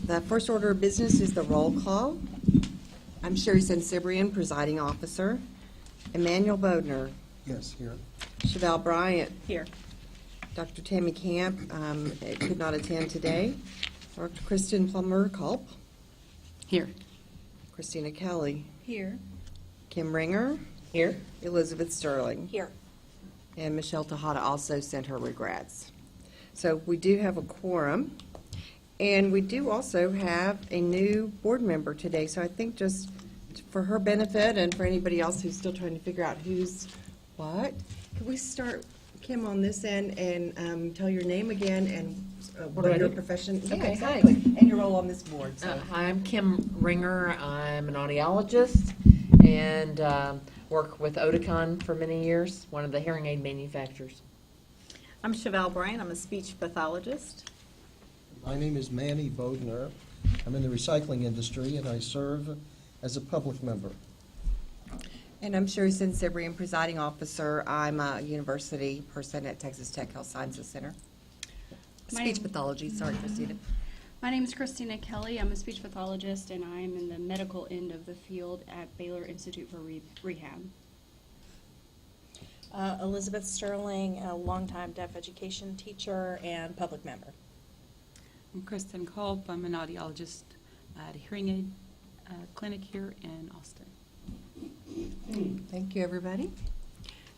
The first order of business is the roll call. I'm Sherry Sensibrian, presiding officer. Emmanuel Bodner. Yes, here. Chevelle Bryant. Here. Dr. Tammy Camp could not attend today. Dr. Kristen Plummer-Culp. Here. Christina Kelly. Here. Kim Ringer. Here. Elizabeth Sterling. Here. And Michelle Tejada also sent her regrets. So we do have a quorum. And we do also have a new board member today. So I think just for her benefit and for anybody else who's still trying to figure out who's what, can we start, Kim, on this end and tell your name again and what your profession? Okay, Yeah, hi. exactly. And your role on this board. So. Hi, I'm Kim Ringer. I'm an audiologist and work with Oticon for many years, one of the hearing aid manufacturers. I'm Chevelle Bryant. I'm a speech pathologist. My name is Manny Bodner. I'm in the recycling industry, and I serve as a public member. And I'm Sherry Sensibrian, presiding officer. I'm a university person at Texas Tech Health Sciences Center. Speech pathology. Sorry, Christina. My name is Christina Kelly. I'm a speech pathologist, and I'm in the medical end of the field at Baylor Institute for Rehab. Elizabeth Sterling, a longtime deaf education teacher and public member. I'm Kristen Culp. I'm an audiologist at a hearing aid clinic here in Austin. Thank you, everybody.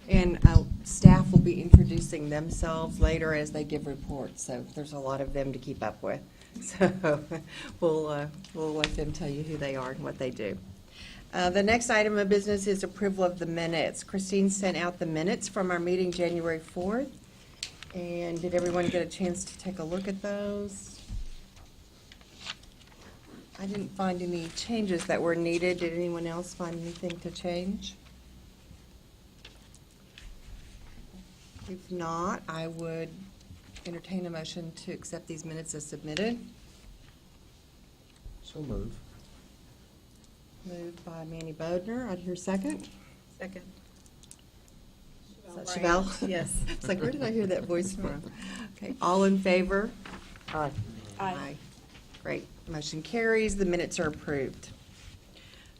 And staff will be introducing themselves later as they give reports, so there's a lot of them to keep up with. So we'll let them tell you who they are and what they do. The next item of business is approval of the minutes. Christine sent out the minutes from our meeting January 4th. And did everyone get a chance to take a look at those? I didn't find any changes that were needed. Did anyone else find anything to change? If not, I would entertain a motion to accept these minutes as submitted. So move. Moved by Manny Bodner. I'd hear second. Second. Is that Chevelle? Yes. It's like, where did I hear that voice from? Okay, all in favor? Aye. Aye. Great. Motion carries. The minutes are approved.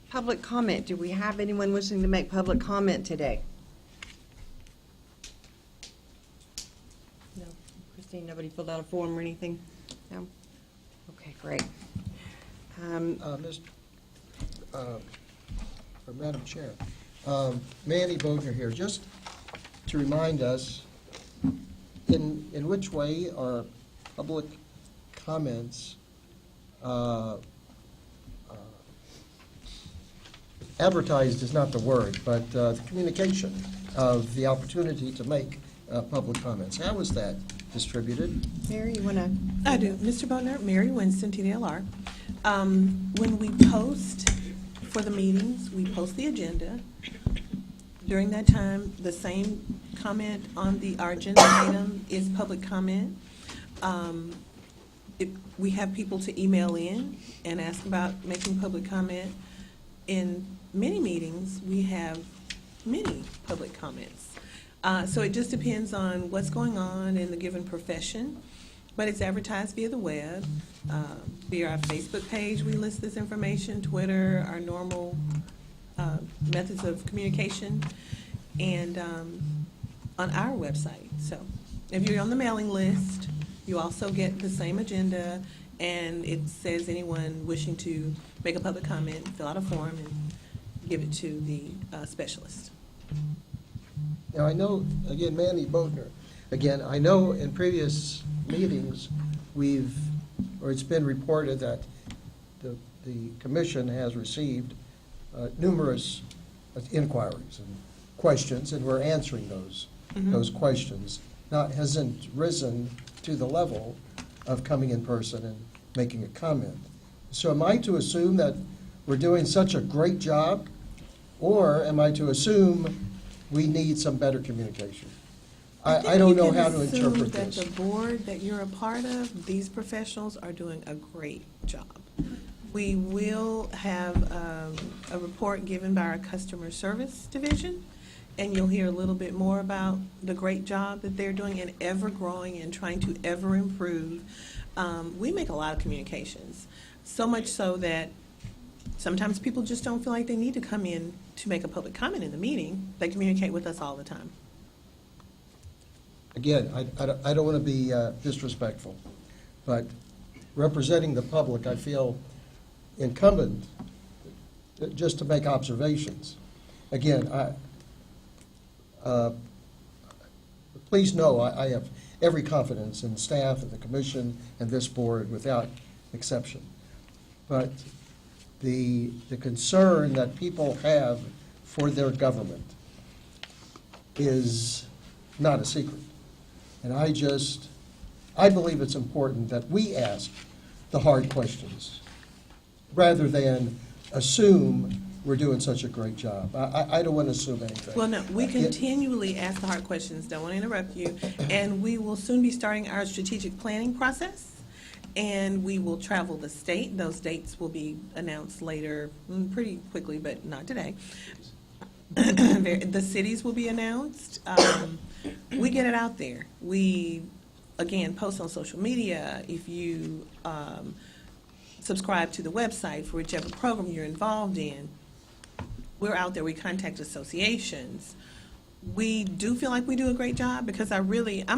Public comment. Do we have anyone wishing to make public comment today? No. Christine, nobody filled out a form or anything? No? Okay, great. Madam Chair, Manny Bodner here. Just to remind us, in which way are public comments advertised is not the word, but the communication of the opportunity to make public comments. How is that distributed? Mary, you want to? I do. Mr. Bodner, Mary Winston, TDLR. When we post for the meetings, we post the agenda. During that time, the same comment on our agenda item is public comment. We have people to email in and ask about making public comment. In many meetings, we have many public comments. So it just depends on what's going on in the given profession, but it's advertised via the web, via our Facebook page. We list this information, Twitter, our normal methods of communication, and on our website. So if you're on the mailing list, you also get the same agenda, and it says anyone wishing to make a public comment, fill out a form, and give it to the specialist. Now, I know, again, Manny Bodner, again, I know in previous meetings, it's been reported that the commission has received numerous inquiries and questions, and we're answering those questions. Hasn't risen to the level of coming in person and making a comment. So am I to assume that we're doing such a great job, or am I to assume we need some better communication? I don't know how to interpret this. That the board that you're a part of, these professionals are doing a great job. We will have a report given by our customer service division, and you'll hear a little bit more about the great job that they're doing and ever growing and trying to ever improve. We make a lot of communications, so much so that sometimes people just don't feel like they need to come in to make a public comment in the meeting. They communicate with us all the time. Again, I don't want to be disrespectful, but representing the public, I feel incumbent just to make observations. Again, please know I have every confidence in staff and the commission and this board without exception. But the concern that people have for their government is not a secret. And I believe it's important that we ask the hard questions rather than assume we're doing such a great job. I don't want to assume anything. Well, no, we continually ask the hard questions, don't want to interrupt you, and we will soon be starting our strategic planning process, and we will travel the state. Those dates will be announced later, pretty quickly, but not today. The cities will be announced. We get it out there. We, again, post on social media. If you subscribe to the website for whichever program you're involved in, we're out there. We contact associations. We do feel like we do a great job because I'm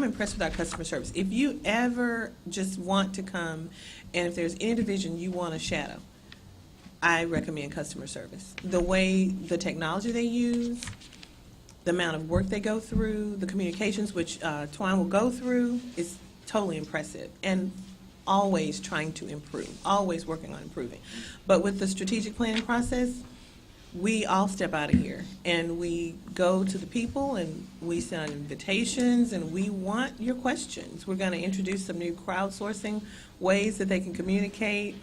impressed with our customer service. If you ever just want to come, and if there's any division you want to shadow, I recommend customer service. The way the technology they use, the amount of work they go through, the communications which Twine will go through is totally impressive, and always trying to improve, always working on improving. But with the strategic planning process, we all step out of here and we go to the people and we send out invitations and we want your questions. We're going to introduce some new crowdsourcing ways that they can communicate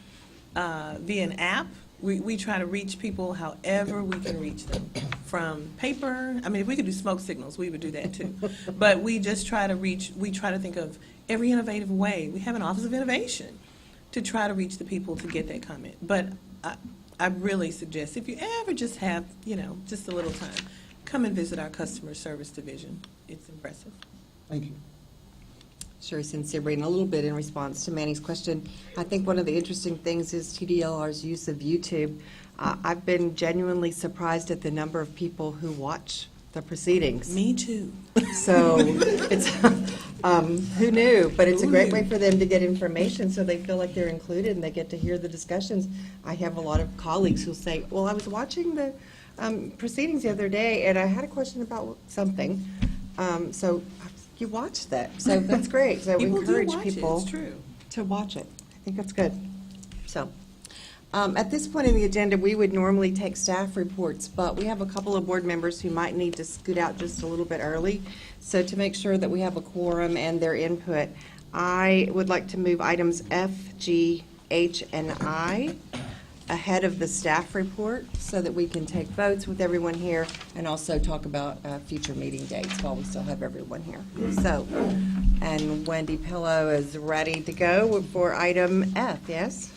via an app. We try to reach people however we can reach them. From paper, I mean, if we could do smoke signals, we would do that too. But we just try to think of every innovative way. We have an Office of Innovation to try to reach the people to get that comment. But I really suggest if you ever just have, just a little time, come and visit our customer service division. It's impressive. Thank you. Sure, since Sabrina, a little bit in response to Manny's question. I think one of the interesting things is TDLR's use of YouTube. I've been genuinely surprised at the number of people who watch the proceedings. Me too. So it's, who knew? But it's a great way for them to get information so they feel like they're included and they get to hear the discussions. I have a lot of colleagues who say, well, I was watching the proceedings the other day and I had a question about something. So you watched that. So that's great. So we People do encourage watch it, people it's true. to watch it. I think that's good. So at this point in the agenda, we would normally take staff reports, but we have a couple of board members who might need to scoot out just a little bit early. So to make sure that we have a quorum and their input, I would like to move items F, G, H, and I ahead of the staff report so that we can take votes with everyone here and also talk about future meeting dates while we still have everyone here. So, and Wendy Pillow is ready to go for item F, yes?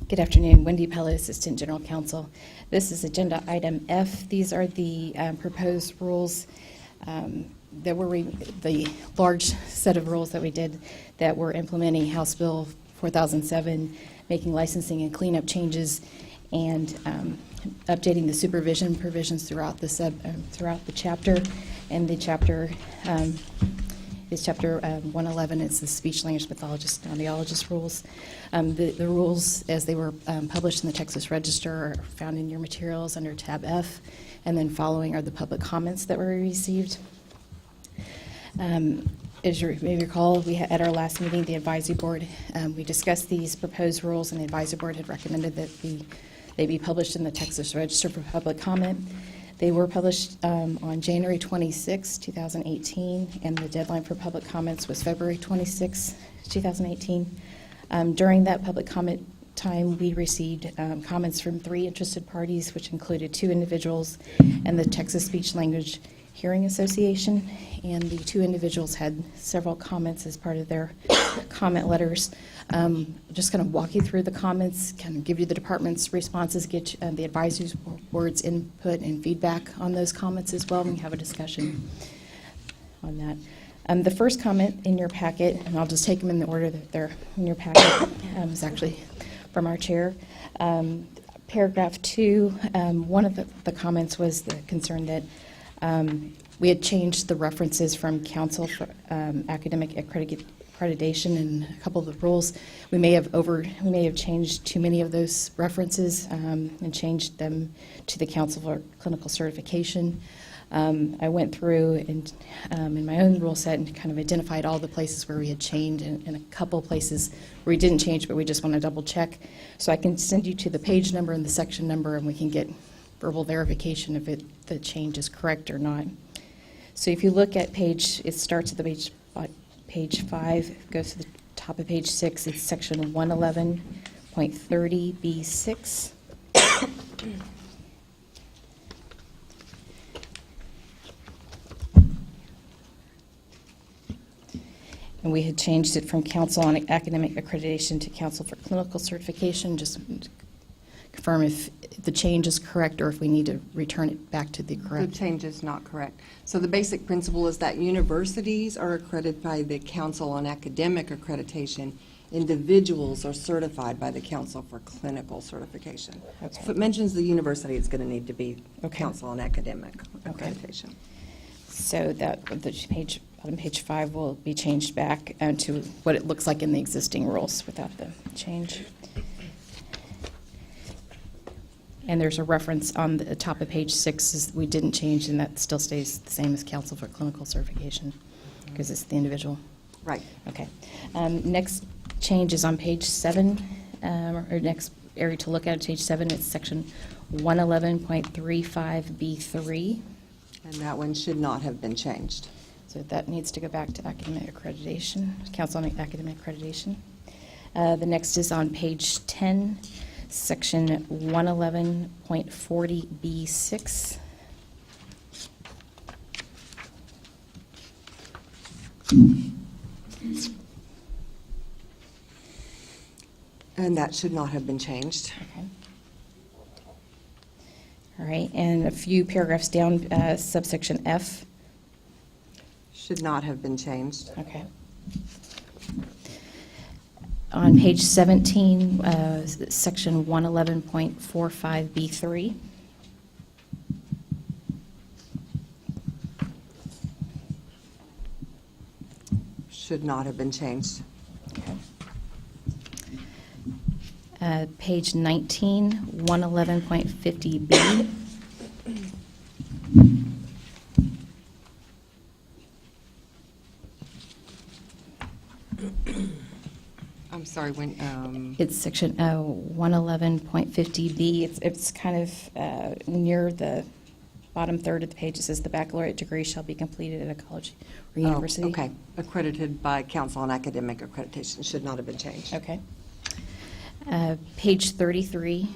Good afternoon, Wendy Pellet, Assistant General Counsel. This is agenda item F. These are the proposed rules that were the large set of rules that we did that were implementing House Bill 4007, making licensing and cleanup changes, and updating the supervision provisions throughout the chapter. And the chapter is Chapter 111. It's the speech language pathologist and audiologist rules. The rules, as they were published in the Texas Register, are found in your materials under tab F, and then following are the public comments that were received. As you may recall, at our last meeting, the advisory board, we discussed these proposed rules, and the advisory board had recommended that they be published in the Texas Register for public comment. They were published on January 26, 2018, and the deadline for public comments was February 26, 2018. During that public comment time, we received comments from 3 interested parties, which included 2 individuals and the Texas Speech Language Hearing Association, and the two individuals had several comments as part of their comment letters. Just going to walk you through the comments, kind of give you the department's responses, get the advisory board's input and feedback on those comments as well, and we have a discussion on that. The first comment in your packet, and I'll just take them in the order that they're in your packet, is actually from our chair. Paragraph 2, one of the comments was the concern that we had changed the references from Council for Academic Accreditation and a couple of the rules. We may have changed too many of those references and changed them to the Council for Clinical Certification. I went through and in my own rule set and kind of identified all the places where we had changed and a couple places where we didn't change, but we just want to double check. So I can send you to the page number and the section number, and we can get verbal verification if the change is correct or not. So if you look at it starts at the page 5, goes to the top of page 6. It's section 111.30B6. And we had changed it from Council on Academic Accreditation to Council for Clinical Certification, just to confirm if the change is correct or if we need to return it back to the correct. The change is not correct. So the basic principle is that universities are accredited by the Council on Academic Accreditation. Individuals are certified by the Council for Clinical Certification. Okay. So if it mentions the university, it's going to need to be Okay. Council on Academic Okay. Accreditation. So that the page 5 will be changed back to what it looks like in the existing rules without the change. And there's a reference on the top of page 6 we didn't change, and that still stays the same as Council for Clinical Certification because it's the individual. Right. Okay. Next change is on page 7, or next area to look at page 7. It's section 111.35B3. And that one should not have been changed. So that needs to go back to academic accreditation, Council on Academic Accreditation. The next is on page 10, section 111.40B6. And that should not have been changed. Okay. All right, and a few paragraphs down, subsection F. Should not have been changed. Okay. On page 17, section 111.45B3. Should not have been changed. Okay. Page 19, 111.50B. I'm sorry, when, It's section 111.50B. It's kind of near the bottom third of the page. It says the baccalaureate degree shall be completed at a college or university. Oh, okay. Accredited by Council on Academic Accreditation. Should not have been changed. Okay. Page 33,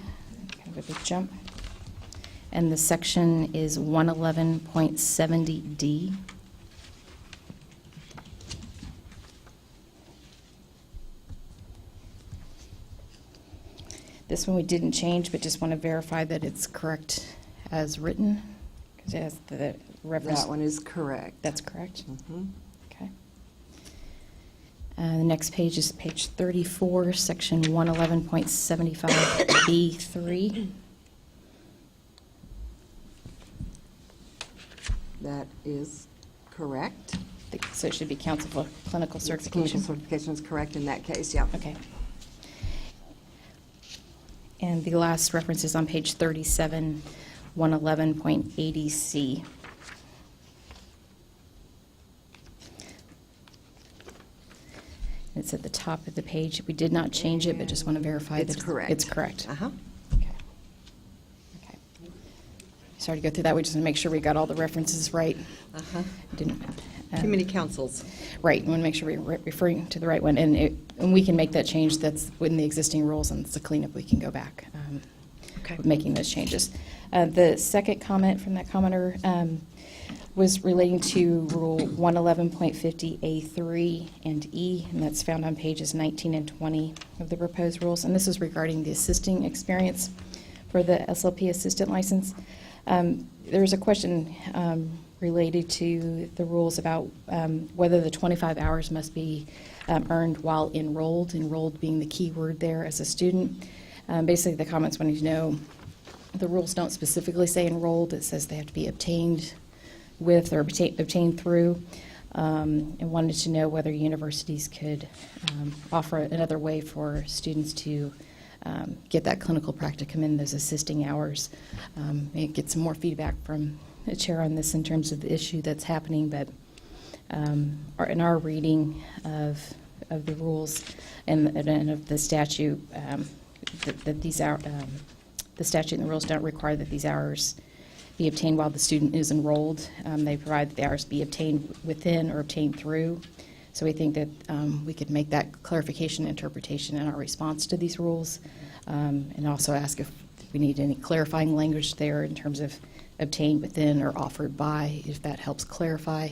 kind of a big jump. And the section is 111.70D. This one we didn't change, but just want to verify that it's correct as written, because it has the reference. That one is correct. That's correct? Mhm. Okay. The next page is page 34, section 111.75B3. That is correct. So it should be Council for Clinical Clinical Certification. certification is correct in that case, yeah. Okay. And the last reference is on page 37, 111.80C. It's at the top of the page. We did not change it, but just want to verify that It's correct. it's correct. Uh-huh. Okay. Okay. Sorry to go through that. We just want to make sure we got all the references right. Uh-huh. Didn't. Too many councils. Right, we want to make sure we're referring to the right one, and we can make that change. That's within the existing rules, and it's a cleanup. We can go back with making those changes. The second comment from that commenter was relating to Rule 111.50A3 and E, and that's found on pages 19 and 20 of the proposed rules. And this is regarding the assisting experience for the SLP assistant license. There's a question related to the rules about whether the 25 hours must be earned while enrolled being the key word there as a student. Basically, the comments wanting to know, the rules don't specifically say enrolled. It says they have to be obtained with or obtained through, and wanted to know whether universities could offer another way for students to get that clinical practicum in those assisting hours. Maybe get some more feedback from the chair on this in terms of the issue that's happening, but in our reading of the rules and of the statute, that these the statute and the rules don't require that these hours be obtained while the student is enrolled. They provide that the hours be obtained within or obtained through. So we think that we could make that clarification and interpretation in our response to these rules, and also ask if we need any clarifying language there in terms of obtained within or offered by, if that helps clarify,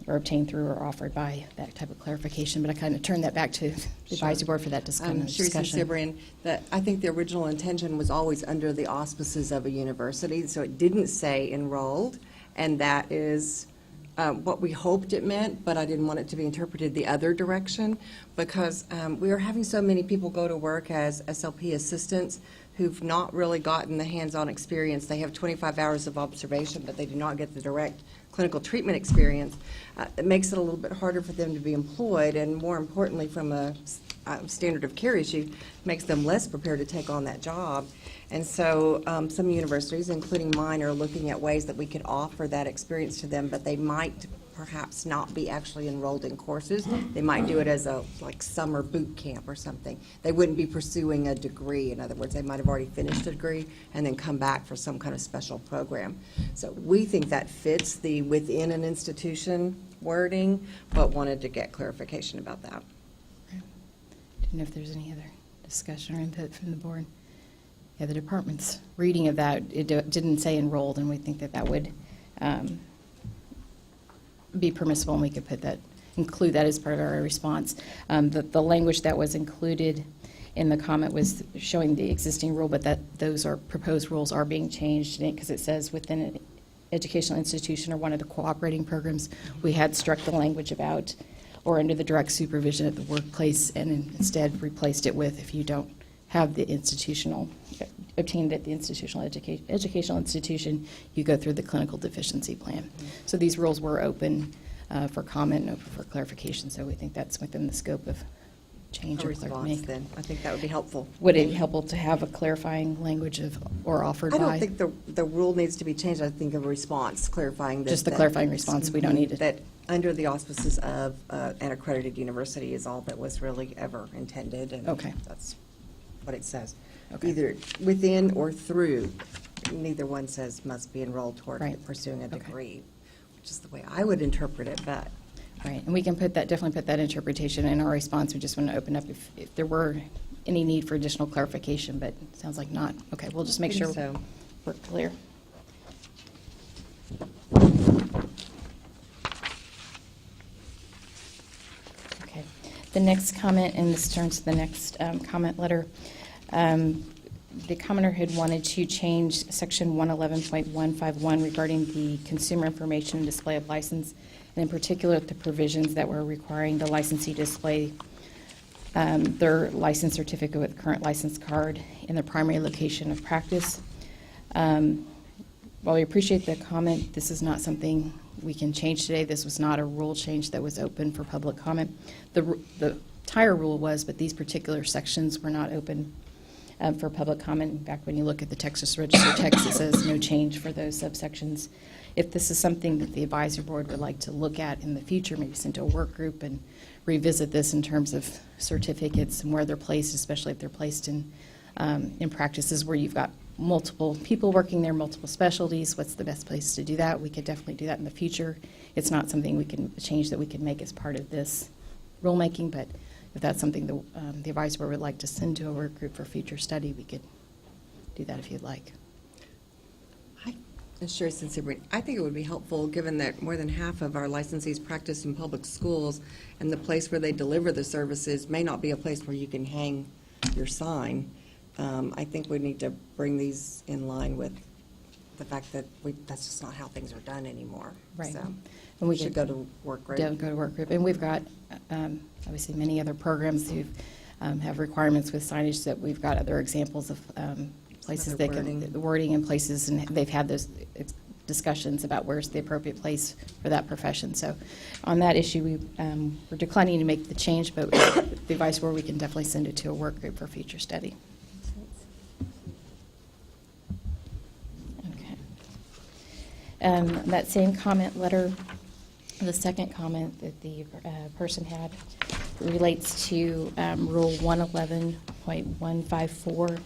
or obtained through or offered by, that type of clarification. But I kind of turn that back to the advisory board for that discussion. Cyprian, that I think the original intention was always under the auspices of a university, so it didn't say enrolled, and that is what we hoped it meant, but I didn't want it to be interpreted the other direction, because we are having so many people go to work as SLP assistants who've not really gotten the hands-on experience. They have 25 hours of observation, but they do not get the direct clinical treatment experience. It makes it a little bit harder for them to be employed, and more importantly, from a standard of care issue, makes them less prepared to take on that job. And so some universities, including mine, are looking at ways that we could offer that experience to them, but they might perhaps not be actually enrolled in courses. They might do it as a summer boot camp or something. They wouldn't be pursuing a degree. In other words, they might have already finished a degree and then come back for some kind of special program. So we think that fits the within an institution wording, but wanted to get clarification about that. Didn't know if there's any other discussion or input from the board. Yeah, the department's reading of that, it didn't say enrolled, and we think that that would be permissible, and we could include that as part of our response. The language that was included in the comment was showing the existing rule, but that those are proposed rules are being changed, because it says within an educational institution or one of the cooperating programs. We had struck the language about or under the direct supervision at the workplace, and instead replaced it with if you don't have the obtained at the educational institution, you go through the clinical deficiency plan. So these rules were open for comment and open for clarification, so we think that's within the scope of change A or response then. I think that would be helpful. Would it be helpful to have a clarifying language of or offered by? I don't think the rule needs to be changed. I think a response clarifying that. Just the clarifying response, we don't need it. That under the auspices of an accredited university is all that was really ever intended. And Okay. that's what it says. Okay. Either within or through. Neither one says must be enrolled toward Right. pursuing a Okay. degree, which is the way I would interpret it, but. Right, and we can definitely put that interpretation in our response. We just want to open up if there were any need for additional clarification, but it sounds like not. Okay, we'll just make I think sure so. we're clear. Okay, the next comment, and this turns to the next comment letter. The commenter had wanted to change section 111.151 regarding the consumer information and display of license, and in particular the provisions that were requiring the licensee display their license certificate with current license card in the primary location of practice. While we appreciate the comment, this is not something we can change today. This was not a rule change that was open for public comment. The entire rule was, but these particular sections were not open for public comment. In fact, when you look at the Texas Register text, it says no change for those subsections. If this is something that the advisory board would like to look at in the future, maybe send to a work group and revisit this in terms of certificates and where they're placed, especially if they're placed in practices where you've got multiple people working there, multiple specialties, what's the best place to do that? We could definitely do that in the future. It's not something we can change that we can make as part of this rulemaking, but if that's something the advisory board would like to send to a work group for future study, we could do that if you'd like. Sure, Sabrina. I think it would be helpful, given that more than half of our licensees practice in public schools, and the place where they deliver the services may not be a place where you can hang your sign. I think we need to bring these in line with the fact that that's just not how things are done anymore. Right. So, And we should go to work group. Go to work group. And we've got, obviously, many other programs who have requirements with signage, that we've got other examples of places Other that can, wording. the wording in places, and they've had those discussions about where's the appropriate place for that profession. So on that issue, we're declining to make the change, but the advice where we can definitely send it to a work group for future study. Okay. That same comment letter, the second comment that the person had relates to Rule 111.154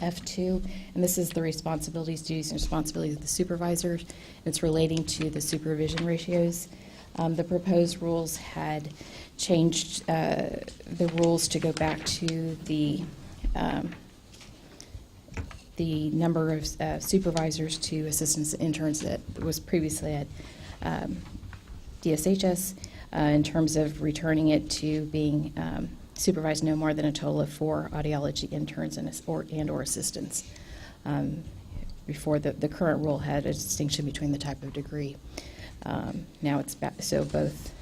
F2, and this is the responsibilities, duties, and responsibilities of the supervisors. It's relating to the supervision ratios. The proposed rules had changed the rules to go back to the number of supervisors to assistants and interns that was previously at DSHS, in terms of returning it to being supervised no more than a total of 4 audiology interns and or assistants. Before, the current rule had a distinction between the type of degree. Now it's back, so both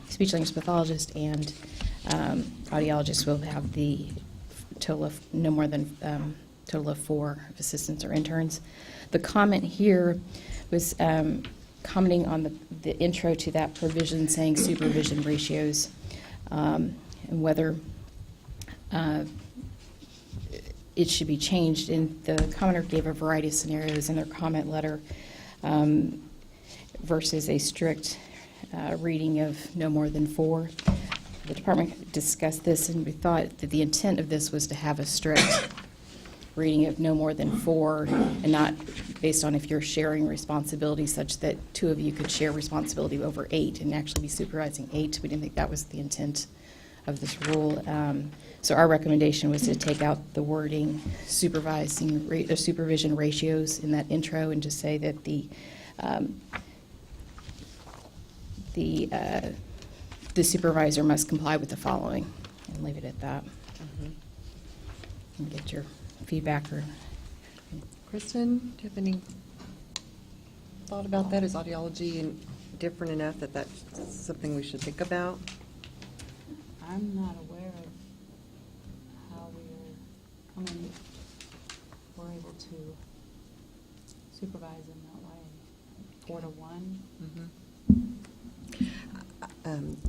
speech language pathologists and audiologists will have the total of no more than total of 4 assistants or interns. The comment here was commenting on the intro to that provision, saying supervision ratios, and whether it should be changed. And the commenter gave a variety of scenarios in their comment letter, versus a strict reading of no more than 4. The department discussed this, and we thought that the intent of this was to have a strict reading of no more than 4, and not based on if you're sharing responsibility, such that 2 of you could share responsibility over 8 and actually be supervising 8. We didn't think that was the intent of this rule. So our recommendation was to take out the wording supervision ratios in that intro, and just say that the supervisor must comply with the following, and leave it at that. And get your feedback. Or Kristen, do you have any thought about that? Is audiology different enough that that's something we should think about? I'm not aware of how we're able to supervise in that way. 4 to 1.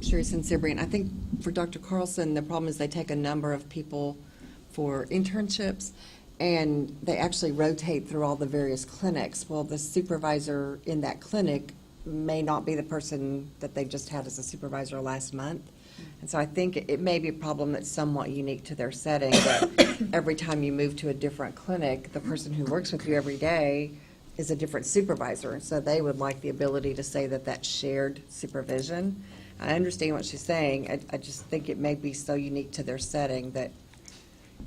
Sherry Sabrian, I think for Dr. Carlson, the problem is they take a number of people for internships, and they actually rotate through all the various clinics. Well, the supervisor in that clinic may not be the person that they just had as a supervisor last month. And so I think it may be a problem that's somewhat unique to their setting, that every time you move to a different clinic, the person who works with you every day is a different supervisor. And so they would like the ability to say that that's shared supervision. I understand what she's saying. I just think it may be so unique to their setting that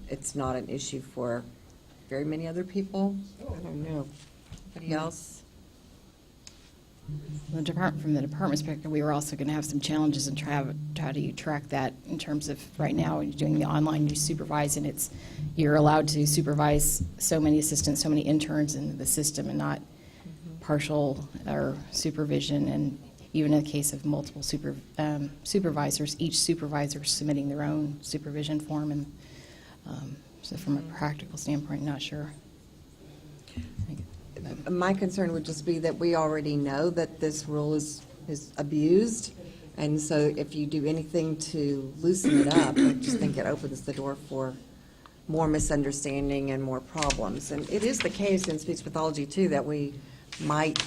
it's not an issue for very many other people. I don't know. Anybody else? from the department's perspective, we were also going to have some challenges in how do you track that in terms of right now you're doing the online, you supervise, and you're allowed to supervise so many assistants, so many interns in the system, and not partial or supervision. And even in the case of multiple supervisors, each supervisor submitting their own supervision form. And so from a practical standpoint, not sure. My concern would just be that we already know that this rule is abused, and so if you do anything to loosen it up, I just think it opens the door for more misunderstanding and more problems. And it is the case in speech pathology, too, that we might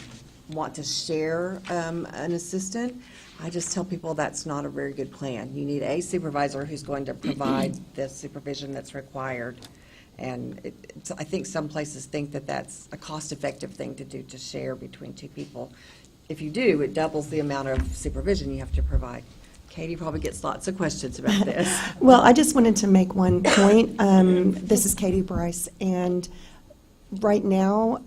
want to share an assistant. I just tell people that's not a very good plan. You need a supervisor who's going to provide the supervision that's required. And I think some places think that that's a cost-effective thing to do, to share between 2 people. If you do, it doubles the amount of supervision you have to provide. Katie probably gets lots of questions about this. Well, I just wanted to make one point. This is Katie Bryce, and right now,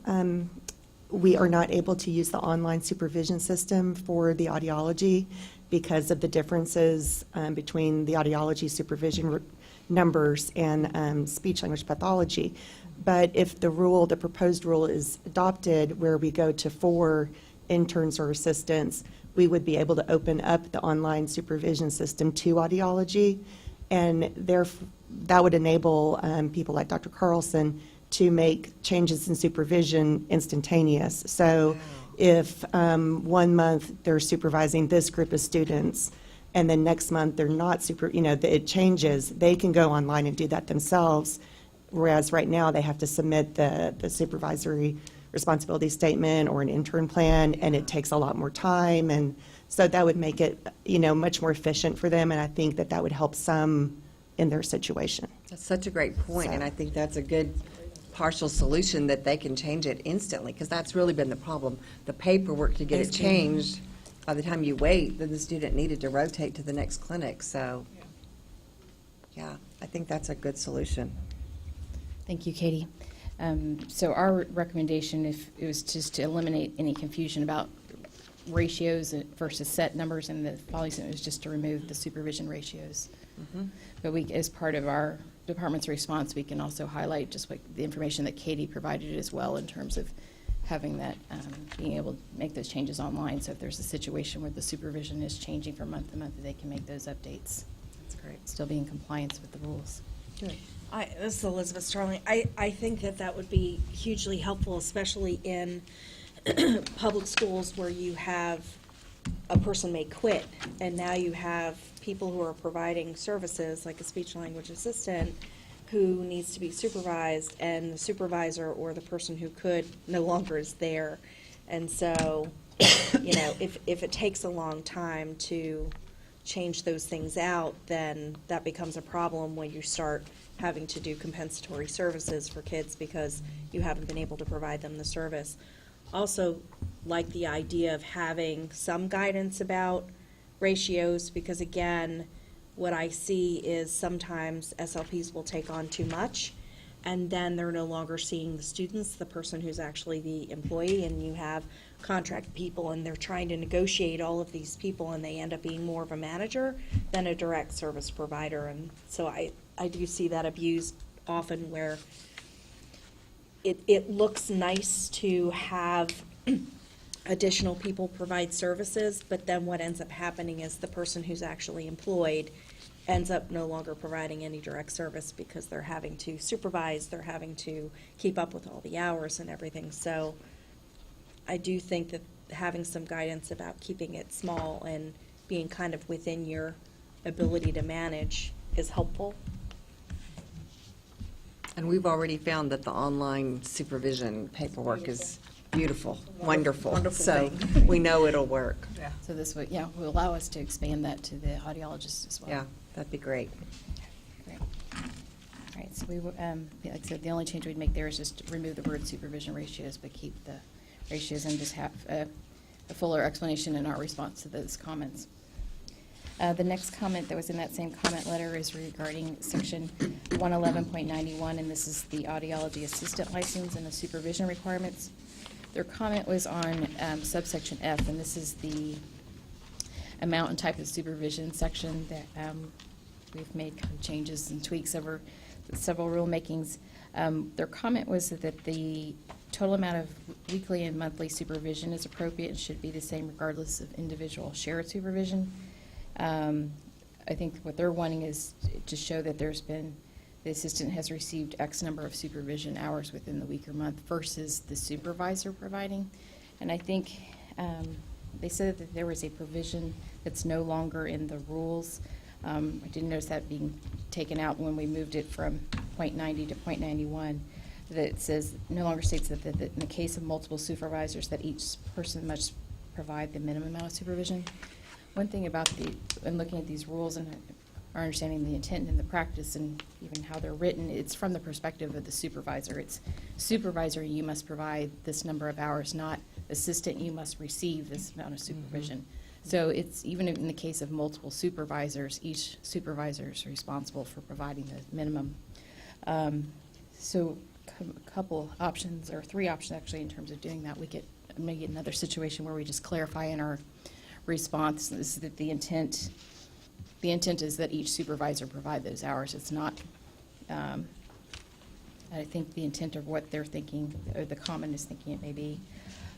we are not able to use the online supervision system for the audiology because of the differences between the audiology supervision numbers and speech-language pathology. But if the proposed rule is adopted where we go to 4 interns or assistants, we would be able to open up the online supervision system to audiology, and that would enable people like Dr. Carlson to make changes in supervision instantaneous. So if 1 month they're supervising this group of students, and then next month they're not it changes, they can go online and do that themselves, whereas right now they have to submit the supervisory responsibility statement or an intern plan, and it takes a lot more time, and so that would make it, much more efficient for them, and I think that would help some in their situation. That's such a great point, So- and I think that's a good partial solution, that they can change it instantly, because that's really been the problem. The paperwork to get it changed, by the time you wait, then the student needed to rotate to the next clinic, so, yeah, I think that's a good solution. Thank you, Katie. So our recommendation, if it was just to eliminate any confusion about ratios versus set numbers, and the policy was just to remove the supervision ratios. But as part of our department's response, we can also highlight just like the information that Katie provided as well in terms of having that, being able to make those changes online. So if there's a situation where the supervision is changing from month to month, they can make those updates. That's great. Still be in compliance with the rules. Good. This is Elizabeth Starling. I think that would be hugely helpful, especially in public schools where you have a person may quit, and now you have people who are providing services, like a speech-language assistant, who needs to be supervised, and the supervisor or the person who could no longer is there. And so, if it takes a long time to change those things out, then that becomes a problem when you start having to do compensatory services for kids because you haven't been able to provide them the service. Also, like the idea of having some guidance about ratios, because again, what I see is sometimes SLPs will take on too much, and then they're no longer seeing the students, the person who's actually the employee, and you have contract people, and they're trying to negotiate all of these people, and they end up being more of a manager than a direct service provider. And so I do see that abused often, where it looks nice to have additional people provide services, but then what ends up happening is the person who's actually employed ends up no longer providing any direct service because they're having to supervise, they're having to keep up with all the hours and everything. So I do think that having some guidance about keeping it small and being kind of within your ability to manage is helpful. And we've already found that the online supervision paperwork is beautiful, wonderful. So we know it'll work. So this would, will allow us to expand that to the audiologists as well. Yeah, that'd be great. Great. All right, so we, like I said, the only change we'd make there is just to remove the word supervision ratios, but keep the ratios and just have a fuller explanation in our response to those comments. The next comment that was in that same comment letter is regarding section 111.91, and this is the audiology assistant license and the supervision requirements. Their comment was on subsection F, and this is the amount and type of supervision section that we've made kind of changes and tweaks over several rulemakings. Their comment was that the total amount of weekly and monthly supervision is appropriate and should be the same regardless of individual shared supervision. I think what they're wanting is to show that the assistant has received X number of supervision hours within the week or month versus the supervisor providing. And I think they said that there was a provision that's no longer in the rules. I didn't notice that being taken out when we moved it from .90 to .91. That it says, no longer states that in the case of multiple supervisors that each person must provide the minimum amount of supervision. One thing about when looking at these rules and our understanding the intent and the practice and even how they're written, it's from the perspective of the supervisor. It's supervisor, you must provide this number of hours, not assistant, you must receive this amount of supervision. Mm-hmm. So it's even in the case of multiple supervisors, each supervisor is responsible for providing the minimum. So a couple options, or three options actually, in terms of doing that. We could maybe get another situation where we just clarify in our response is that the intent is that each supervisor provide those hours. It's not, I think the intent of what they're thinking, or the comment is thinking it may be,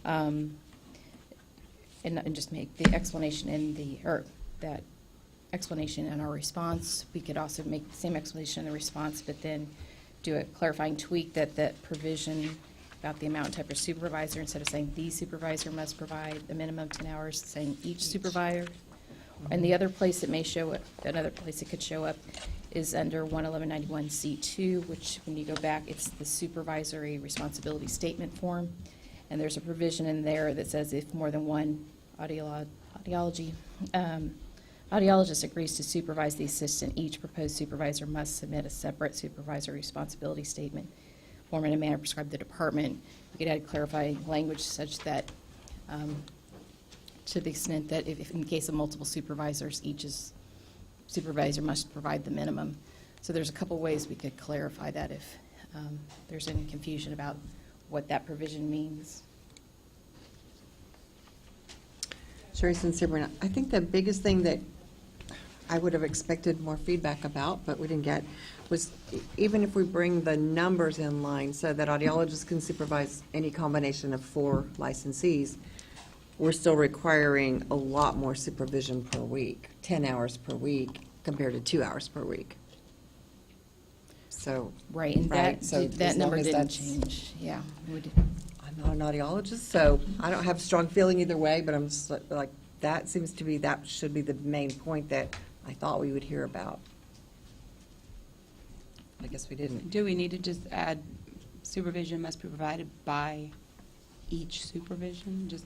and just make the explanation that explanation in our response. We could also make the same explanation in the response, but then do a clarifying tweak that provision about the amount and type of supervisor, instead of saying the supervisor must provide a minimum 10 hours, saying each supervisor. And the other place it may show up, another place it could show up is under 11191C2, which when you go back, it's the supervisory responsibility statement form. And there's a provision in there that says if more than one audiologist agrees to supervise the assistant, each proposed supervisor must submit a separate supervisory responsibility statement form in a manner prescribed by the department. We could add clarifying language such that, to the extent that if in case of multiple supervisors, supervisor must provide the minimum. So there's a couple ways we could clarify that if there's any confusion about what that provision means. Sherry Sincerman, I think the biggest thing that I would have expected more feedback about, but we didn't get, was even if we bring the numbers in line so that audiologists can supervise any combination of 4 licensees, we're still requiring a lot more supervision per week, 10 hours per week compared to 2 hours per week. So, Right, and right, so that as number long as didn't that's- change, yeah. I'm not an audiologist, so I don't have a strong feeling either way, but I'm just like, that seems to be, that should be the main point that I thought we would hear about. I guess we didn't. Do we need to just add supervision must be provided by each supervision? Just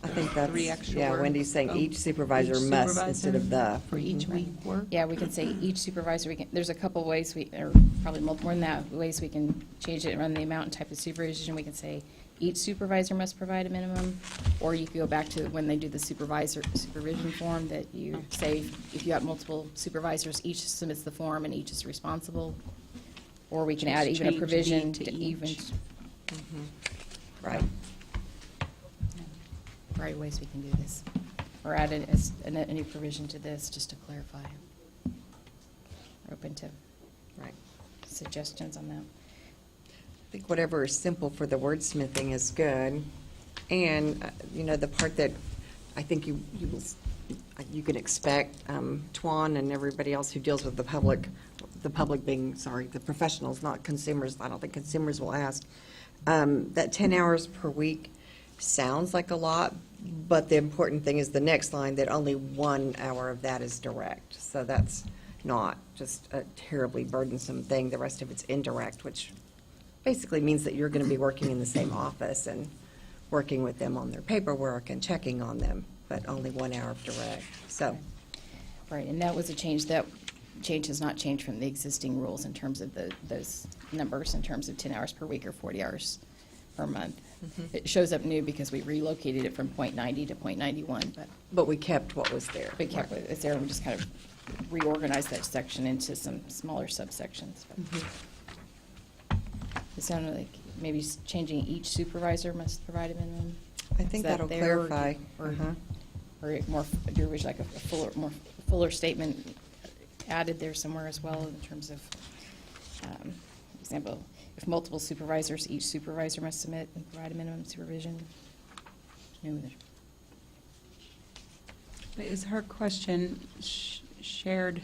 I think that's, 3 extra yeah, words? Wendy's saying Oh, each supervisor must instead of the. For each week work? Yeah, we can say each supervisor, there's a couple ways or probably more than that, ways we can change it and run the amount and type of supervision. We can say each supervisor must provide a minimum, or you could go back to when they do the supervision form, that you say if you have multiple supervisors, each submits the form and each is responsible. Or we can Just add even a change provision the to each. even, Right. right ways we can do this. Or add a new provision to this, just to clarify. We're open to Right. suggestions on that. I think whatever is simple for the wordsmithing is good. And, the part that I think you can expect, Tuan and everybody else who deals with the public being, the professionals, not consumers. I don't think consumers will ask. That 10 hours per week sounds like a lot, but the important thing is the next line, that only 1 hour of that is direct. So that's not just a terribly burdensome thing. The rest of it's indirect, which basically means that you're going to be working in the same office and working with them on their paperwork and checking on them, but only 1 hour of direct. So, Right, and that was a change. That change has not changed from the existing rules in terms of those numbers, in terms of 10 hours per week or 40 hours per month. It shows up new because we relocated it from .90 to .91, but we kept what was there. we kept it there and we just kind of reorganized that section into some smaller subsections. It sounded like maybe changing each supervisor must provide a minimum. I think Is that that'll there, or clarify. Or more, do you wish like a fuller statement added there somewhere as well in terms of, example, if multiple supervisors, each supervisor must submit and provide a minimum supervision. But is her question shared,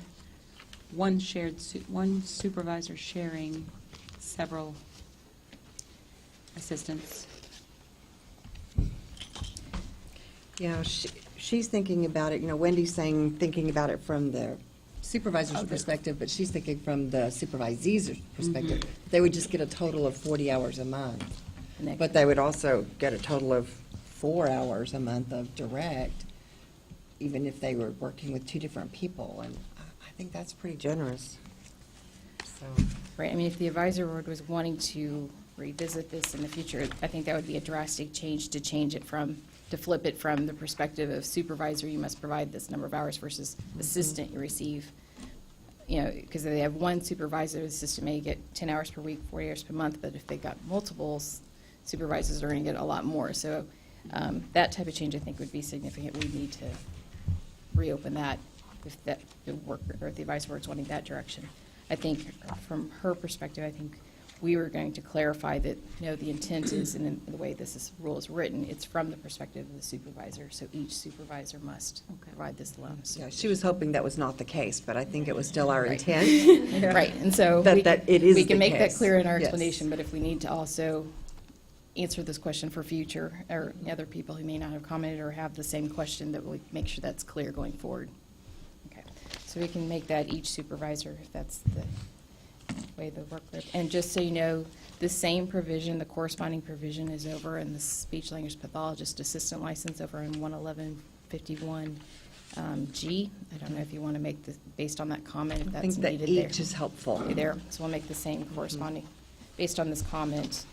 one supervisor sharing several assistants? Yeah, she's thinking about it, Wendy's saying, thinking about it from the supervisor's perspective, but she's thinking from the supervisee's perspective. They would just get a total of 40 hours a month, but they would also get a total of 4 hours a month of direct, even if they were working with 2 different people, and I think that's pretty generous. So, Right, I mean, if the advisory board was wanting to revisit this in the future, I think that would be a drastic change to flip it from the perspective of supervisor, you must provide this number of hours, versus assistant, you receive you know, because they have one supervisor, the assistant may get 10 hours per week, 40 hours per month, but if they've got multiple supervisors, they're going to get a lot more. So that type of change, I think, would be significant. We need to reopen that if that the work or the advice board's wanting that direction. I think from her perspective, I think we were going to clarify that, you know, the intent is, and in the way rule is written, it's from the perspective of the supervisor. So each supervisor must provide this allowance. Yeah, she was hoping that was not the case, but I think it was still our Right. intent. Right, and so That it is we the can make that case. clear in our Yes. explanation, but if we need to also answer this question for future, or other people who may not have commented or have the same question, that we make sure that's clear going forward. Okay, so we can make that each supervisor, if that's the way the work group. And just so you know, the same provision, the corresponding provision is over in the speech language pathologist assistant license over in 11151 G. I don't know if you want to make the, based on that comment, if I that's think that needed there. each is helpful. There, so we'll make the same corresponding, based on this comment,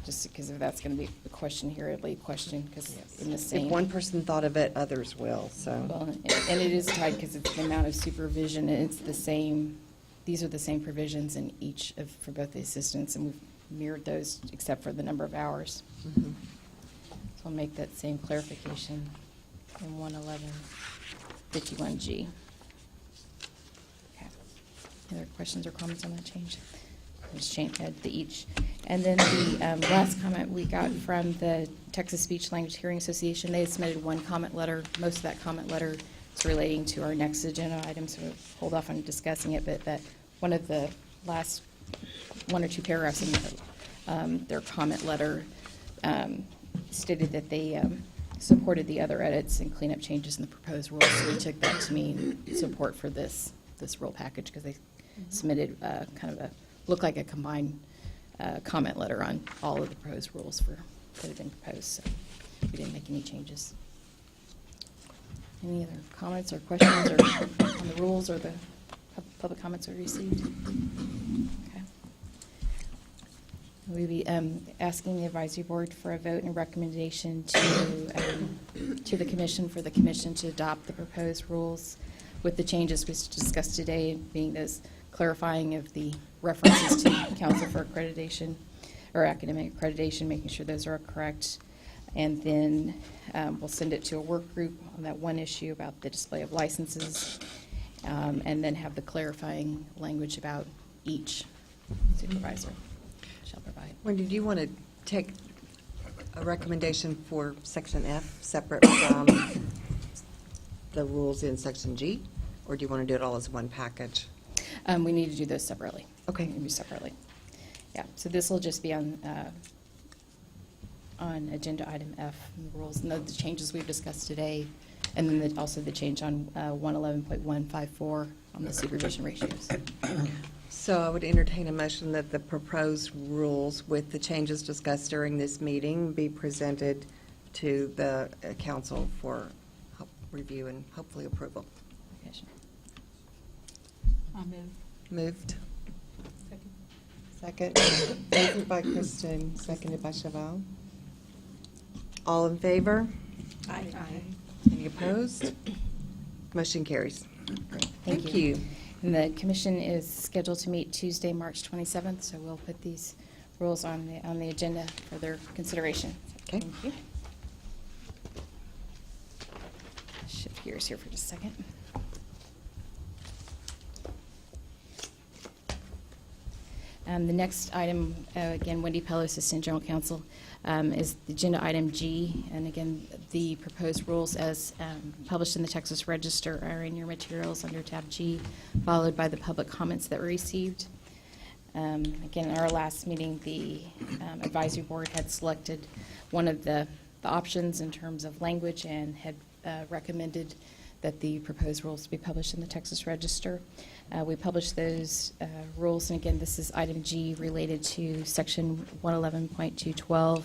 just because if that's going to be a question here, it'll be a question, because in the same. If one person thought of it, others will, so. Well, and it is tied because it's the amount of supervision, and it's the same, these are the same provisions in each of, for both the assistants, and we've mirrored those except for the number of hours. Mhm. So I'll make that same clarification in 11151G. Okay. Any other questions or comments on that change? Just change the each. And then the last comment we got from the Texas Speech Language Hearing Association, they had submitted one comment letter. Most of that comment letter is relating to our next agenda item, so we'll hold off on discussing it, but that one of the last one or two paragraphs in their comment letter stated that they supported the other edits and cleanup changes in the proposed rules, so we took that to mean support for this rule package, because they submitted kind of a, looked like a combined comment letter on all of the proposed rules that have been proposed, so we didn't make any changes. Any other comments or questions or on the rules or the public comments we received? Okay. We'll be asking the advisory board for a vote and recommendation to the commission for the commission to adopt the proposed rules with the changes we discussed today, being those clarifying of the references to Council for Accreditation or academic accreditation, making sure those are correct. And then we'll send it to a work group on that one issue about the display of licenses, and then have the clarifying language about each supervisor shall provide. Wendy, do you want to take a recommendation for Section F separate from the rules in Section G? Or do you want to do it all as one package? We need to do those separately. Okay. Maybe separately. Yeah, so this will just be on agenda item F, rules, and the changes we've discussed today, and then also the change on 111.154 on the supervision ratios. So I would entertain a motion that the proposed rules with the changes discussed during this meeting be presented to the council for review and hopefully approval. Okay, sure. I'll move. Moved. Second. Second. Moved by Kristen, seconded by Chevelle. All in favor? Aye. Any opposed? Motion carries. Great, Thank you. And the commission is scheduled to meet Tuesday, March 27th, so we'll put these rules on the agenda for their consideration. Okay. Thank you. Shift gears here for just a second. The next item, again, Wendy Pello, Assistant General Counsel, is the agenda item G. And again, the proposed rules as published in the Texas Register are in your materials under tab G, followed by the public comments that were received. Again, in our last meeting, the advisory board had selected one of the options in terms of language and had recommended that the proposed rules be published in the Texas Register. We published those rules, and again, this is item G related to section 111.212,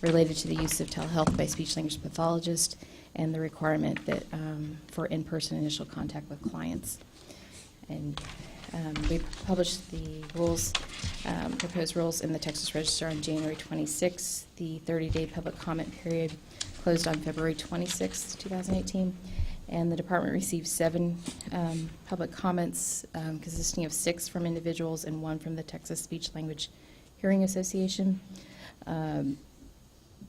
related to the use of telehealth by speech-language pathologists and the requirement that for in-person initial contact with clients. And we published the rules, proposed rules in the Texas Register on January 26th. The 30-day public comment period closed on February 26th, 2018. And the department received 7 public comments consisting of 6 from individuals and 1 from the Texas Speech Language Hearing Association.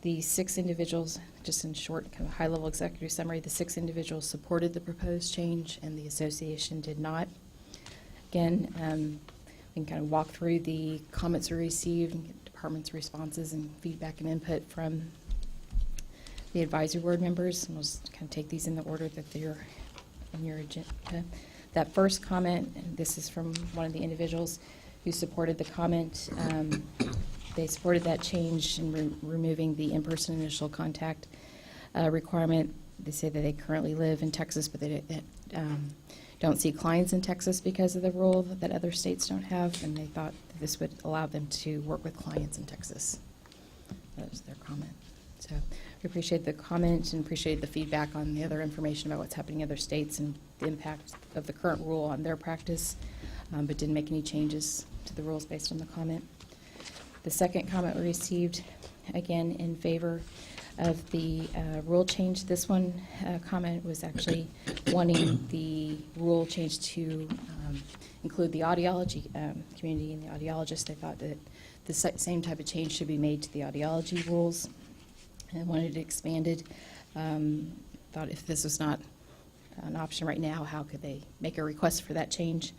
The 6 individuals, just in short, kind of high-level executive summary, the 6 individuals supported the proposed change and the association did not. Again, we can kind of walk through the comments we received and get department's responses and feedback and input from the advisory board members. And we'll just kind of take these in the order that they're in your agenda. That first comment, and this is from one of the individuals who supported the comment. They supported that change in removing the in-person initial contact requirement. They say that they currently live in Texas, but they don't see clients in Texas because of the rule that other states don't have, and they thought that this would allow them to work with clients in Texas. That was their comment. So we appreciate the comment and appreciate the feedback on the other information about what's happening in other states and the impact of the current rule on their practice, but didn't make any changes to the rules based on the comment. The second comment we received, again, in favor of the rule change. This one comment was actually wanting the rule change to include the audiology community and the audiologists. They thought that the same type of change should be made to the audiology rules and wanted it expanded. Thought if this was not an option right now, how could they make a request for that change?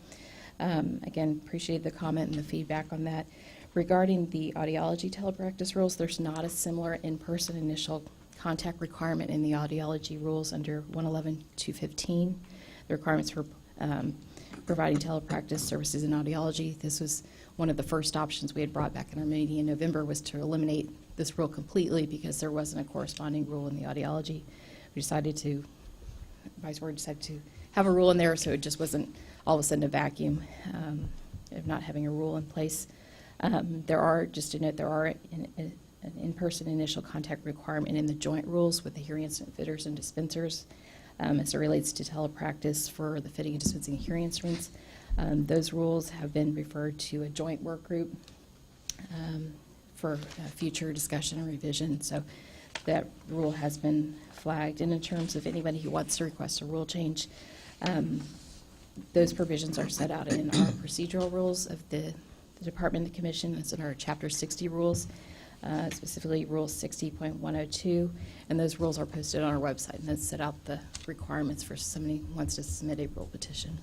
Again, appreciate the comment and the feedback on that. Regarding the audiology telepractice rules, there's not a similar in-person initial contact requirement in the audiology rules under 111-215. The requirements for providing telepractice services in audiology. This was one of the first options we had brought back in our meeting in November, was to eliminate this rule completely because there wasn't a corresponding rule in the audiology. We decided to, advisory board decided to have a rule in there so it just wasn't all of a sudden a vacuum of not having a rule in place. There are, just to note, there are an in-person initial contact requirement in the joint rules with the hearing instrument fitters and dispensers as it relates to telepractice for the fitting and dispensing of hearing instruments. Those rules have been referred to a joint work group for future discussion and revision. So that rule has been flagged. And in terms of anybody who wants to request a rule change, those provisions are set out in our procedural rules of the Department and the Commission. It's in our Chapter 60 rules, specifically Rule 60.102, and those rules are posted on our website, and that set out the requirements for somebody who wants to submit a rule petition.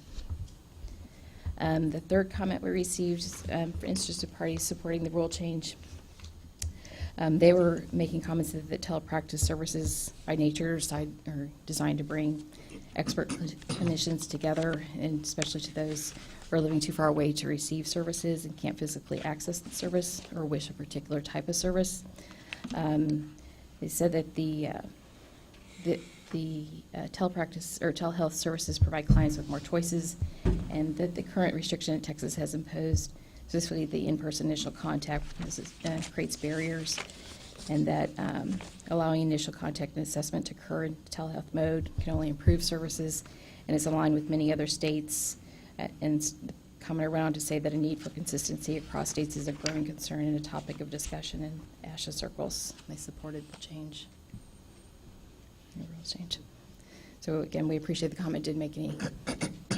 The third comment we received for interested parties supporting the rule change. They were making comments that telepractice services by nature are designed to bring expert clinicians together, and especially to those who are living too far away to receive services and can't physically access the service or wish a particular type of service. They said that the telepractice or telehealth services provide clients with more choices, and that the current restriction that Texas has imposed, specifically the in-person initial contact, creates barriers, and that allowing initial contact and assessment to occur in telehealth mode can only improve services, and is aligned with many other states. And the commenter went on to say that a need for consistency across states is a growing concern and a topic of discussion in ASHA circles. They supported the change. The rules change. So again, we appreciate the comment. Didn't make any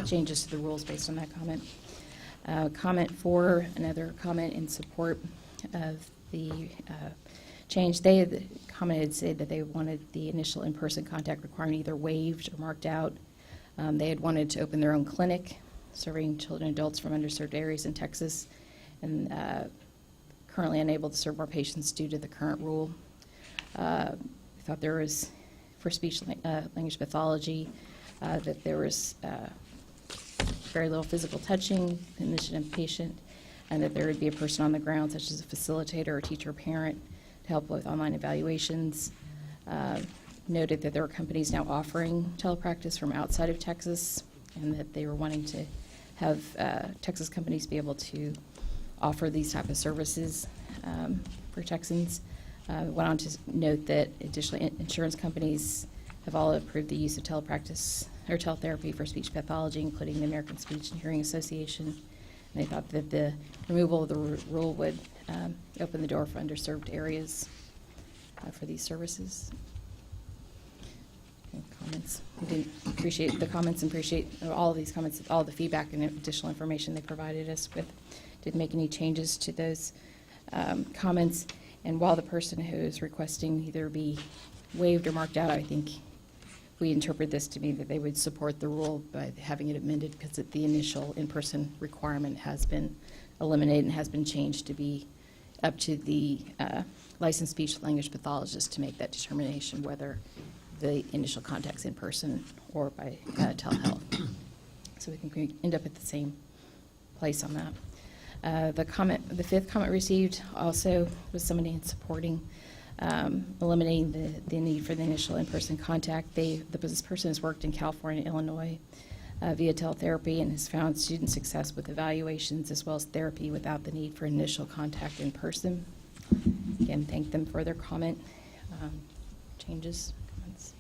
changes to the rules based on that comment. Comment 4, another comment in support of the change. They had commented, said that they wanted the initial in-person contact requirement either waived or marked out. They had wanted to open their own clinic serving children and adults from underserved areas in Texas, and currently unable to serve more patients due to the current rule. We thought there was, for speech language pathology, that there was very little physical touching, clinician and patient, and that there would be a person on the ground, such as a facilitator or teacher or parent, to help with online evaluations. Noted that there were companies now offering telepractice from outside of Texas, and that they were wanting to have Texas companies be able to offer these type of services for Texans. Went on to note that additionally insurance companies have all approved the use of telepractice or teletherapy for speech pathology, including the American Speech and Hearing Association. And they thought that the removal of the rule would open the door for underserved areas for these services. comments. We did appreciate the comments and appreciate all of these comments, all the feedback and additional information they provided us with. Didn't make any changes to those comments. And while the person who is requesting either be waived or marked out, I think we interpret this to mean that they would support the rule by having it amended because the initial in-person requirement has been eliminated and has been changed to be up to the licensed speech language pathologist to make that determination whether the initial contact's in person or by telehealth. So we can end up at the same place on that. The fifth comment received also was somebody in supporting eliminating the need for the initial in-person contact. This person has worked in California, Illinois via teletherapy and has found student success with evaluations as well as therapy without the need for initial contact in person. Again, thank them for their comment, changes, comments.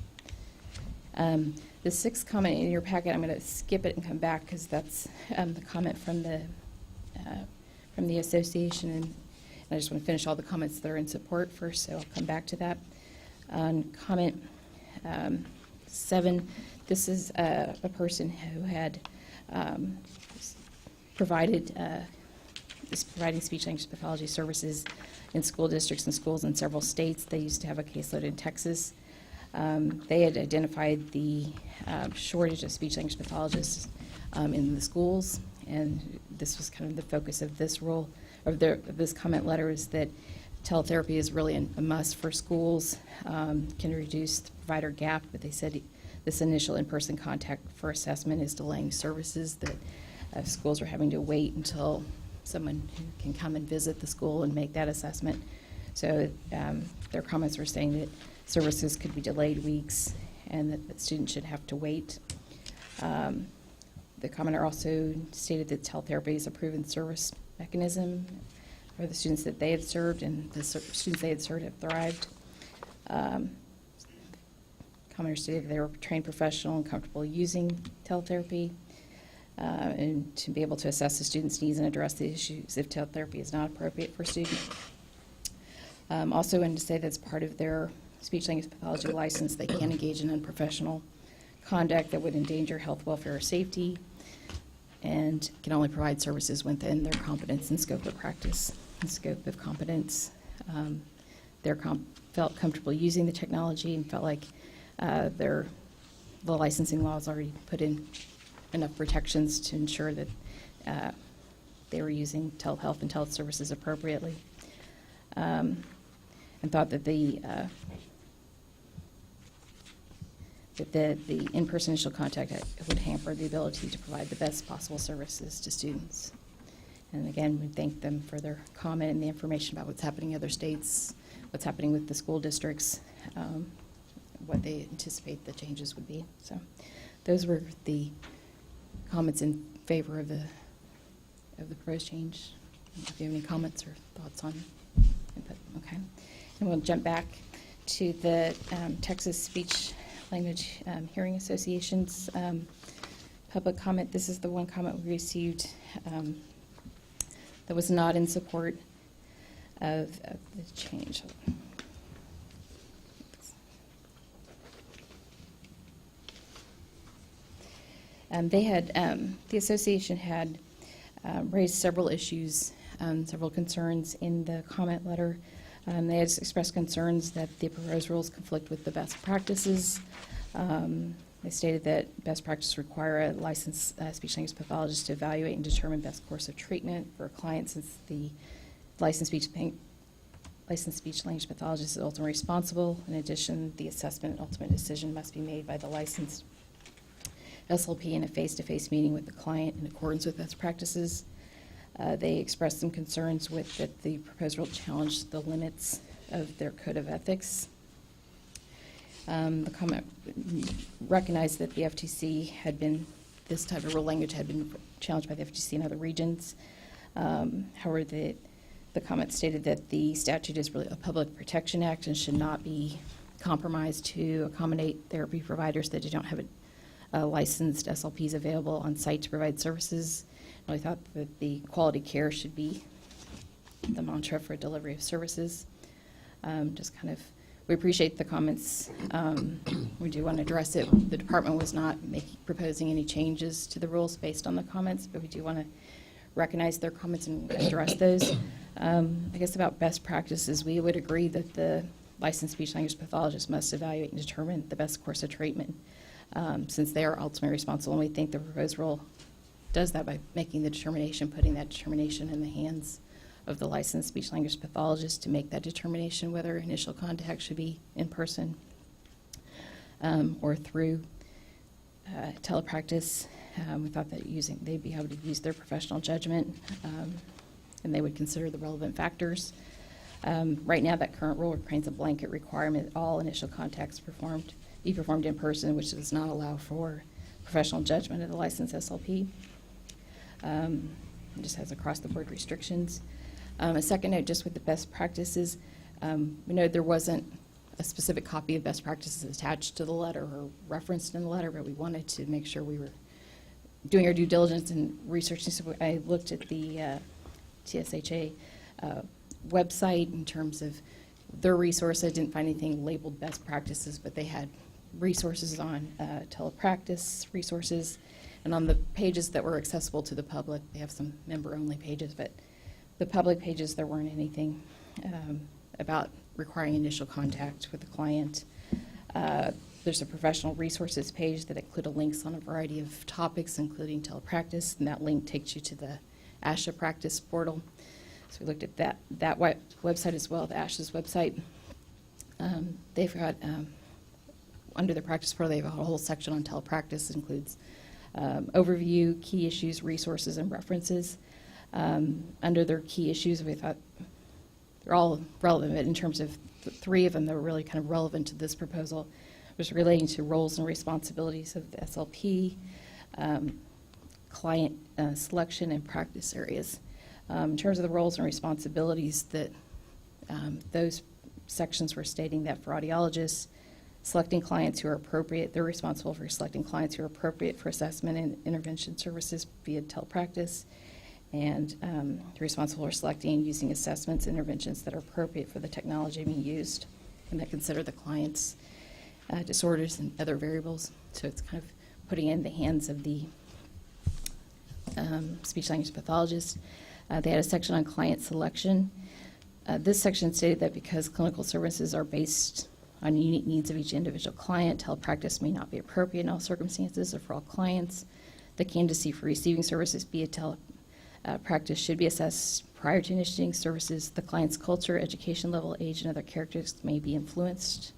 The sixth comment in your packet, I'm going to skip it and come back because that's the comment from the association, and I just want to finish all the comments that are in support first, so I'll come back to that. Comment 7, this is a person who had providing speech language pathology services in school districts and schools in several states. They used to have a caseload in Texas. They had identified the shortage of speech language pathologists in the schools, and this was kind of the focus of this rule, of this comment letter, is that teletherapy is really a must for schools, can reduce the provider gap, but they said this initial in-person contact for assessment is delaying services, that schools are having to wait until someone who can come and visit the school and make that assessment. So their comments were saying that services could be delayed weeks and that the students should have to wait. The commenter also stated that teletherapy is a proven service mechanism for the students that they had served, and the students they had served have thrived. Commenter stated they were trained professional and comfortable using teletherapy, and to be able to assess the students' needs and address the issues if teletherapy is not appropriate for a student. Also wanted to say that's part of their speech language pathology license. They can't engage in unprofessional conduct that would endanger health, welfare, or safety, and can only provide services within their competence and scope of practice and scope of competence. They felt comfortable using the technology and felt like the licensing laws already put in enough protections to ensure that they were using telehealth and teleservices appropriately, and thought that the in-person initial contact would hamper the ability to provide the best possible services to students. And again, we thank them for their comment and the information about what's happening in other states, what's happening with the school districts, what they anticipate the changes would be. So those were the comments in favor of the proposed change. If you have any comments or thoughts on input, okay. And we'll jump back to the Texas Speech Language Hearing Association's public comment. This is the one comment we received that was not in support of the change. The association had raised several issues, several concerns in the comment letter. They had expressed concerns that the proposed rules conflict with the best practices. They stated that best practices require a licensed speech language pathologist to evaluate and determine best course of treatment for a client, since the licensed speech language pathologist is ultimately responsible. In addition, the assessment and ultimate decision must be made by the licensed SLP in a face-to-face meeting with the client in accordance with best practices. They expressed some concerns with that the proposed rule challenged the limits of their code of ethics. The comment recognized that the FTC this type of rule language had been challenged by the FTC in other regions. However, the comment stated that the statute is really a public protection act and should not be compromised to accommodate therapy providers that don't have licensed SLPs available on site to provide services. I thought that the quality care should be the mantra for delivery of services. Just kind of We appreciate the comments. We do want to address it. The department was not proposing any changes to the rules based on the comments, but we do want to recognize their comments and address those. I guess about best practices, we would agree that the licensed speech language pathologist must evaluate and determine the best course of treatment, since they are ultimately responsible, and we think the proposed rule does that by making the determination, putting that determination in the hands of the licensed speech language pathologist to make that determination whether initial contact should be in person or through telepractice. We thought that they'd be able to use their professional judgment, and they would consider the relevant factors. Right now, that current rule creates a blanket requirement that all initial contacts be performed in person, which does not allow for professional judgment of the licensed SLP. It just has across-the-board restrictions. A second note, just with the best practices, we know there wasn't a specific copy of best practices attached to the letter or referenced in the letter, but we wanted to make sure we were doing our due diligence and researching. So I looked at the TSHA website in terms of their resource. I didn't find anything labeled best practices, but they had resources on telepractice resources. And on the pages that were accessible to the public, they have some member-only pages, but the public pages, there weren't anything about requiring initial contact with the client. There's a professional resources page that included links on a variety of topics, including telepractice, and that link takes you to the ASHA practice portal. So we looked at that website as well, the ASHA's website. They've got, under the practice portal, they have a whole section on telepractice. It includes overview, key issues, resources, and references. Under their key issues, we thought they're all relevant, but in terms of three of them that were really kind of relevant to this proposal, was relating to roles and responsibilities of the SLP, client selection, and practice areas. In terms of the roles and responsibilities, that those sections were stating that for audiologists, selecting clients who are appropriate, they're responsible for selecting clients who are appropriate for assessment and intervention services via telepractice, and they're responsible for selecting and using assessments and interventions that are appropriate for the technology being used and that consider the client's disorders and other variables. So it's kind of putting it in the hands of the speech language pathologist. They had a section on client selection. This section stated that because clinical services are based on unique needs of each individual client, telepractice may not be appropriate in all circumstances or for all clients. The candidacy for receiving services via telepractice should be assessed prior to initiating services. The client's culture, education level, age, and other characteristics may influence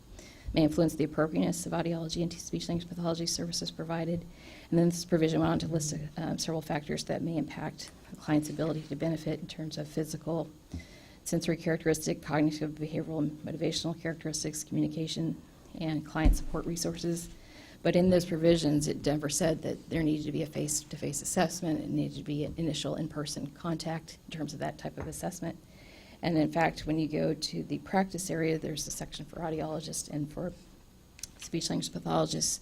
the appropriateness of audiology and speech language pathology services provided. And then this provision went on to list several factors that may impact the client's ability to benefit in terms of physical, sensory characteristic, cognitive, behavioral, and motivational characteristics, communication, and client support resources. But in those provisions, it never said that there needed to be a face-to-face assessment. It needed to be an initial in-person contact in terms of that type of assessment. And in fact, when you go to the practice area, there's a section for audiologists and for speech language pathologists.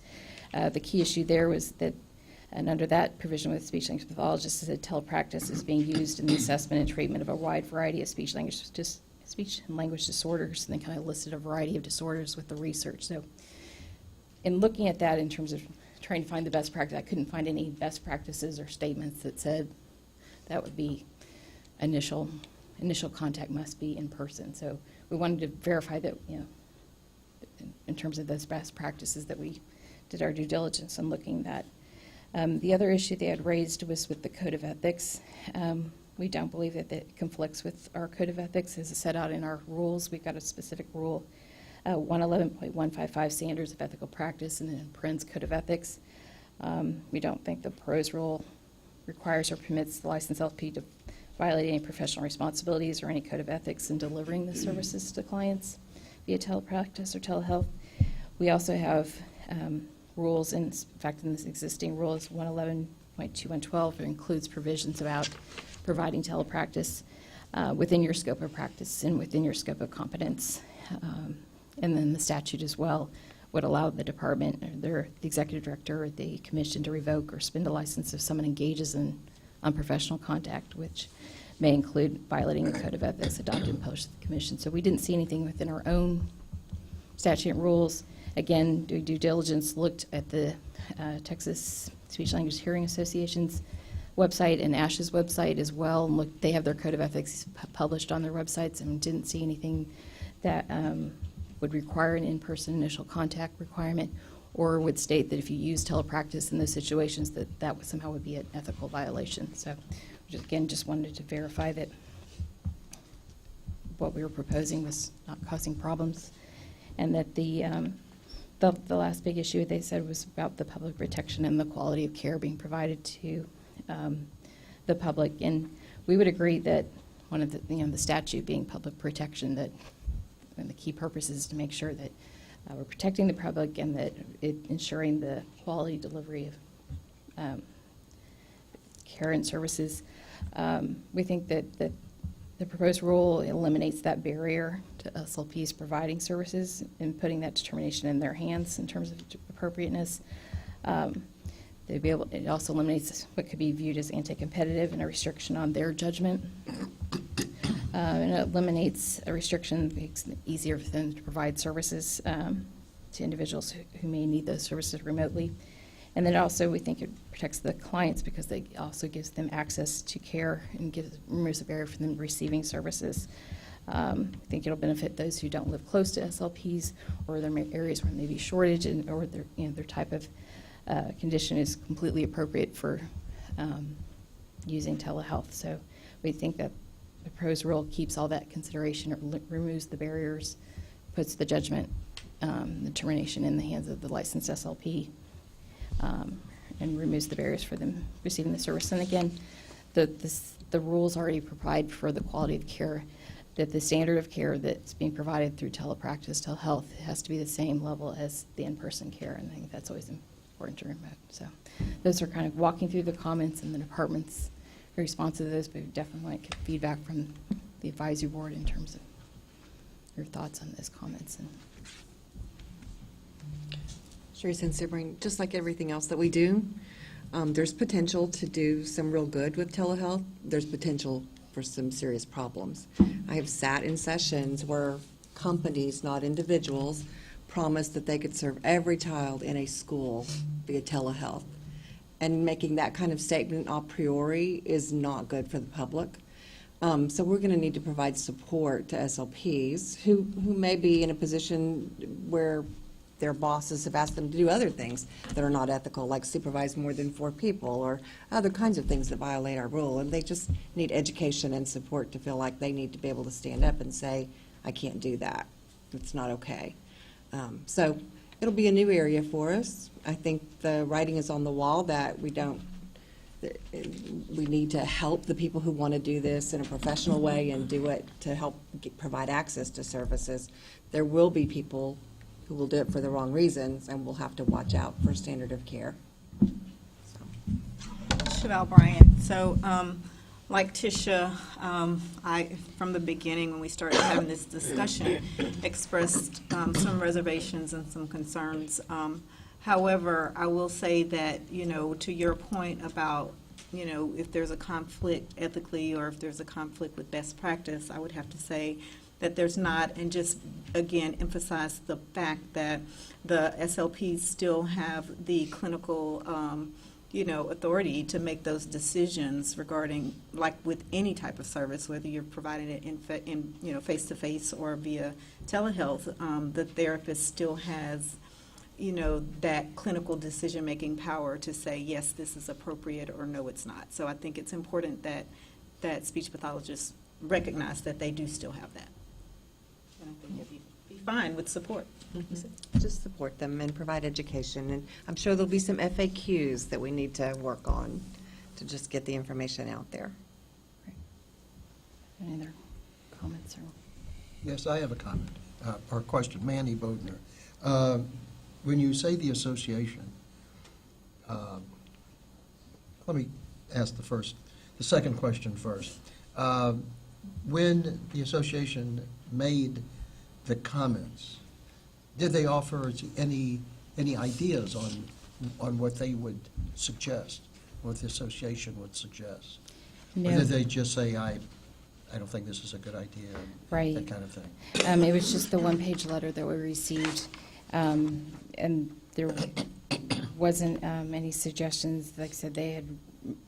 The key issue there was that, and under that provision with speech language pathologists, that telepractice is being used in the assessment and treatment of a wide variety of speech and language disorders, and they kind of listed a variety of disorders with the research. So in looking at that in terms of trying to find the best practice, I couldn't find any best practices or statements that said that would be initial contact must be in person. So we wanted to verify that, in terms of those best practices, that we did our due diligence in looking at that. The other issue they had raised was with the Code of Ethics. We don't believe that it conflicts with our Code of Ethics as set out in our rules. We've got a specific rule, 111.155 Standards of Ethical Practice, and then Prince Code of Ethics. We don't think the PROS rule requires or permits the licensed LP to violate any professional responsibilities or any code of ethics in delivering the services to clients via telepractice or telehealth. We also have rules, in fact, in this existing rule is 111.2112. It includes provisions about providing telepractice within your scope of practice and within your scope of competence. And then the statute as well would allow the department, or the executive director, or the commission to revoke or suspend a license if someone engages in unprofessional contact, which may include violating the Code of Ethics adopted and published to the commission. So we didn't see anything within our own statute and rules. Again, do due diligence, looked at the Texas Speech Language Hearing Association's website and ASH's website as well. And looked, they have their code of ethics published on their websites, and didn't see anything that would require an in-person initial contact requirement, or would state that if you use telepractice in those situations, that would somehow would be an ethical violation. So, just wanted to verify that what we were proposing was not causing problems, and that the last big issue they said was about the public protection and the quality of care being provided to the public. And we would agree that one of the statute being public protection, that and the key purpose is to make sure that we're protecting the public and that ensuring the quality delivery of care and services. We think that the proposed rule eliminates that barrier to SLPs providing services and putting that determination in their hands in terms of appropriateness. It also eliminates what could be viewed as anti-competitive and a restriction on their judgment. And it eliminates a restriction, makes it easier for them to provide services to individuals who may need those services remotely. And then also, we think it protects the clients because it also gives them access to care and removes a barrier for them receiving services. I think it'll benefit those who don't live close to SLPs, or there may be areas where there may be shortage, or their type of condition is completely appropriate for using telehealth. So we think that the proposed rule keeps all that consideration, or removes the barriers, puts the judgment, the determination in the hands of the licensed SLP, and removes the barriers for them receiving the service. And again, the rules already provide for the quality of care, that the standard of care that's being provided through telepractice, telehealth, has to be the same level as the in-person care, and I think that's always important to remember. So those are kind of walking through the comments, and the department's responsive to those, but we definitely want to get feedback from the advisory board in terms of your thoughts on those comments. And Sherry Sabrine, just like everything else that we do, there's potential to do some real good with telehealth. There's potential for some serious problems. I have sat in sessions where companies, not individuals, promised that they could serve every child in a school via telehealth. And making that kind of statement a priori is not good for the public. So we're going to need to provide support to SLPs who may be in a position where their bosses have asked them to do other things that are not ethical, like supervise more than 4 people or other kinds of things that violate our rule. And they just need education and support to feel like they need to be able to stand up and say, I can't do that. It's not okay. So it'll be a new area for us. I think the writing is on the wall that we need to help the people who want to do this in a professional way and do it to help provide access to services. There will be people who will do it for the wrong reasons, and we'll have to watch out for standard of care. Chevelle Bryant. So, like Tisha, I, from the beginning when we started having this discussion, expressed some reservations and some concerns. However, I will say that, to your point about, if there's a conflict ethically or if there's a conflict with best practice, I would have to say that there's not, and just, again, emphasize the fact that the SLPs still have the clinical authority to make those decisions regarding, like with any type of service, whether you're providing it in face-to-face or via telehealth, the therapist still has, that clinical decision-making power to say, yes, this is appropriate, or no, it's not. So I think it's important that speech pathologists recognize that they do still have that. And I think it'd be fine with support. Just support them and provide education. And I'm sure there'll be some FAQs that we need to work on to just get the information out there. any other comments? Or Yes, I have a comment, or question. Manny Bodner. When you say the association, let me ask the second question first. When the association made the comments, did they offer any ideas on what they would suggest, what the association would suggest? No. Or did they just say, I I don't think this is a good idea, and Right. that kind of thing. It was just the one-page letter that we received, and there wasn't any suggestions. Like I said, they had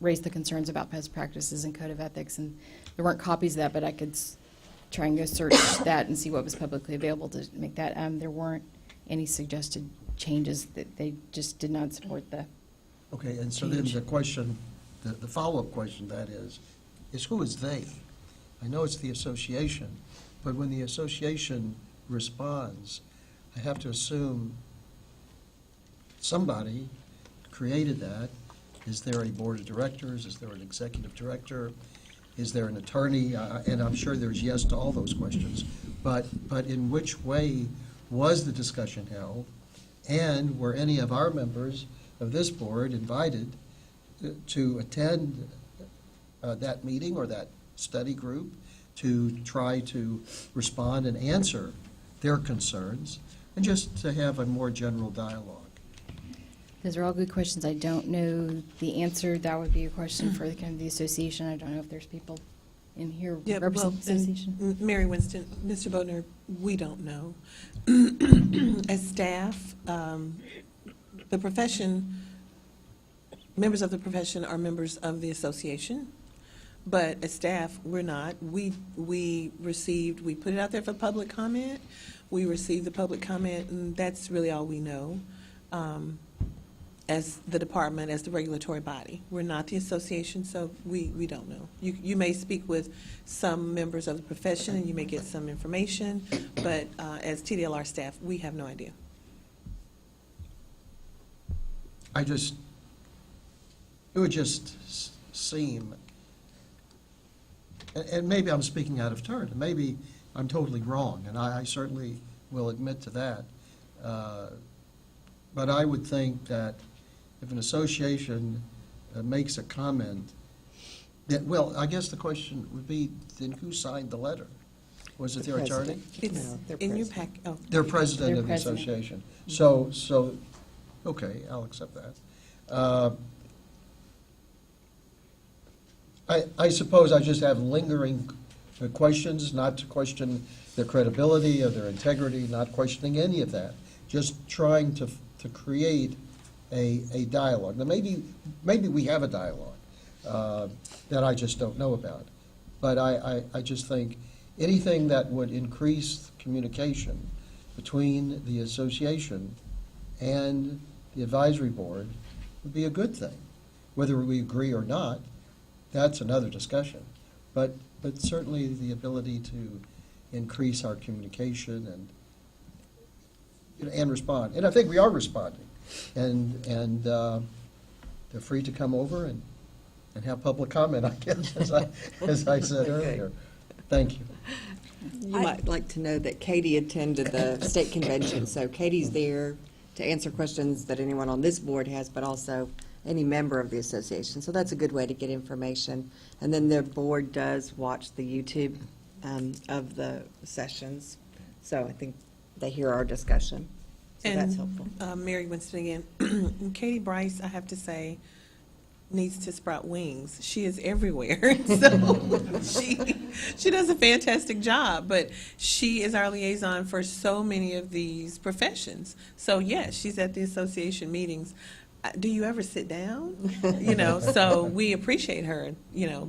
raised the concerns about best practices and code of ethics, and there weren't copies of that, but I could try and go search that and see what was publicly available to make that. There weren't any suggested changes. That they just did not support the. Okay, and so then the question, the follow-up question to that is who is they? I know it's the association, but when the association responds, I have to assume somebody created that. Is there a board of directors? Is there an executive director? Is there an attorney? And I'm sure there's yes to all those questions. But in which way was the discussion held? And were any of our members of this board invited to attend that meeting or that study group to try to respond and answer their concerns, and just to have a more general dialogue? Those are all good questions. I don't know the answer. That would be a question for the association. I don't know if there's people in here Yeah, representing well, the association. Mary Winston, Mr. Bodner, we don't know. As staff, the profession, members of the profession are members of the association, but as staff, we're not. We put it out there for public comment. We received the public comment, and that's really all we know. As the department, as the regulatory body. We're not the association, so we don't know. You may speak with some members of the profession, and you may get some information, but as TDLR staff, we have no idea. It would just seem, and maybe I'm speaking out of turn, and maybe I'm totally wrong, and I certainly will admit to that. But I would think that if an association makes a comment, that, well, I guess the question would be, then who signed the letter? Was it their attorney? It's No, they're in your present. pack, oh. Their president Their of the president. association. So, okay, I'll accept that. I suppose I just have lingering questions, not to question their credibility or their integrity, not questioning any of that, just trying to create a dialogue. Now, maybe we have a dialogue that I just don't know about, but I just think anything that would increase communication between the association and the advisory board would be a good thing. Whether we agree or not, that's another discussion. But certainly the ability to increase our communication and respond. And I think we are responding. And they're free to come over and have public comment, I guess, as I said earlier. Thank you. You might like to know that Katie attended the state convention, so Katie's there to answer questions that anyone on this board has, but also any member of the association. So that's a good way to get information. And then the board does watch the YouTube of the sessions, so I think they hear our discussion. So that's helpful. Mary Winston again. Katie Bryce, I have to say, needs to sprout wings. She is everywhere. So she does a fantastic job, but she is our liaison for so many of these professions. So yes, she's at the association meetings. Do you ever sit down? So we appreciate her,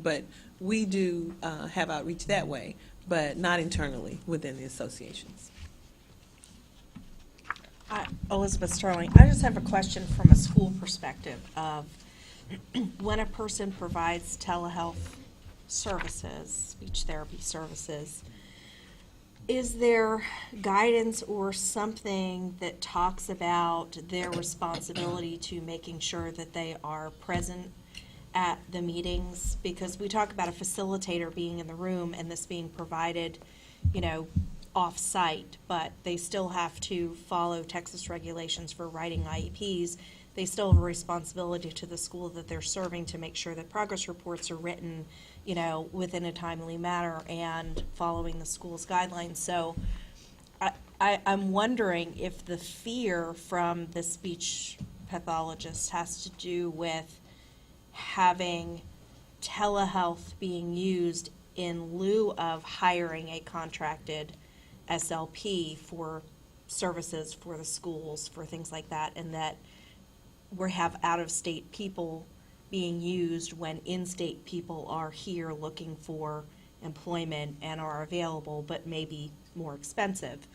but we do have outreach that way, but not internally within the associations. Elizabeth Sterling, I just have a question from a school perspective of when a person provides telehealth services, speech therapy services, is there guidance or something that talks about their responsibility to making sure that they are present at the meetings? Because we talk about a facilitator being in the room and this being provided, off-site, but they still have to follow Texas regulations for writing IEPs. They still have a responsibility to the school that they're serving to make sure that progress reports are written, within a timely manner and following the school's guidelines. So I'm wondering if the fear from the speech pathologist has to do with having telehealth being used in lieu of hiring a contracted SLP for services for the schools, for things like that, and that we have out-of-state people being used when in-state people are here looking for employment and are available, but maybe more expensive.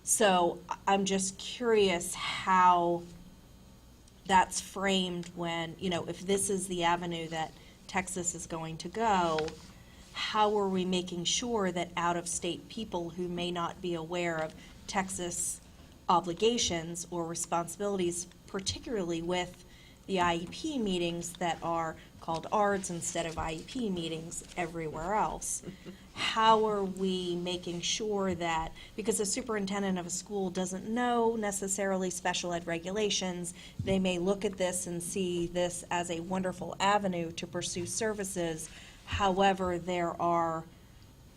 So I'm just curious how that's framed when, if this is the avenue that Texas is going to go, how are we making sure that out-of-state people who may not be aware of Texas obligations or responsibilities, particularly with the IEP meetings that are called ARDS instead of IEP meetings everywhere else. How are we making sure that, because the superintendent of a school doesn't know necessarily special ed regulations, they may look at this and see this as a wonderful avenue to pursue services. However, there are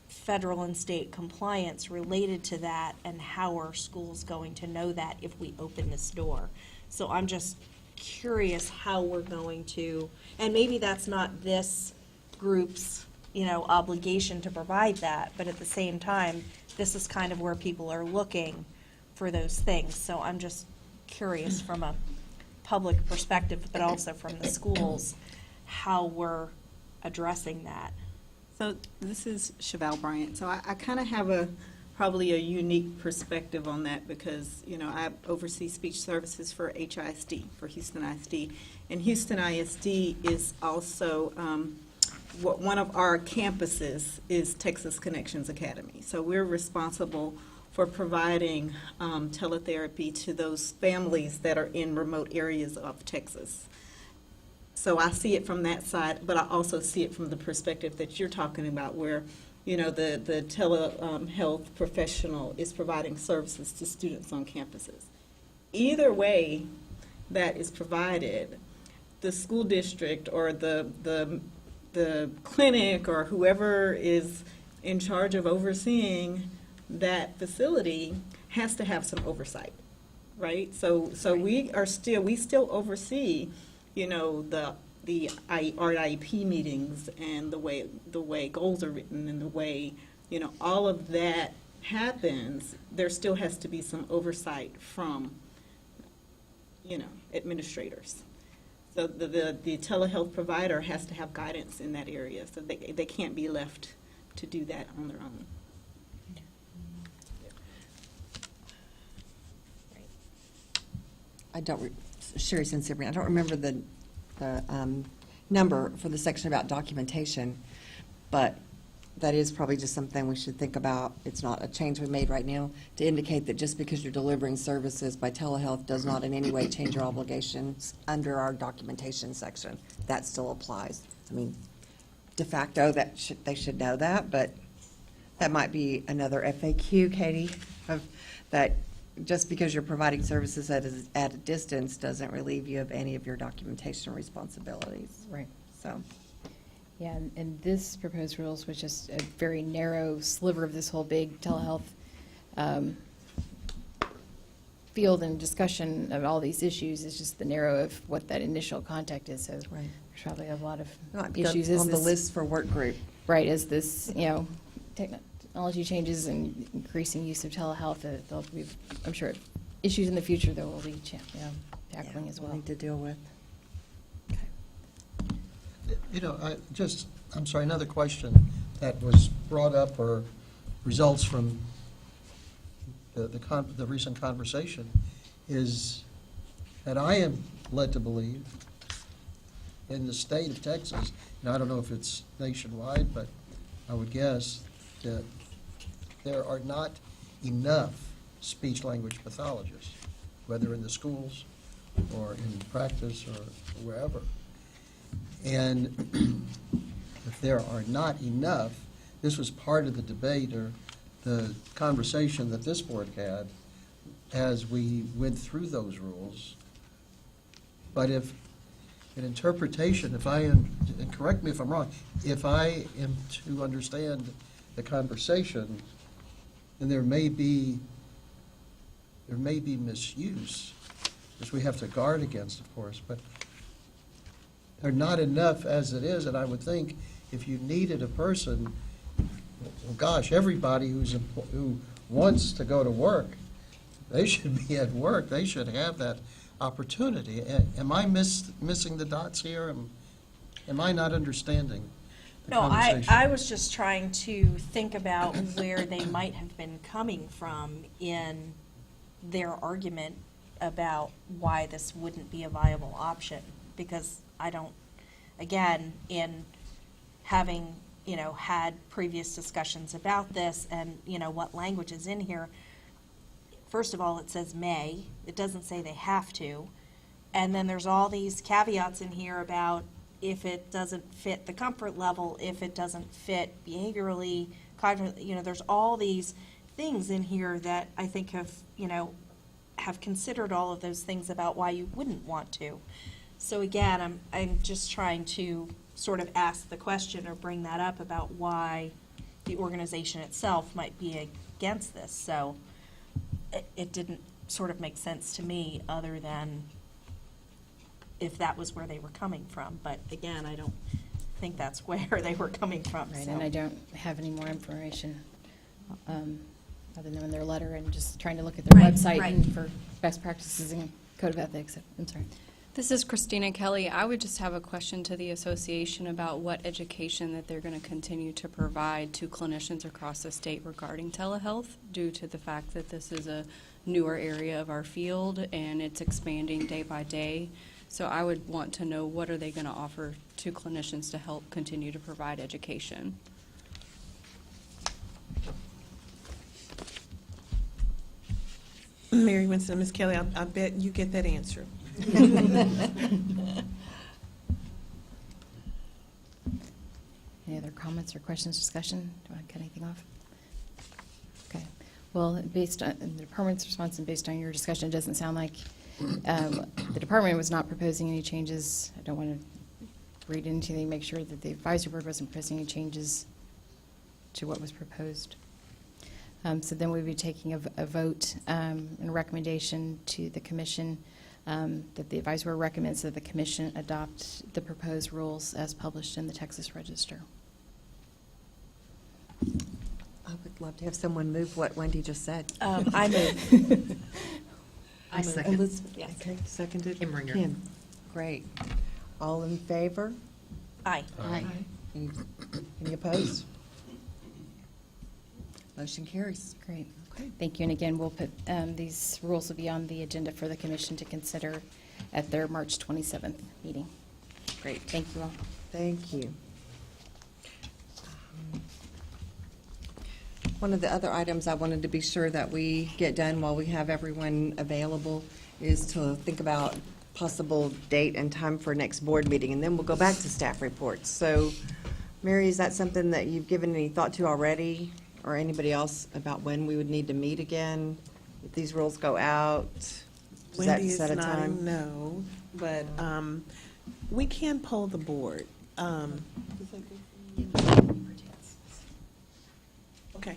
federal and state compliance related to that, and how are schools going to know that if we open this door? So I'm just curious how we're going to, and maybe that's not this group's, obligation to provide that, but at the same time, this is kind of where people are looking for those things. So I'm just curious from a public perspective, but also from the schools, how we're addressing that. So this is Chevelle Bryant. So I kind of have probably a unique perspective on that because, I oversee speech services for HISD, for Houston ISD. And Houston ISD is also, one of our campuses is Texas Connections Academy. So we're responsible for providing teletherapy to those families that are in remote areas of Texas. So I see it from that side, but I also see it from the perspective that you're talking about where, the telehealth professional is providing services to students on campuses. Either way that is provided, the school district or the clinic or whoever is in charge of overseeing that facility has to have some oversight, right? So we still oversee, the IEP meetings and the way goals are written and the way, all of that happens. There still has to be some oversight from, administrators. So the telehealth provider has to have guidance in that area, so they can't be left to do that on their own. Sherry Sinceri, I don't remember the number for the section about documentation, but that is probably just something we should think about. It's not a change we made right now to indicate that just because you're delivering services by telehealth does not in any way change your obligations under our documentation section. That still applies. I mean, de facto, they should know that, but that might be another FAQ, Katie, of that just because you're providing services at a distance doesn't relieve you of any of your documentation responsibilities. Right. So. Yeah, and this proposed rules was just a very narrow sliver of this whole big telehealth field and discussion of all these issues. It's just the narrow of what that initial contact is. So Right. there's probably a lot of Might be issues. on the list for work group. Right, as this, technology changes and increasing use of telehealth, there'll be, I'm sure, issues in the future that we'll be tackling as well. We'll need to deal with. I'm sorry, another question that was brought up or results from the recent conversation is that I am led to believe in the state of Texas, and I don't know if it's nationwide, but I would guess that there are not enough speech-language pathologists, whether in the schools or in practice or wherever. And if there are not enough, this was part of the debate or the conversation that this board had as we went through those rules. But if an interpretation, if I am, and correct me if I'm wrong, if I am to understand the conversation, then there may be misuse, which we have to guard against, of course, but there are not enough as it is, and I would think if you needed a person well, gosh, everybody who wants to go to work, they should be at work. They should have that opportunity. Am I missing the dots here? Am I not understanding the No, conversation? I was just trying to think about where they might have been coming from in their argument about why this wouldn't be a viable option. Because I don't, again, in having, had previous discussions about this and, what language is in here, first of all, it says may. It doesn't say they have to. And then there's all these caveats in here about if it doesn't fit the comfort level, if it doesn't fit behaviorally, cognitively, there's all these things in here that I think have considered all of those things about why you wouldn't want to. So again, I'm just trying to sort of ask the question or bring that up about why the organization itself might be against this. So it didn't sort of make sense to me other than if that was where they were coming from. But again, I don't think that's where they were coming from. Right, so. and I don't have any more information other than their letter and just trying to look at their Right, website right. and for best practices and code of ethics. I'm sorry. This is Christina Kelly. I would just have a question to the association about what education that they're going to continue to provide to clinicians across the state regarding telehealth, due to the fact that this is a newer area of our field and it's expanding day by day. So I would want to know, what are they going to offer to clinicians to help continue to provide education? Mary Winston and Ms. Kelly, I bet you get that answer. Any other comments or questions, discussion? Do I want to cut anything off? Okay. Well, based on the department's response and based on your discussion, it doesn't sound like the department was not proposing any changes. I don't want to read into anything, make sure that the advisory board wasn't proposing any changes to what was proposed. So then we'd be taking a vote and a recommendation to the commission that the advisory board recommends that the commission adopt the proposed rules as published in the Texas Register. I would love to have someone move what Wendy just said. I move. I second. Elizabeth, Yes. okay, seconded. Kim Ringer. Kim, great. All in favor? Aye. Aye. Any opposed? Motion carries. Great. Okay. Thank you. And again, we'll put, these rules will be on the agenda for the commission to consider at their March 27th meeting. Great. Thank you all. Thank you. One of the other items I wanted to be sure that we get done while we have everyone available is to think about possible date and time for next board meeting, and then we'll go back to staff reports. So, Mary, is that something that you've given any thought to already, or anybody else, about when we would need to meet again? If these rules go out, does that Wendy is set a nodding time? no, but we can poll the board. Okay.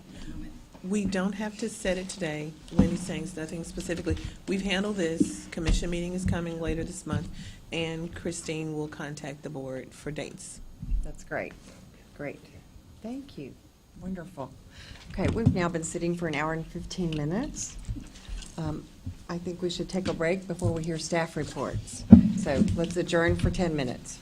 We don't have to set it today. Wendy's saying nothing specifically. We've handled this. Commission meeting is coming later this month, and Christine will contact the board for dates. That's great. Great. Thank you. Wonderful. Okay, we've now been sitting for an hour and 15 minutes. I think we should take a break before we hear staff reports. So let's adjourn for 10 minutes.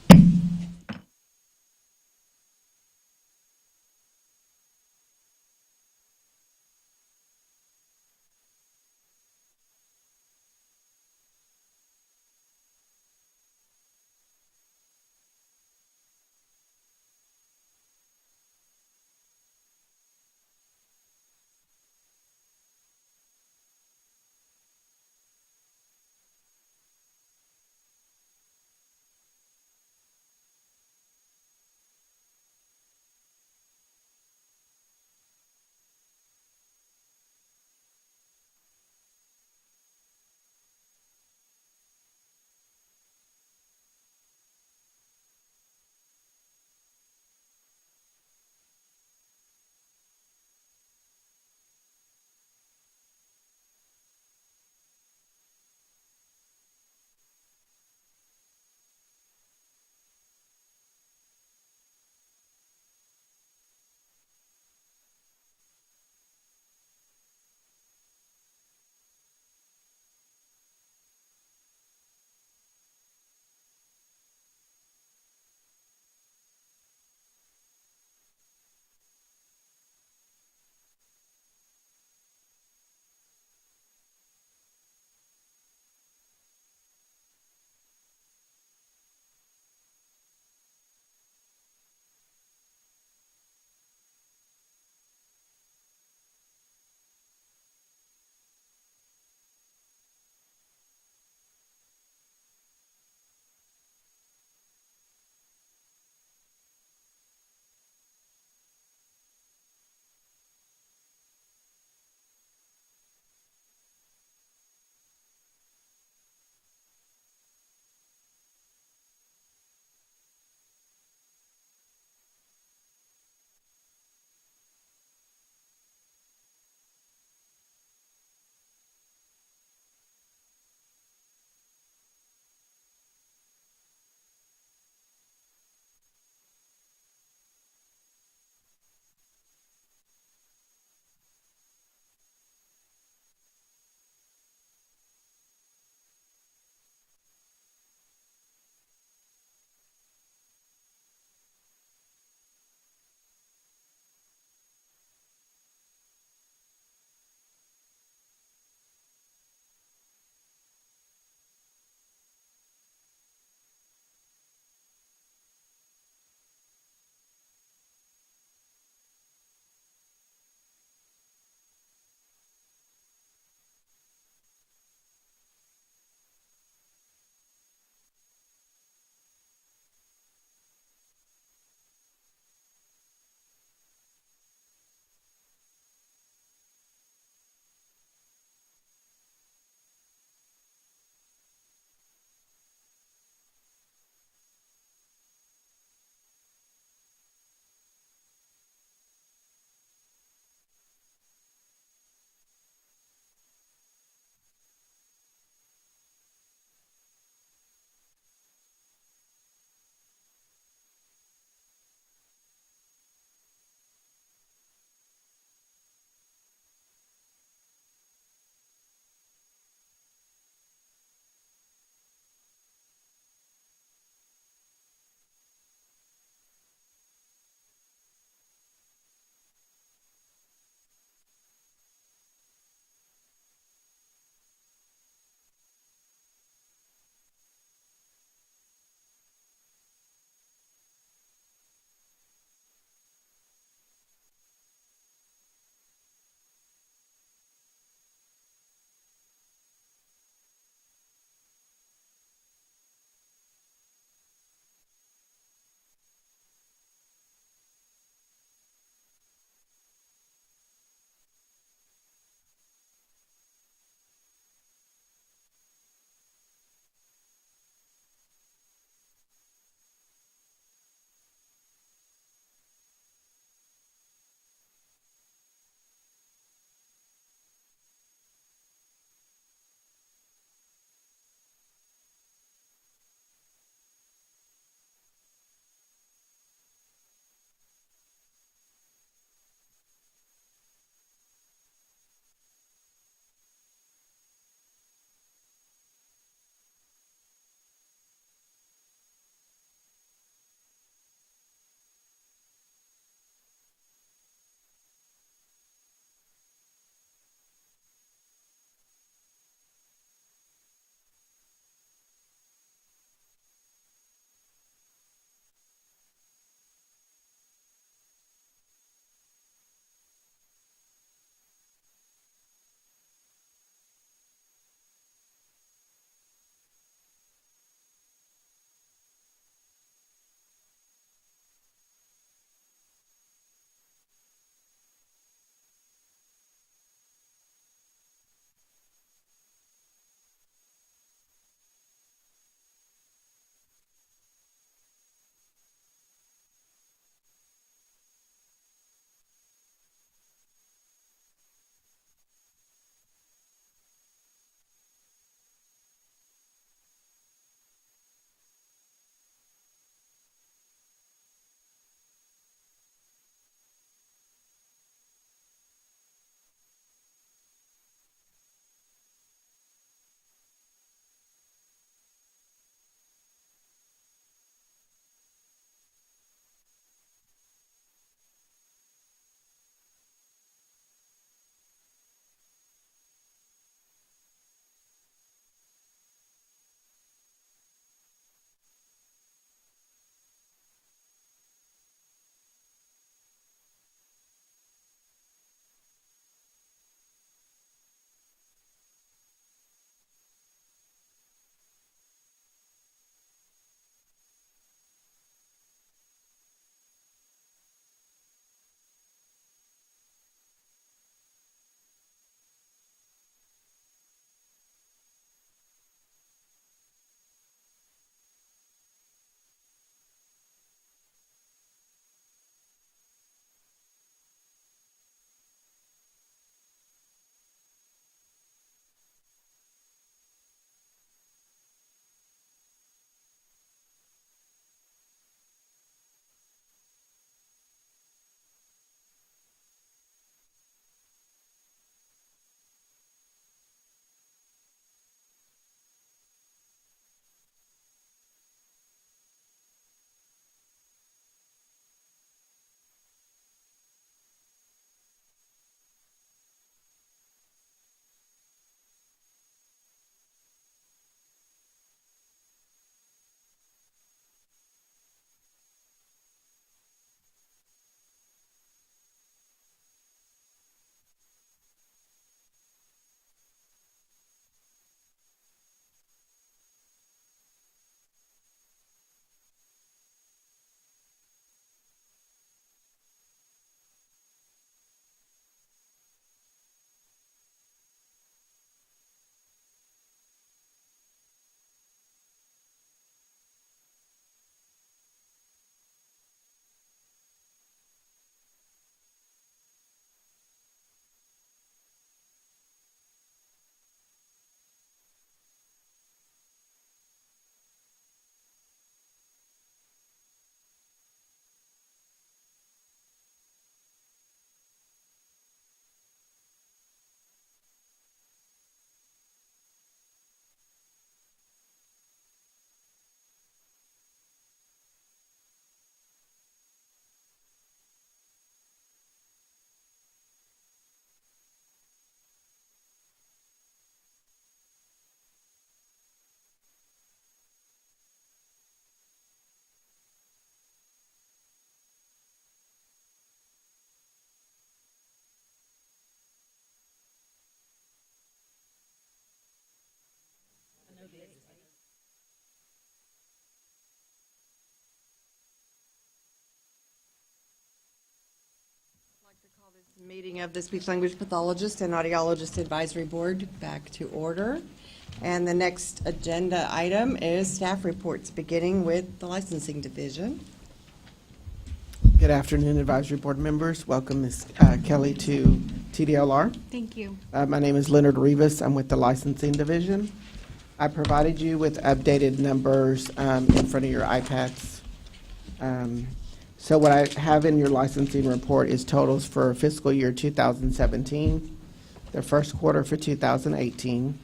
Meeting of the Speech Language Pathologist and Audiologist Advisory Board back to order. And the next agenda item is staff reports, beginning with the licensing division. Good afternoon, advisory board members. Welcome, Ms. Kelly, to TDLR. Thank you. My name is Leonard Rivas. I'm with the licensing division. I provided you with updated numbers in front of your iPads. So what I have in your licensing report is totals for fiscal year 2017, the first quarter for 2018,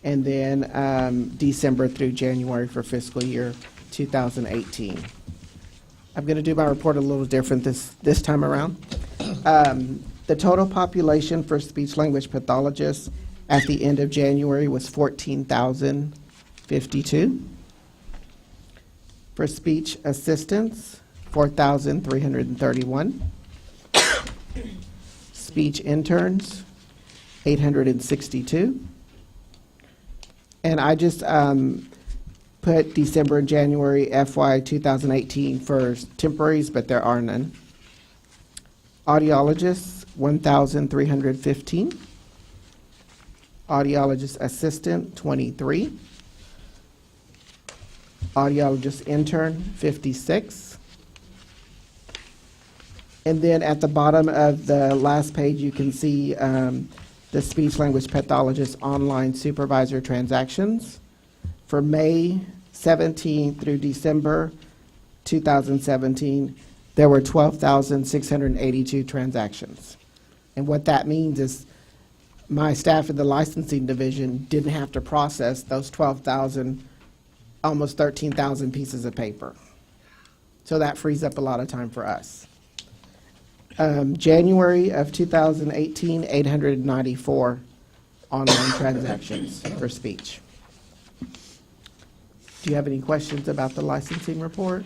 and then December through January for fiscal year 2018. I'm going to do my report a little different this time around. The total population for speech-language pathologists at the end of January was 14,052. For speech assistants, 4,331. Speech interns, 862. And I just put December and January FY 2018 for temporaries, but there are none. Audiologists, 1,315. Audiologist assistant, 23. Audiologist intern, 56. And then at the bottom of the last page, you can see the speech language pathologist online supervisor transactions. For May 17 through December 2017, there were 12,682 transactions. And what that means is my staff in the licensing division didn't have to process those 12,000, almost 13,000 pieces of paper. So that frees up a lot of time for us. January of 2018, 894 online transactions for speech. Do you have any questions about the licensing report?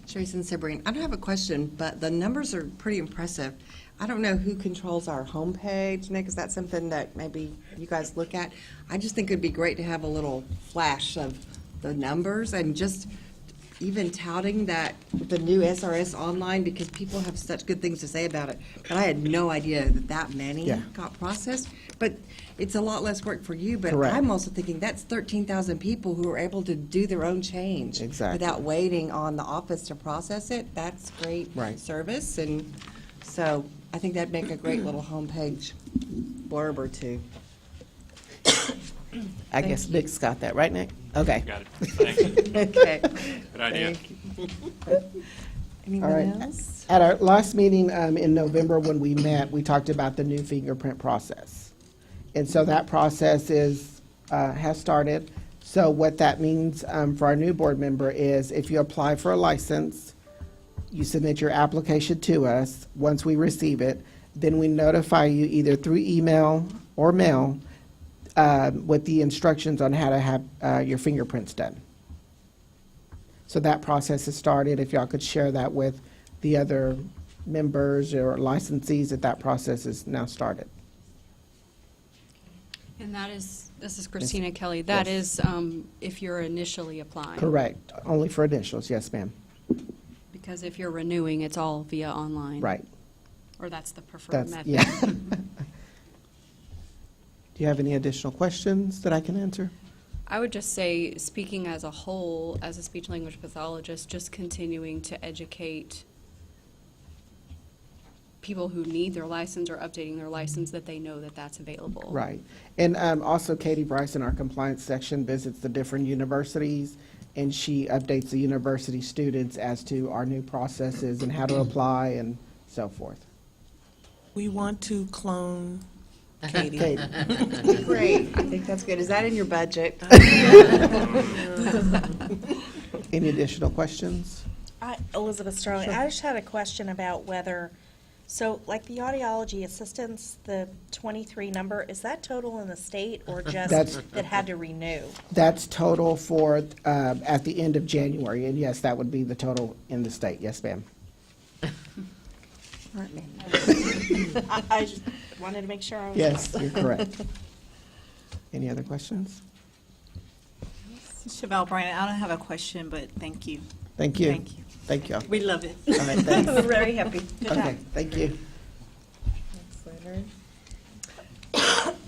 Trace and Sabrine, I don't have a question, but the numbers are pretty impressive. I don't know who controls our homepage, Nick. Is that something that maybe you guys look at? I just think it'd be great to have a little flash of the numbers and just even touting that the new SRS online, because people have such good things to say about it. But I had no idea that many got processed. But it's a lot less work for you. But Correct. I'm also thinking that's 13,000 people who are able to do their own change without waiting on the office to process it. That's great service. And so I think that'd make a great little homepage blurb or two. I guess Nick's got that, right, Nick? Okay. Got it. Thanks. Okay. Good idea. Thank you. Anyone All right. else? At our last meeting in November when we met, we talked about the new fingerprint process. And so that process has started. So what that means for our new board member is if you apply for a license, you submit your application to us. Once we receive it, then we notify you either through email or mail with the instructions on how to have your fingerprints done. So that process has started. If y'all could share that with the other members or licensees, that process is now started. And this is Christina Kelly, that is if you're initially applying. Correct. Only for initials, yes, ma'am. Because if you're renewing, it's all via online. Right. Or that's the preferred method. Yeah. Do you have any additional questions that I can answer? I would just say, speaking as a whole, as a speech-language pathologist, just continuing to educate people who need their license or updating their license that they know that that's available. Right. And also Katie Bryson, our compliance section, visits the different universities, and she updates the university students as to our new processes and how to apply and so forth. We want to clone Katie. Katie. Great. I think that's good. Is that in your budget? Any additional questions? Elizabeth Sterling, I just had a question about whether, so like the audiology assistants, the 23 number, is that total in the state or just that had to renew? That's total for at the end of January, and yes, that would be the total in the state. Yes, ma'am. I just wanted to make sure I was. Yes, you're correct. Any other questions? Chevelle Brandon, I don't have a question, but thank you. Thank you. Thank you. Thank you. We love it. All right, thanks. We're very happy. Okay, thank you. Karen.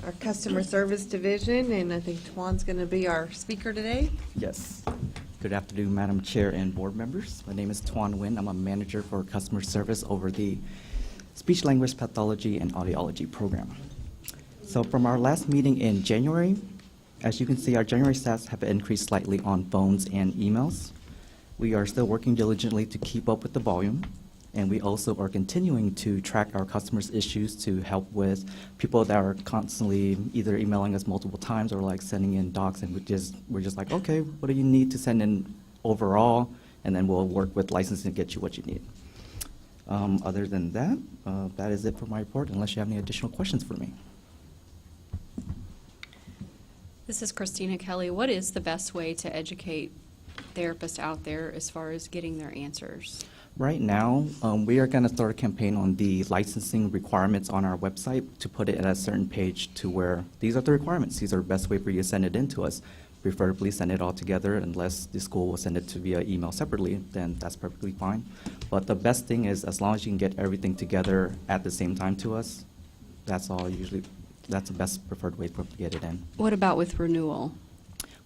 Our customer service division, and I think Twan's going to be our speaker today. Yes. Good afternoon, Madam Chair and board members. My name is Tuan Nguyen. I'm a manager for customer service over the Speech Language Pathology and Audiology program. So from our last meeting in January, as you can see, our January stats have increased slightly on phones and emails. We are still working diligently to keep up with the volume, and we also are continuing to track our customers' issues to help with people that are constantly either emailing us multiple times or like sending in docs, and we're just like, okay, what do you need to send in overall, and then we'll work with licensing to get you what you need. Other than that, that is it for my report, unless you have any additional questions for me. This is Christina Kelly. What is the best way to educate therapists out there as far as getting their answers? Right now, we are going to start a campaign on the licensing requirements on our website to put it at a certain page to where these are the requirements. These are the best way for you to send it in to us. Preferably send it all together, unless the school will send it to via email separately, then that's perfectly fine. But the best thing is, as long as you can get everything together at the same time to us, that's the best preferred way for to get it in. What about with renewal?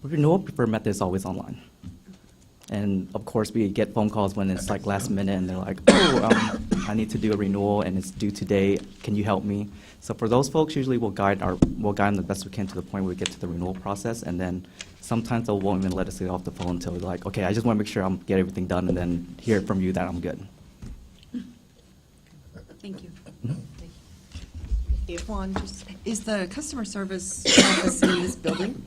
With renewal, preferred method is always online. And of course, we get phone calls when it's like last minute and they're like, oh, I need to do a renewal and it's due today. Can you help me? So for those folks, usually we'll guide them the best we can to the point where we get to the renewal process. And then sometimes they won't even let us get off the phone until we're like, okay, I just want to make sure I'm get everything done and then hear from you that I'm good. Thank you. Twan, is the customer service office in this building?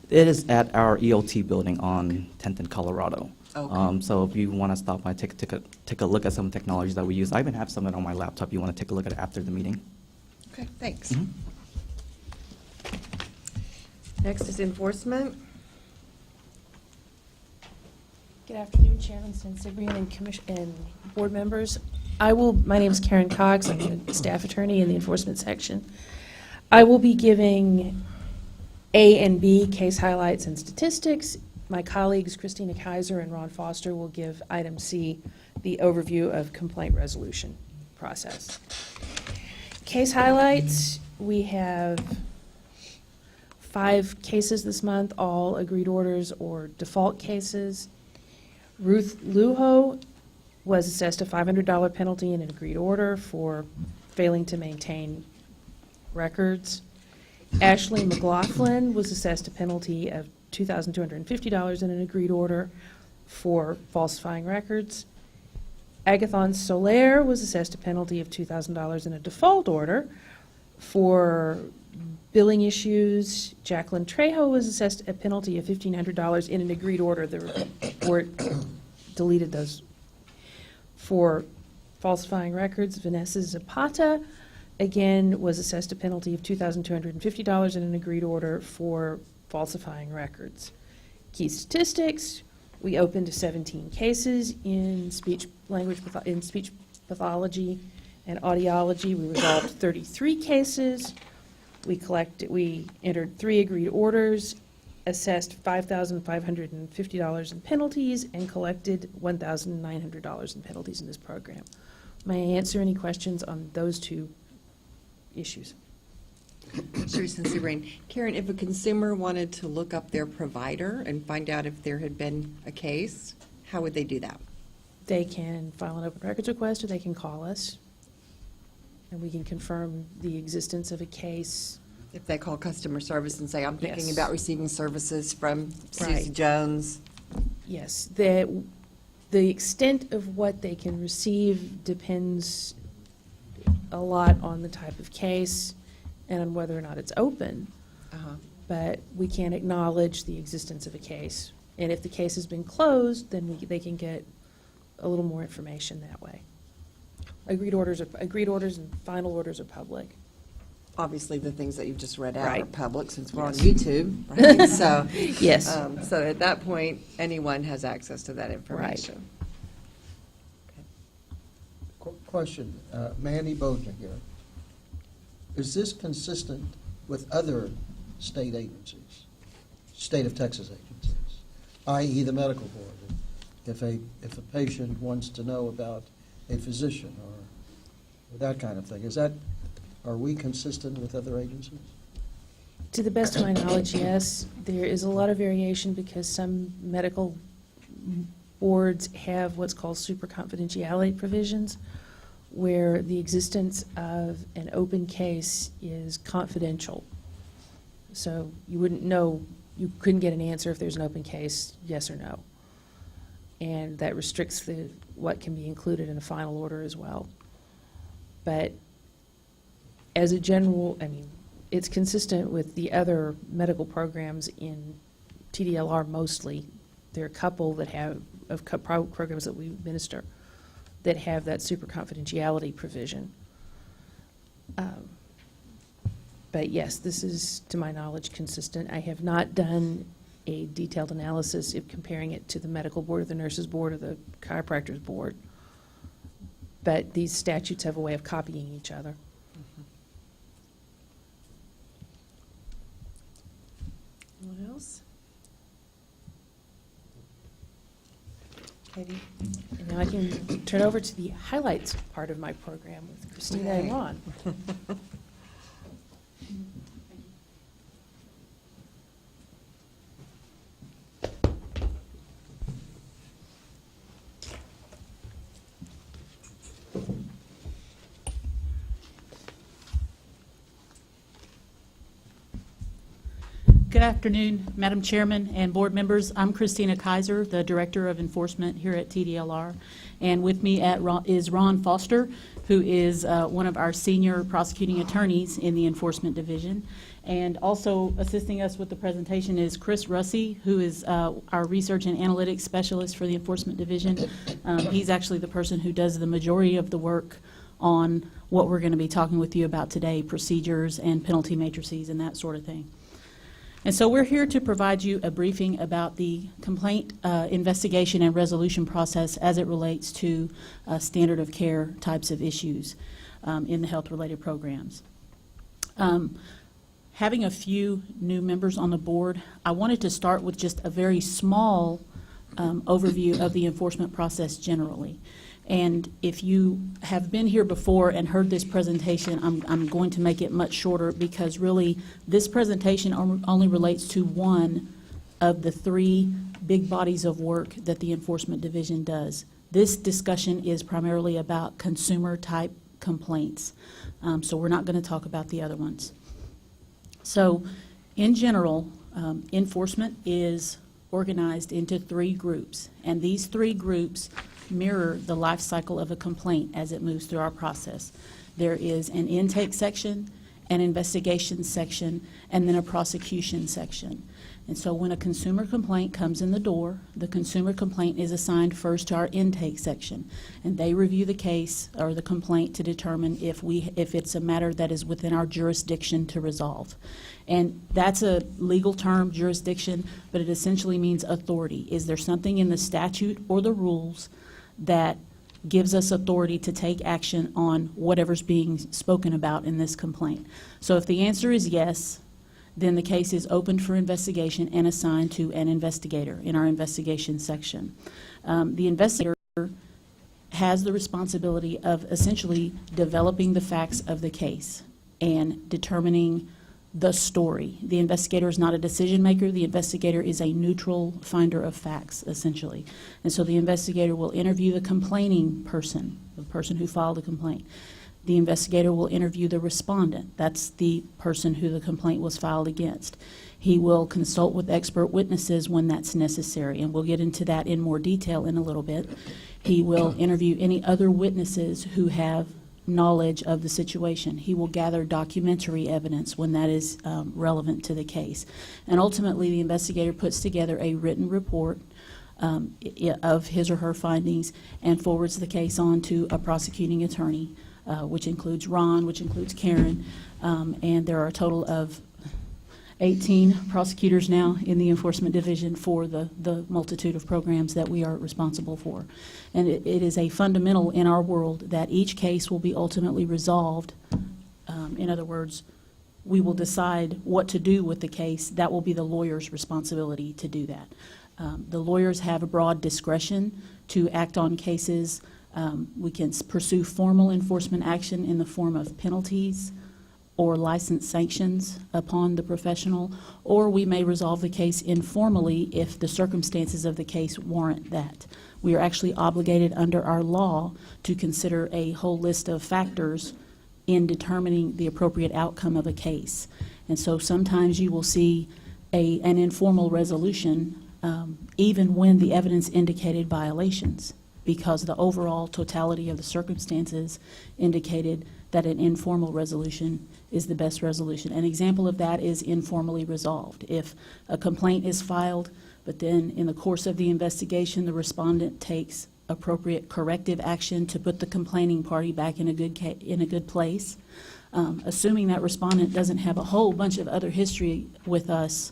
It is at our EOT building on 10th and Colorado. Okay. So if you want to stop by, take a look at some technologies that we use. I even have some of it on my laptop. You want to take a look at it after the meeting. Okay, thanks. Mhm. Next is enforcement. Good afternoon, Chairman Sensibrian and Commission and board members. My name is Karen Cox. I'm the staff attorney in the enforcement section. I will be giving A and B case highlights and statistics. My colleagues Christina Kaiser and Ron Foster will give item C, the overview of complaint resolution process. Case highlights, we have 5 cases this month, all agreed orders or default cases. Ruth Luho was assessed a $500 penalty in an agreed order for failing to maintain records. Ashley McLaughlin was assessed a penalty of $2,250 in an agreed order for falsifying records. Agathon Soler was assessed a penalty of $2,000 in a default order for billing issues. Jacqueline Trejo was assessed a penalty of $1,500 in an agreed order. The report deleted those. For falsifying records, Vanessa Zapata, again, was assessed a penalty of $2,250 in an agreed order for falsifying records. Key statistics, we opened 17 cases in speech pathology and audiology. We resolved 33 cases. We entered 3 agreed orders, assessed $5,550 in penalties, and collected $1,900 in penalties in this program. May I answer any questions on those 2 issues? Sure, Sensibrian. Karen, if a consumer wanted to look up their provider and find out if there had been a case, how would they do that? They can file an open records request, or they can call us, and we can confirm the existence of a case. If they call customer service and say, I'm thinking Yes. about receiving services from Susie Right. Jones. Yes, the extent of what they can receive depends a lot on the type of case and on whether or not it's open. Uh-huh. But we can acknowledge the existence of a case. And if the case has been closed, then they can get a little more information that way. Agreed orders and final orders are public. Obviously, the things that you've just read out are Right. public since we're on Yes. YouTube, right? So, Yes. So at that point, anyone has access to that information. Question, Manny Bodner here. Is this consistent with other state agencies, state of Texas agencies, i.e. the medical board? If a patient wants to know about a physician or that kind of thing, is that Are we consistent with other agencies? To the best of my knowledge, yes. There is a lot of variation because some medical boards have what's called super confidentiality provisions, where the existence of an open case is confidential. So you wouldn't know, you couldn't get an answer if there's an open case, yes or no. And that restricts what can be included in a final order as well. But as a general, I mean, it's consistent with the other medical programs in TDLR mostly. There are a couple that have, programs that we administer that have that super confidentiality provision. But yes, this is, to my knowledge, consistent. I have not done a detailed analysis of comparing it to the medical board or the nurses board or the chiropractor's board. But these statutes have a way of copying each other. What else? Katie? And now I can turn over to the highlights part of my program with Christina and Ron. Good afternoon, Madam Chairman and board members. I'm Christina Kaiser, the Director of Enforcement here at TDLR. And with me is Ron Foster, who is one of our senior prosecuting attorneys in the Enforcement Division. And also assisting us with the presentation is Chris Russey, who is our Research and Analytics Specialist for the Enforcement Division. He's actually the person who does the majority of the work on what we're going to be talking with you about today, procedures and penalty matrices and that sort of thing. And so we're here to provide you a briefing about the complaint investigation and resolution process as it relates to standard of care types of issues in the health-related programs. Having a few new members on the board, I wanted to start with just a very small overview of the enforcement process generally. And if you have been here before and heard this presentation, I'm going to make it much shorter because really this presentation only relates to one of the three big bodies of work that the Enforcement Division does. This discussion is primarily about consumer type complaints, so we're not going to talk about the other ones. So in general, enforcement is organized into three groups, and these three groups mirror the life cycle of a complaint as it moves through our process. There is an intake section, an investigation section, and then a prosecution section. And so when a consumer complaint comes in the door, the consumer complaint is assigned first to our intake section, and they review the case or the complaint to determine if it's a matter that is within our jurisdiction to resolve. And that's a legal term, jurisdiction, but it essentially means authority. Is there something in the statute or the rules that gives us authority to take action on whatever's being spoken about in this complaint? So if the answer is yes, then the case is opened for investigation and assigned to an investigator in our investigation section. The investigator has the responsibility of essentially developing the facts of the case and determining the story. The investigator is not a decision maker. The investigator is a neutral finder of facts, essentially. And so the investigator will interview the complaining person, the person who filed the complaint. The investigator will interview the respondent. That's the person who the complaint was filed against. He will consult with expert witnesses when that's necessary, and we'll get into that in more detail in a little bit. He will interview any other witnesses who have knowledge of the situation. He will gather documentary evidence when that is relevant to the case. And ultimately, the investigator puts together a written report of his or her findings and forwards the case on to a prosecuting attorney, which includes Ron, which includes Karen, and there are a total of 18 prosecutors now in the Enforcement Division for the multitude of programs that we are responsible for. And it is a fundamental in our world that each case will be ultimately resolved. In other words, we will decide what to do with the case. That will be the lawyer's responsibility to do that. The lawyers have a broad discretion to act on cases. We can pursue formal enforcement action in the form of penalties, or license sanctions upon the professional, or we may resolve the case informally if the circumstances of the case warrant that. We are actually obligated under our law to consider a whole list of factors in determining the appropriate outcome of a case. And so sometimes you will see an informal resolution even when the evidence indicated violations, because the overall totality of the circumstances indicated that an informal resolution is the best resolution. An example of that is informally resolved. If a complaint is filed, but then in the course of the investigation, the respondent takes appropriate corrective action to put the complaining party back in a good place, assuming that respondent doesn't have a whole bunch of other history with us,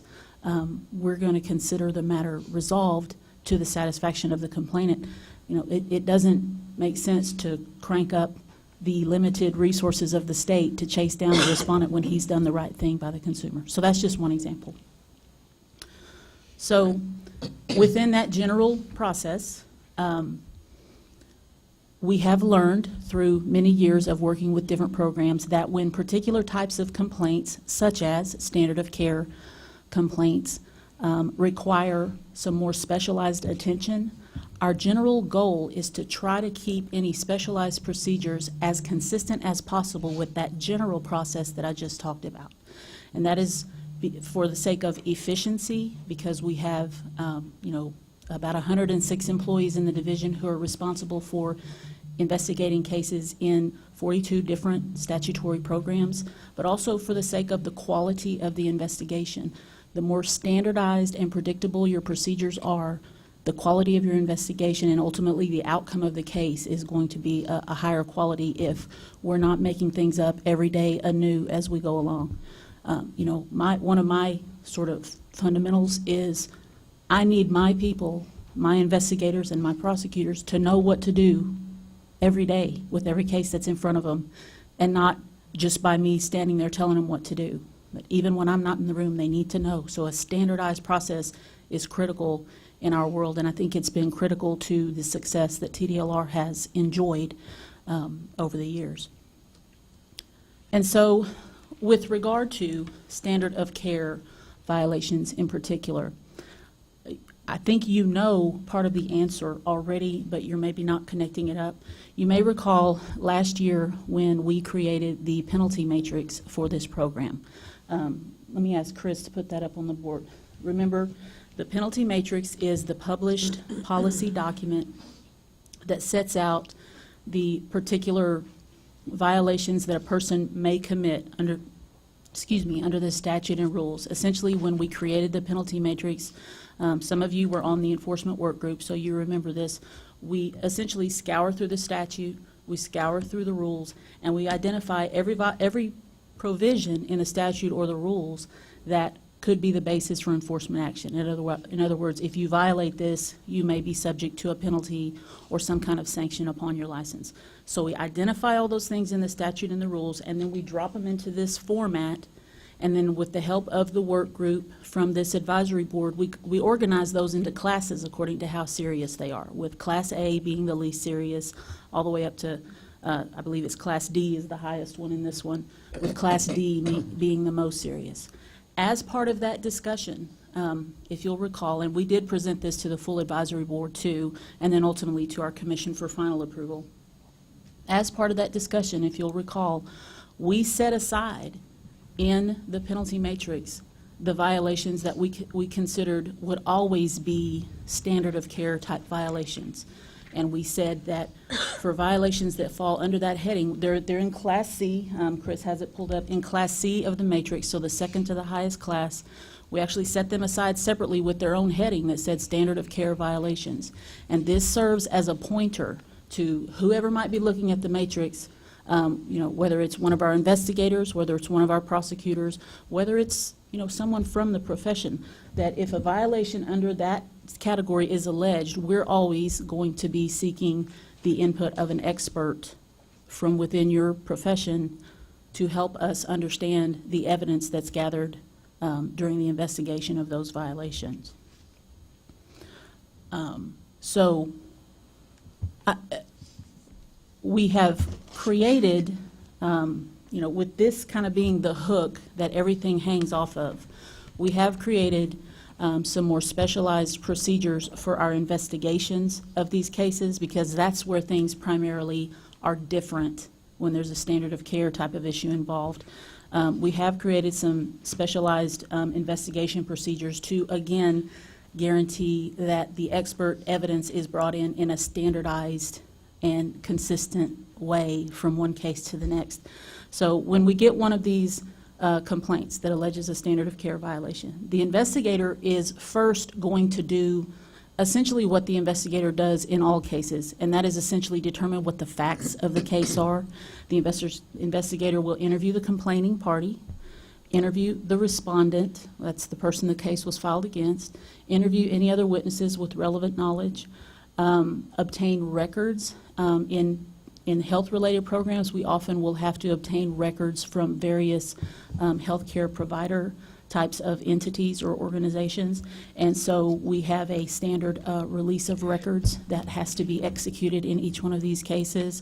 we're going to consider the matter resolved to the satisfaction of the complainant. It doesn't make sense to crank up the limited resources of the state to chase down the respondent when he's done the right thing by the consumer. So that's just one example. So within that general process, we have learned through many years of working with different programs that when particular types of complaints, such as standard of care complaints, require some more specialized attention, our general goal is to try to keep any specialized procedures as consistent as possible with that general process that I just talked about. And that is for the sake of efficiency, because we have, about 106 employees in the division who are responsible for investigating cases in 42 different statutory programs, but also for the sake of the quality of the investigation. The more standardized and predictable your procedures are, the quality of your investigation and ultimately the outcome of the case is going to be a higher quality if we're not making things up every day anew as we go along. One of my sort of fundamentals is I need my people, my investigators and my prosecutors to know what to do every day with every case that's in front of them, and not just by me standing there telling them what to do. But even when I'm not in the room, they need to know. So a standardized process is critical in our world, and I think it's been critical to the success that TDLR has enjoyed over the years. And so with regard to standard of care violations in particular, I think you know part of the answer already, but you're maybe not connecting it up. You may recall last year when we created the penalty matrix for this program. Let me ask Chris to put that up on the board. Remember, the penalty matrix is the published policy document that sets out the particular violations that a person may commit under the statute and rules. Essentially, when we created the penalty matrix, some of you were on the enforcement work group, so you remember this. We essentially scour through the statute, we scour through the rules, and we identify every provision in the statute or the rules that could be the basis for enforcement action. In other words, if you violate this, you may be subject to a penalty or some kind of sanction upon your license. So we identify all those things in the statute and the rules, and then we drop them into this format, and then with the help of the work group from this advisory board, we organize those into classes according to how serious they are, with Class A being the least serious, all the way up to, I believe it's Class D is the highest one in this one, with Class D being the most serious. As part of that discussion, if you'll recall, and we did present this to the full advisory board too, and then ultimately to our commission for final approval. As part of that discussion, if you'll recall, we set aside in the penalty matrix the violations that we considered would always be standard of care type violations. And we said that for violations that fall under that heading, they're in Class C. Chris has it pulled up in Class C of the matrix, so the second to the highest class. We actually set them aside separately with their own heading that said standard of care violations. And this serves as a pointer to whoever might be looking at the matrix, whether it's one of our investigators, whether it's one of our prosecutors, whether it's someone from the profession, that if a violation under that category is alleged, we're always going to be seeking the input of an expert from within your profession to help us understand the evidence that's gathered during the investigation of those violations. We have created with this kind of being the hook that everything hangs off of, we have created some more specialized procedures for our investigations of these cases, because that's where things primarily are different when there's a standard of care type of issue involved. We have created some specialized investigation procedures to, again, guarantee that the expert evidence is brought in a standardized and consistent way from one case to the next. So when we get one of these complaints that alleges a standard of care violation, the investigator is first going to do essentially what the investigator does in all cases, and that is essentially determine what the facts of the case are. The investigator will interview the complaining party, interview the respondent, that's the person the case was filed against, interview any other witnesses with relevant knowledge, obtain records. In health-related programs, we often will have to obtain records from various healthcare provider types of entities or organizations, and so we have a standard release of records that has to be executed in each one of these cases,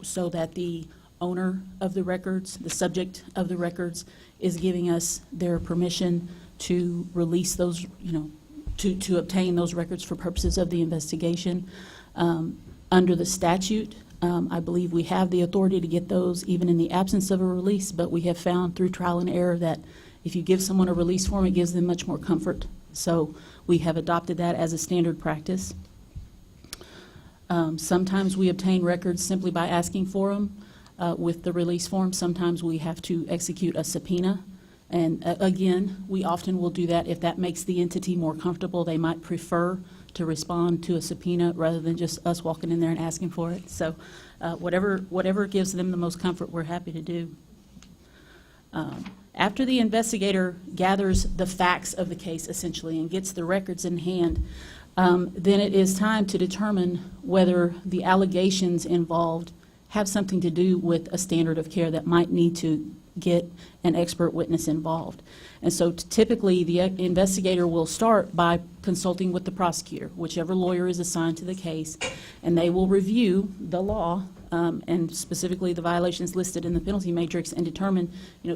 so that the owner of the records, the subject of the records, is giving us their permission to release those, to obtain those records for purposes of the investigation. Under the statute, I believe we have the authority to get those even in the absence of a release, but we have found through trial and error that if you give someone a release form, it gives them much more comfort. So we have adopted that as a standard practice. Sometimes we obtain records simply by asking for them with the release form. Sometimes we have to execute a subpoena. And again, we often will do that if that makes the entity more comfortable. They might prefer to respond to a subpoena rather than just us walking in there and asking for it. So whatever gives them the most comfort, we're happy to do. After the investigator gathers the facts of the case, essentially, and gets the records in hand, then it is time to determine whether the allegations involved have something to do with a standard of care that might need to get an expert witness involved. And so typically, the investigator will start by consulting with the prosecutor, whichever lawyer is assigned to the case, and they will review the law and specifically the violations listed in the penalty matrix and determine,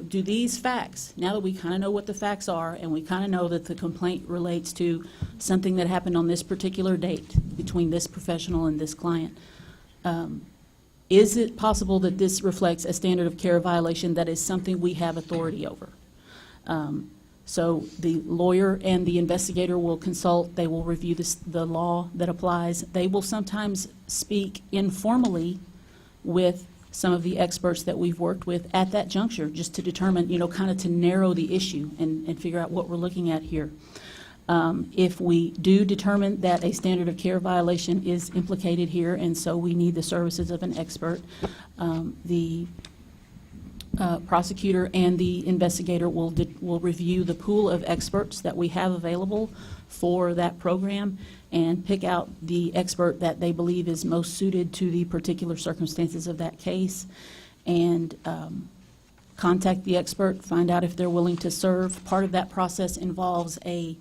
do these facts, now that we kind of know what the facts are and we kind of know that the complaint relates to something that happened on this particular date between this professional and this client, is it possible that this reflects a standard of care violation that is something we have authority over? So the lawyer and the investigator will consult. They will review the law that applies. They will sometimes speak informally with some of the experts that we've worked with at that juncture, just to determine, kind of to narrow the issue and figure out what we're looking at here. If we do determine that a standard of care violation is implicated here, and so we need the services of an expert, the prosecutor and the investigator will review the pool of experts that we have available for that program and pick out the expert that they believe is most suited to the particular circumstances of that case, and contact the expert, find out if they're willing to serve. Part of that process involves a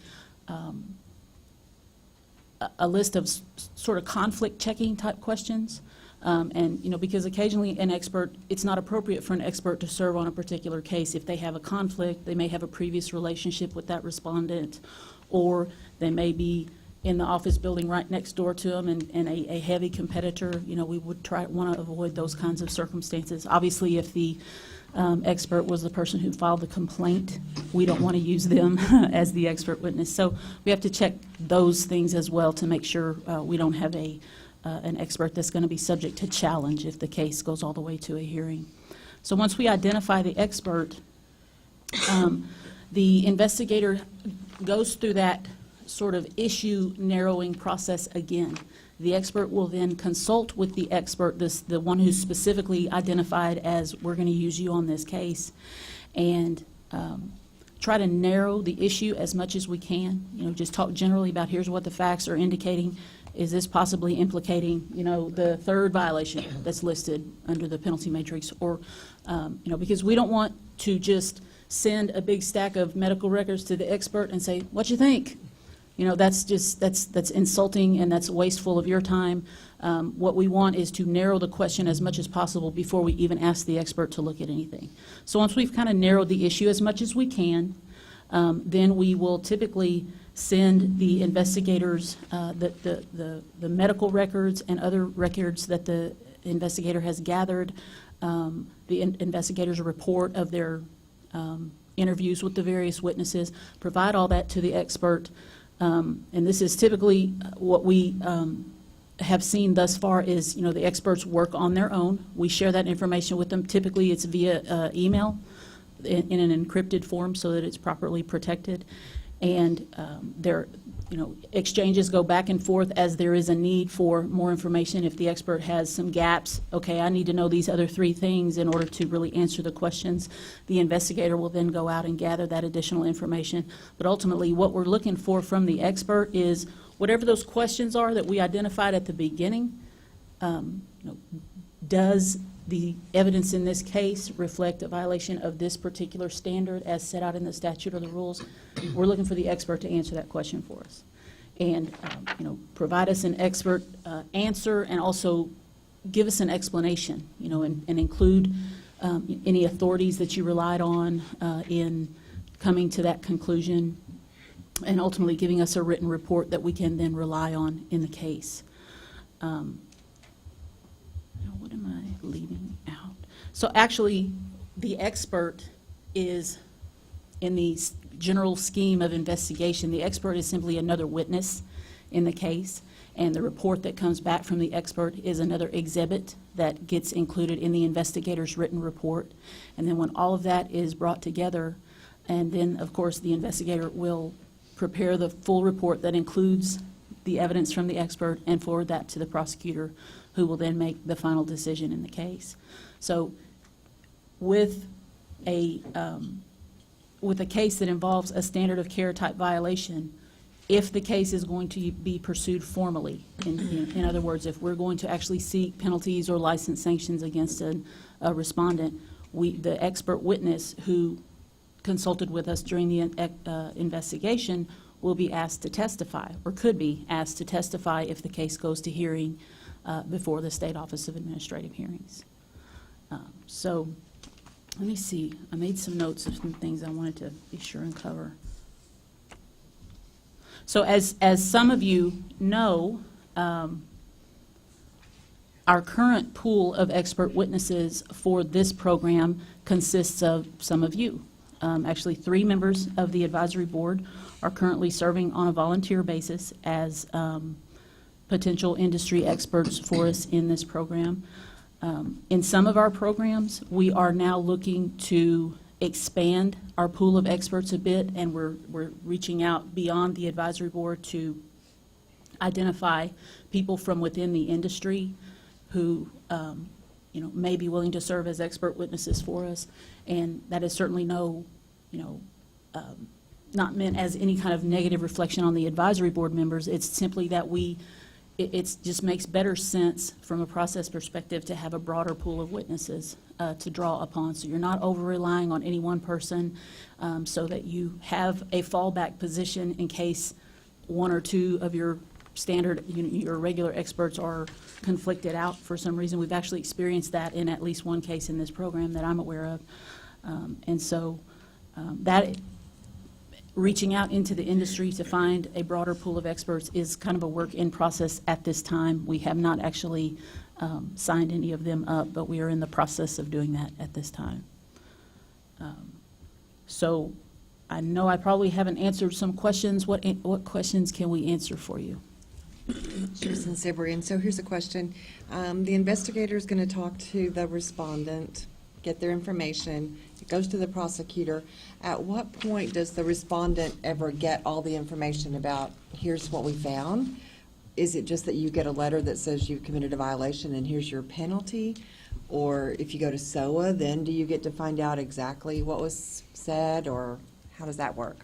list of sort of conflict checking type questions. And because occasionally an expert, it's not appropriate for an expert to serve on a particular case if they have a conflict. They may have a previous relationship with that respondent, or they may be in the office building right next door to them and a heavy competitor. We would want to avoid those kinds of circumstances. Obviously, if the expert was the person who filed the complaint, we don't want to use them as the expert witness. So we have to check those things as well to make sure we don't have an expert that's going to be subject to challenge if the case goes all the way to a hearing. So once we identify the expert, the investigator goes through that sort of issue narrowing process again. The expert will then consult with the expert, the one who's specifically identified as we're going to use you on this case, and try to narrow the issue as much as we can. Just talk generally about here's what the facts are indicating. Is this possibly implicating, the third violation that's listed under the penalty matrix? Or, because we don't want to just send a big stack of medical records to the expert and say, what you think? that's insulting and that's wasteful of your time. What we want is to narrow the question as much as possible before we even ask the expert to look at anything. So once we've kind of narrowed the issue as much as we can, then we will typically send the investigators the medical records and other records that the investigator has gathered, the investigator's report of their interviews with the various witnesses, provide all that to the expert. And this is typically what we have seen thus far is, the experts work on their own. We share that information with them. Typically, it's via email in an encrypted form so that it's properly protected. And their exchanges go back and forth as there is a need for more information. If the expert has some gaps, okay, I need to know these other 3 things in order to really answer the questions. The investigator will then go out and gather that additional information. But ultimately, what we're looking for from the expert is whatever those questions are that we identified at the beginning, does the evidence in this case reflect a violation of this particular standard as set out in the statute or the rules? We're looking for the expert to answer that question for us. And, provide us an expert answer and also give us an explanation, and include any authorities that you relied on in coming to that conclusion, and ultimately giving us a written report that we can then rely on in the case. What am I leaving out? So actually, the expert is, in the general scheme of investigation, the expert is simply another witness in the case, and the report that comes back from the expert is another exhibit that gets included in the investigator's written report. And then when all of that is brought together, and then, of course, the investigator will prepare the full report that includes the evidence from the expert and forward that to the prosecutor, who will then make the final decision in the case. So with a case that involves a standard of care type violation, if the case is going to be pursued formally, in other words, if we're going to actually seek penalties or license sanctions against a respondent, the expert witness who consulted with us during the investigation will be asked to testify, or could be asked to testify if the case goes to hearing before the State Office of Administrative Hearings. So let me see. I made some notes of some things I wanted to be sure and cover. So as some of you know, our current pool of expert witnesses for this program consists of some of you. Actually, 3 members of the advisory board are currently serving on a volunteer basis as potential industry experts for us in this program. In some of our programs, we are now looking to expand our pool of experts a bit, and we're reaching out beyond the advisory board to identify people from within the industry who may be willing to serve as expert witnesses for us. And that is certainly not meant as any kind of negative reflection on the advisory board members. It's simply that it just makes better sense from a process perspective to have a broader pool of witnesses to draw upon. So you're not over-relying on any one person, so that you have a fallback position in case 1 or 2 of your standard, your regular experts are conflicted out for some reason. We've actually experienced that in at least one case in this program that I'm aware of. And so that reaching out into the industry to find a broader pool of experts is kind of a work in process at this time. We have not actually signed any of them up, but we are in the process of doing that at this time. So I know I probably haven't answered some questions. What questions can we answer for you? Sure, Sibrey. And so here's a question. The investigator is going to talk to the respondent, get their information. It goes to the prosecutor. At what point does the respondent ever get all the information about, here's what we found? Is it just that you get a letter that says you've committed a violation and here's your penalty? Or if you go to SOA, then do you get to find out exactly what was said, or how does that work?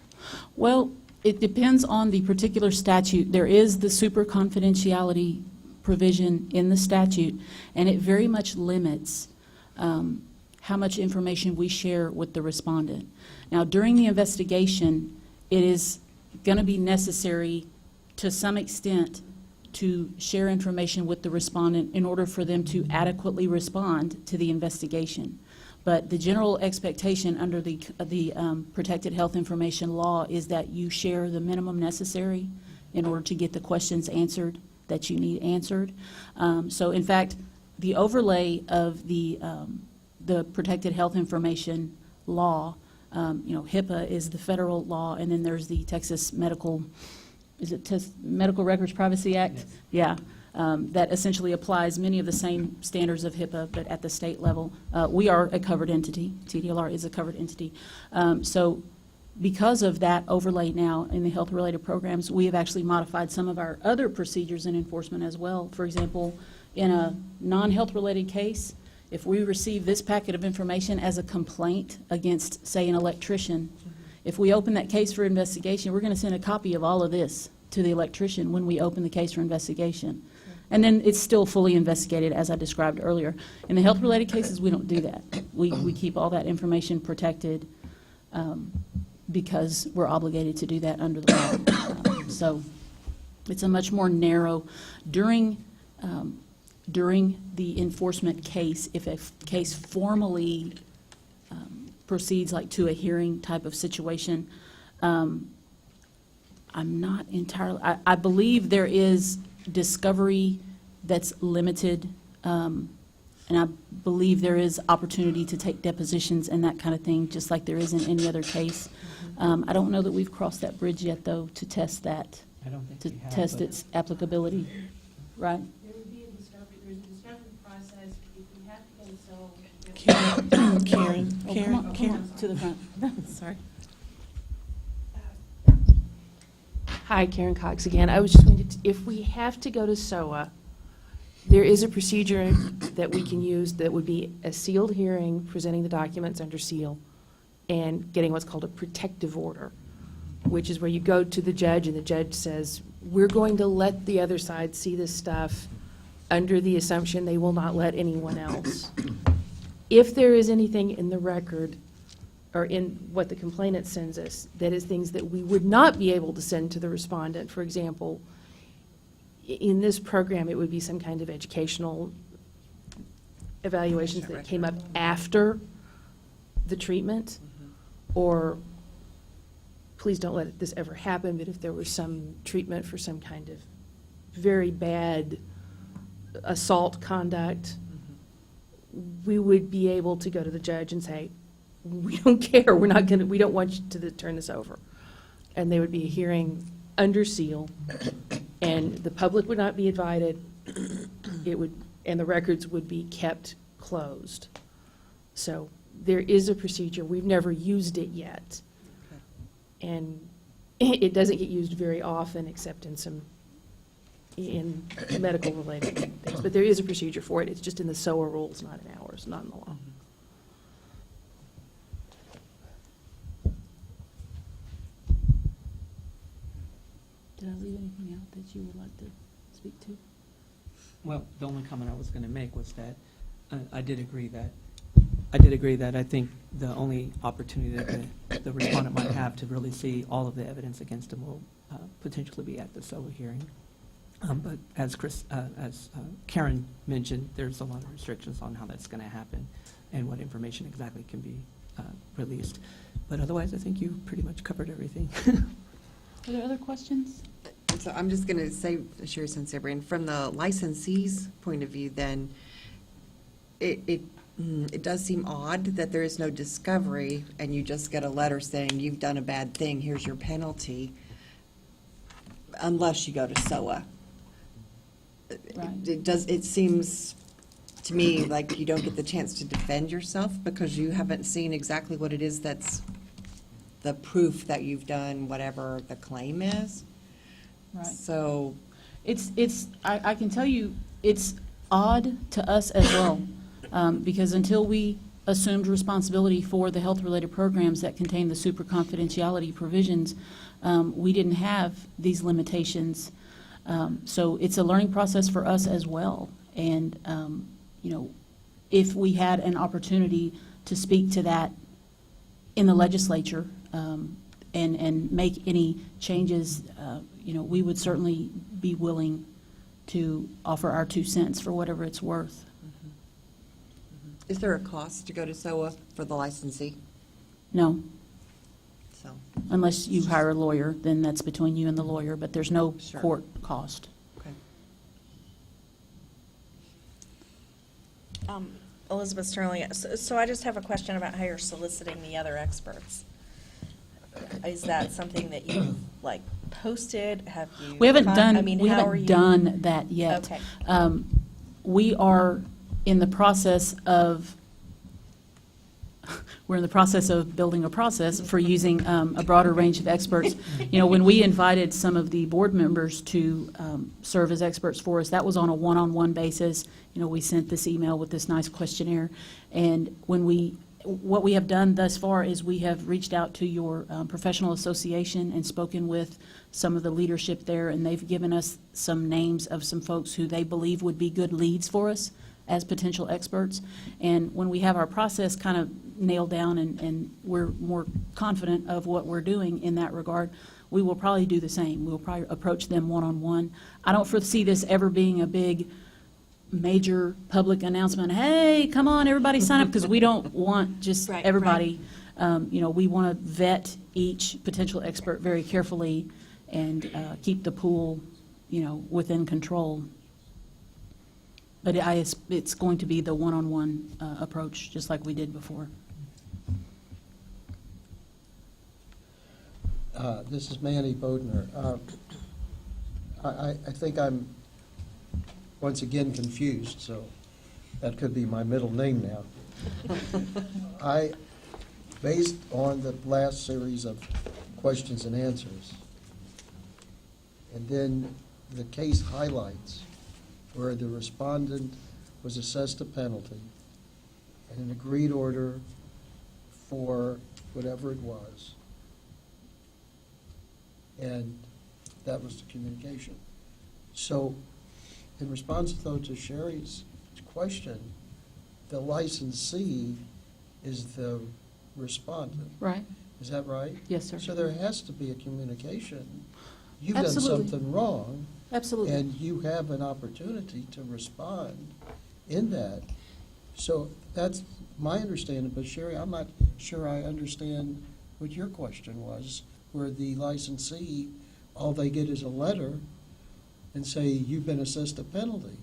Well, it depends on the particular statute. There is the super confidentiality provision in the statute, and it very much limits how much information we share with the respondent. Now, during the investigation, it is going to be necessary to some extent to share information with the respondent in order for them to adequately respond to the investigation. But the general expectation under the Protected Health Information Law is that you share the minimum necessary in order to get the questions answered that you need answered. So in fact, the overlay of the Protected Health Information Law, HIPAA is the federal law, and then there's the Texas Medical Records Privacy Act? Yes. Yeah, that essentially applies many of the same standards of HIPAA, but at the state level. We are a covered entity. TDLR is a covered entity. So because of that overlay now in the health-related programs, we have actually modified some of our other procedures in enforcement as well. For example, in a non-health-related case, if we receive this packet of information as a complaint against, say, an electrician, if we open that case for investigation, we're going to send a copy of all of this to the electrician when we open the case for investigation. And then it's still fully investigated, as I described earlier. In the health-related cases, we don't do that. We keep all that information protected because we're obligated to do that under the law. So it's a much more narrow. During the enforcement case, if a case formally proceeds like to a hearing type of situation, I'm not entirely, I believe there is discovery that's limited, and I believe there is opportunity to take depositions and that kind of thing, just like there is in any other case. I don't know that we've crossed that bridge yet, though, to test that, I don't think to we have, test but- its applicability, right? There would be a discovery, there's a discovery process, if we have to go so. Karen, Oh, come on, to the front. Sorry. Hi, Karen Cox again. I was just going to, if we have to go to SOA, there is a procedure that we can use that would be a sealed hearing, presenting the documents under seal, and getting what's called a protective order, which is where you go to the judge and the judge says, we're going to let the other side see this stuff under the assumption they will not let anyone else. If there is anything in the record or in what the complainant sends us that is things that we would not be able to send to the respondent, for example, in this program, it would be some kind of educational evaluations that came up after the treatment, or please don't let this ever happen, but if there was some treatment for some kind of very bad assault conduct, we would be able to go to the judge and say, we don't care, we don't want you to turn this over. And there would be a hearing under seal, and the public would not be invited, and the records would be kept closed. So there is a procedure, we've never used it yet. And it doesn't get used very often, except in medical related things, but there is a procedure for it, it's just in the SOA rules, not in ours, not in the law. Did I leave anything out that you would like to speak to? Well, the only comment I was going to make was that I did agree that I think the only opportunity that the respondent might have to really see all of the evidence against him will potentially be at the SOA hearing. But as Karen mentioned, there's a lot of restrictions on how that's going to happen and what information exactly can be released. But otherwise, I think you pretty much covered everything. Are there other questions? So I'm just going to say, Sherry Sabrian, from the licensee's point of view, then, it does seem odd that there is no discovery and you just get a letter saying you've done a bad thing, here's your penalty, unless you go to SOA. Right. It seems to me like you don't get the chance to defend yourself because you haven't seen exactly what it is that's the proof that you've done whatever the claim is. Right. So I can tell you, it's odd to us as well, because until we assumed responsibility for the health-related programs that contain the super confidentiality provisions, we didn't have these limitations. So it's a learning process for us as well. And, if we had an opportunity to speak to that in the legislature, and make any changes, we would certainly be willing to offer our 2 cents for whatever it's worth. Is there a cost to go to SOA for the licensee? No, So, unless you hire a lawyer, then that's between you and the lawyer, but there's no Sure. court cost. okay. Elizabeth Sterling, so I just have a question about how you're soliciting the other experts. Is that something that you've, like, posted? Have you? We haven't I mean, how are you? done that yet. Okay. We are in the process of, we're in the process of building a process for using a broader range of experts. When we invited some of the board members to serve as experts for us, that was on a one-on-one basis. We sent this email with this nice questionnaire. And what we have done thus far is we have reached out to your professional association and spoken with some of the leadership there, and they've given us some names of some folks who they believe would be good leads for us as potential experts. And when we have our process kind of nailed down and we're more confident of what we're doing in that regard, we will probably do the same. We'll probably approach them one-on-one. I don't foresee this ever being a big, major public announcement, hey, come on, everybody sign up, because we don't want just Right, everybody. We want to vet each potential expert very carefully and keep the pool, within control. But it's going to be the one-on-one approach, just like we did before. This is Manny Bodner. I think I'm once again confused, so that could be my middle name now. Based on the last series of questions and answers, and then the case highlights where the respondent was assessed a penalty and an agreed order for whatever it was, and that was the communication. So, in response, though, to Sherry's question, the licensee is the respondent. Right? Is that right? Yes, sir. So there has to be a communication. You've Absolutely. done something wrong, Absolutely. and you have an opportunity to respond in that. So that's my understanding, but Sherry, I'm not sure I understand what your question was, where the licensee, all they get is a letter and say, you've been assessed a penalty.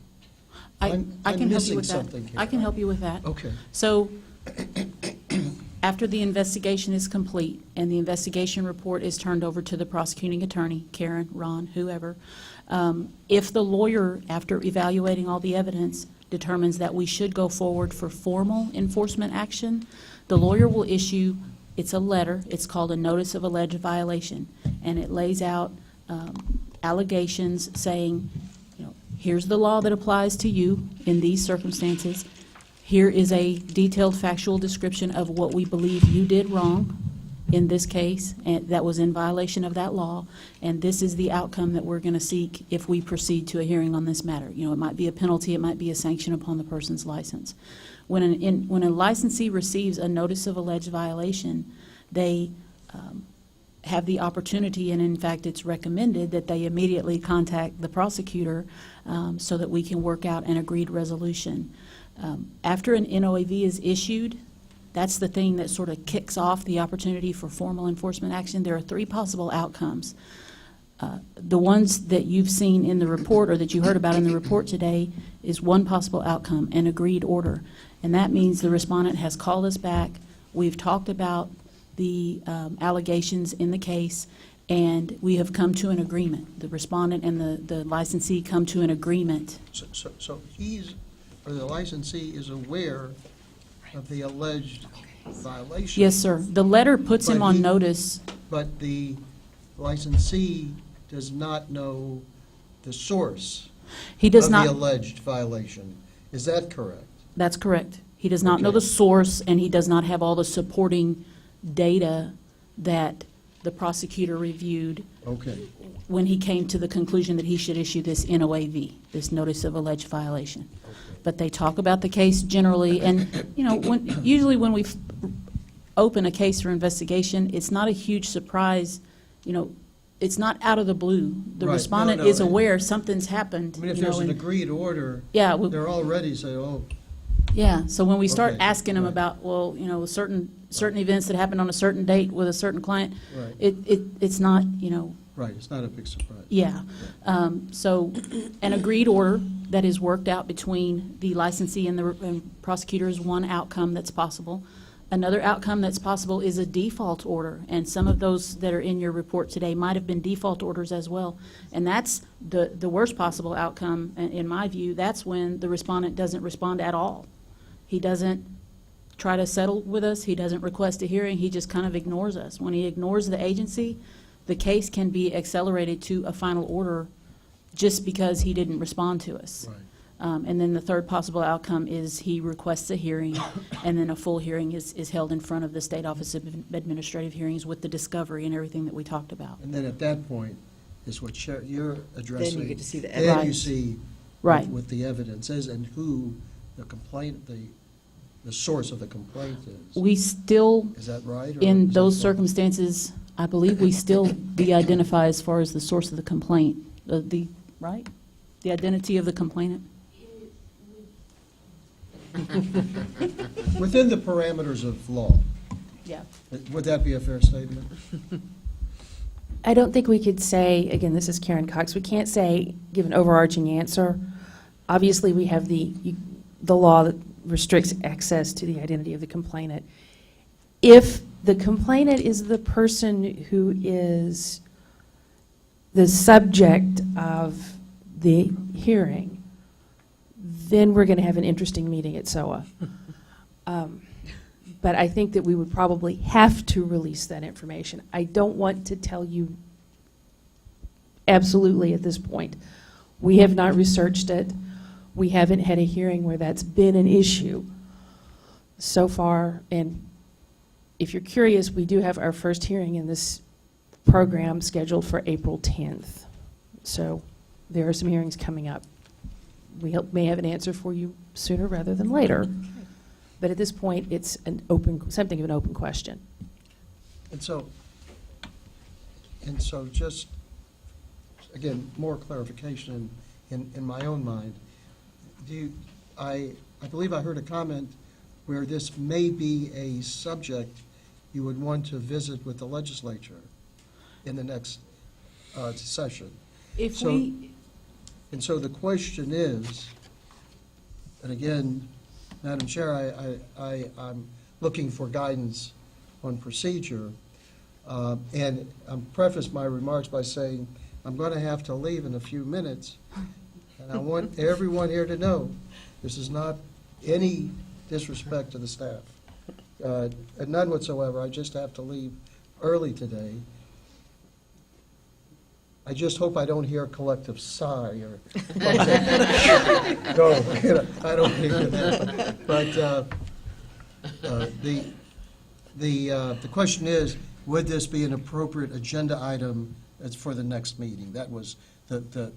I I'm can help you missing with that. something here. I can help you with that. Okay. So, after the investigation is complete and the investigation report is turned over to the prosecuting attorney, Karen, Ron, whoever, if the lawyer, after evaluating all the evidence, determines that we should go forward for formal enforcement action, the lawyer will issue, it's a letter, it's called a notice of alleged violation, and it lays out allegations saying, here's the law that applies to you in these circumstances. Here is a detailed factual description of what we believe you did wrong in this case, and that was in violation of that law, and this is the outcome that we're going to seek if we proceed to a hearing on this matter. It might be a penalty, it might be a sanction upon the person's license. When a licensee receives a notice of alleged violation, they have the opportunity, and in fact it's recommended, that they immediately contact the prosecutor so that we can work out an agreed resolution. After an NOAV is issued, that's the thing that sort of kicks off the opportunity for formal enforcement action. There are 3 possible outcomes. The ones that you've seen in the report or that you heard about in the report today is one possible outcome, an agreed order. And that means the respondent has called us back, we've talked about the allegations in the case, and we have come to an agreement. The respondent and the licensee come to an agreement. So he's, or the licensee is aware of the alleged violation. Yes, sir. The letter puts him But on he- notice. But the licensee does not know the source He does of not. the alleged violation. Is that correct? That's correct. He does not know Okay. the source, and he does not have all the supporting data that the prosecutor reviewed Okay. when he came to the conclusion that he should issue this NOAV, this Notice of Alleged Violation. But they talk about the case generally, and, usually when we open a case for investigation, it's not a huge surprise, you know, it's not out of the blue. The Right. respondent No, no, is aware something's happened. I mean, if you know, there's an and- agreed order, Yeah, they're already saying, oh, yeah, so when we start Okay, asking them right. about, well, you know, certain events that happened on a certain date with a certain client, right, it's not, you know, right, it's not a big surprise. yeah. So an agreed order that is worked out between the licensee and the prosecutor is one outcome that's possible. Another outcome that's possible is a default order, and some of those that are in your report today might have been default orders as well. And that's the worst possible outcome, in my view. That's when the respondent doesn't respond at all. He doesn't try to settle with us, he doesn't request a hearing, he just kind of ignores us. When he ignores the agency, the case can be accelerated to a final order just because he didn't respond to us. Right. And then the third possible outcome is he requests a hearing, and then a full hearing is held in front of the State Office of Administrative Hearings with the discovery and everything that we talked about. And then at that point is what you're addressing. Then you get to see the Then you evidence. see Right. what the evidence is and who the complaint, the source of the complaint is. We still, Is that right? or in is those that- circumstances, I believe we still de-identify as far as the source of the complaint, right? The identity of the complainant? Within the parameters of law, Yeah. would that be a fair statement? I don't think we could say, again, this is Karen Cox, we can't say, give an overarching answer. Obviously, we have the law that restricts access to the identity of the complainant. If the complainant is the person who is the subject of the hearing, then we're going to have an interesting meeting at SOA. But I think that we would probably have to release that information. I don't want to tell you absolutely at this point. We have not researched it. We haven't had a hearing where that's been an issue so far. And if you're curious, we do have our first hearing in this program scheduled for April 10th. So there are some hearings coming up. We may have an answer for you sooner rather than later. But at this point, it's something of an open question. And so just, again, more clarification in my own mind. I believe I heard a comment where this may be a subject you would want to visit with the legislature in the next session. And so the question is, and again, Madam Chair, I'm looking for guidance on procedure. And I'll preface my remarks by saying I'm going to have to leave in a few minutes. And I want everyone here to know this is not any disrespect to the staff. None whatsoever. I just have to leave early today. I just hope I don't hear a collective sigh or no, I don't hear that. But the question is, would this be an appropriate agenda item as for the next meeting? That was the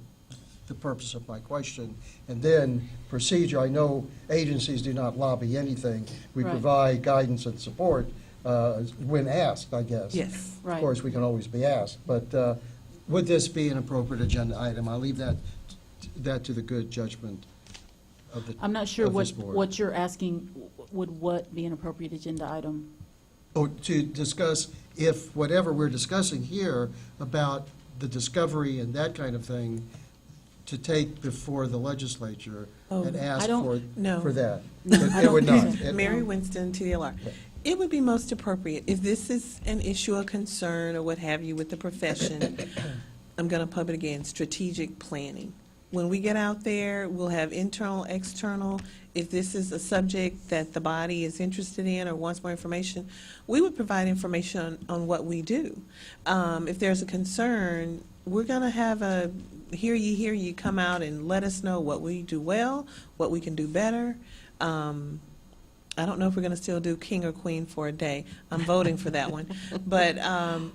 purpose of my question. And then procedure, I know agencies do not lobby anything. We Right. provide guidance and support when asked, I guess. Yes. Right. Of course, we can always be asked, but would this be an appropriate agenda item? I'll leave that to the good judgment of the I'm not sure of this board. what you're asking, would what be an appropriate agenda item? Oh, to discuss if whatever we're discussing here about the discovery and that kind of thing, to take before the legislature and ask for No. that. No, It- I it don't would think not. so. It- Mary Winston, TDLR. It would be most appropriate, if this is an issue of concern or what have you with the profession, I'm going to put it again, strategic planning. When we get out there, we'll have internal, external. If this is a subject that the body is interested in or wants more information, we would provide information on what we do. If there's a concern, we're going to have a hear you, come out and let us know what we do well, what we can do better. I don't know if we're going to still do king or queen for a day. I'm voting for that one. But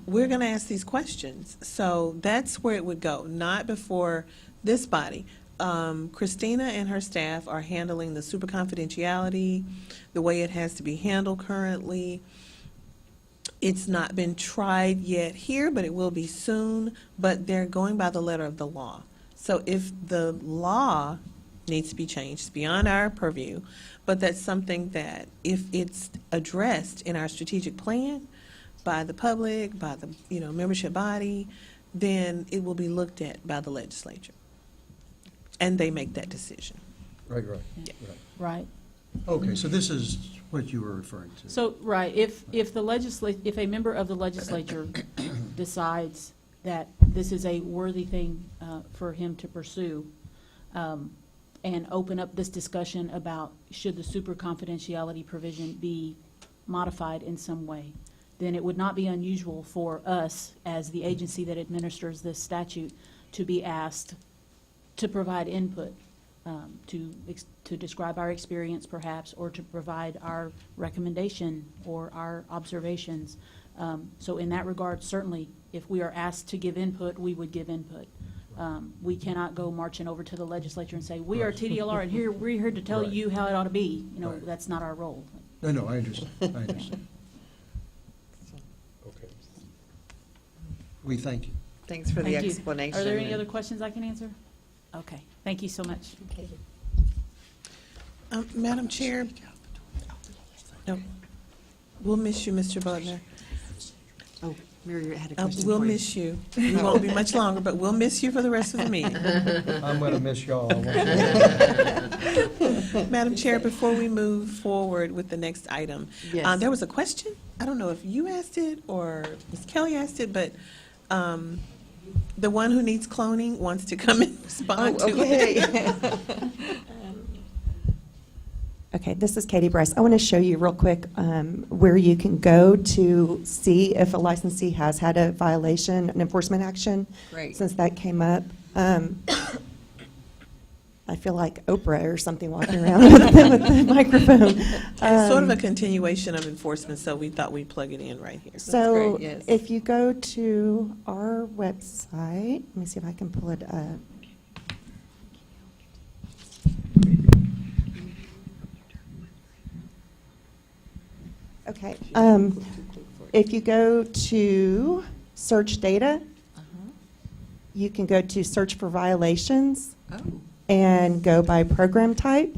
we're going to ask these questions. So that's where it would go, not before this body. Christina and her staff are handling the super confidentiality, the way it has to be handled currently. It's not been tried yet here, but it will be soon, but they're going by the letter of the law. So if the law needs to be changed, it's beyond our purview, but that's something that if it's addressed in our strategic plan by the public, by the, membership body, then it will be looked at by the legislature. And they make that decision. Right. Right. Okay, so this is what you were referring to. So, right, if a member of the legislature decides that this is a worthy thing for him to pursue, and open up this discussion about should the super confidentiality provision be modified in some way, then it would not be unusual for us, as the agency that administers this statute, to be asked to provide input, to describe our experience perhaps, or to provide our recommendation or our observations. So in that regard, certainly, if we are asked to give input, we would give input. We cannot go marching over to the legislature and say, we are TDLR, and we're here to tell Right. you how it ought to be. Right. That's not our role. No, I understand. Okay. We thank you. Thanks for the Thank you. explanation. Are there any other questions I can answer? Okay, thank you so much. Madam Chair, no, we'll miss you, Mr. Butler. Oh, Mary had a question We'll for you. miss you. We won't be much longer, but we'll miss you for the rest of the meeting. I'm going to miss y'all. Madam Chair, before we move forward with the next item, Yes. there was a question. I don't know if you asked it or Ms. Kelly asked it, but the one who needs cloning wants to come and respond to it. Okay, this is Katie Bryce. I want to show you real quick where you can go to see if a licensee has had a violation, an enforcement action. Great. Since that came up. I feel like Oprah or something walking around with the microphone. It's sort of a continuation of enforcement, so we thought we'd plug it in right here. So great, yes. if you go to our website, let me see if I can pull it up. Okay, if you go to search data, you can go to search for violations Oh, and go by program type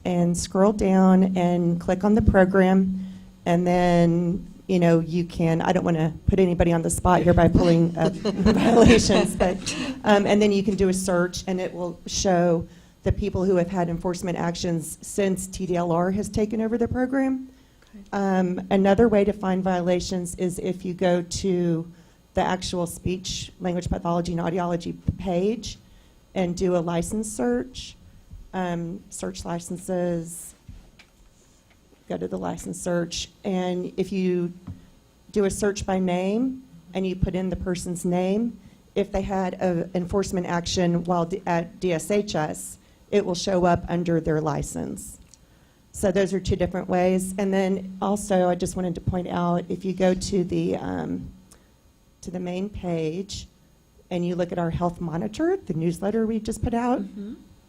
and scroll down and click on the program. And then, you can, I don't want to put anybody on the spot here by pulling up violations, but, and then you can do a search and it will show the people who have had enforcement actions since TDLR has taken over the program. Another way to find violations is if you go to the actual speech, language pathology, and audiology page and do a license search, search licenses, go to the license search, and if you do a search by name and you put in the person's name, if they had an enforcement action while at DSHS, it will show up under their license. So those are two different ways. And then also, I just wanted to point out, if you go to the main page and you look at our health monitor, the newsletter we just put out,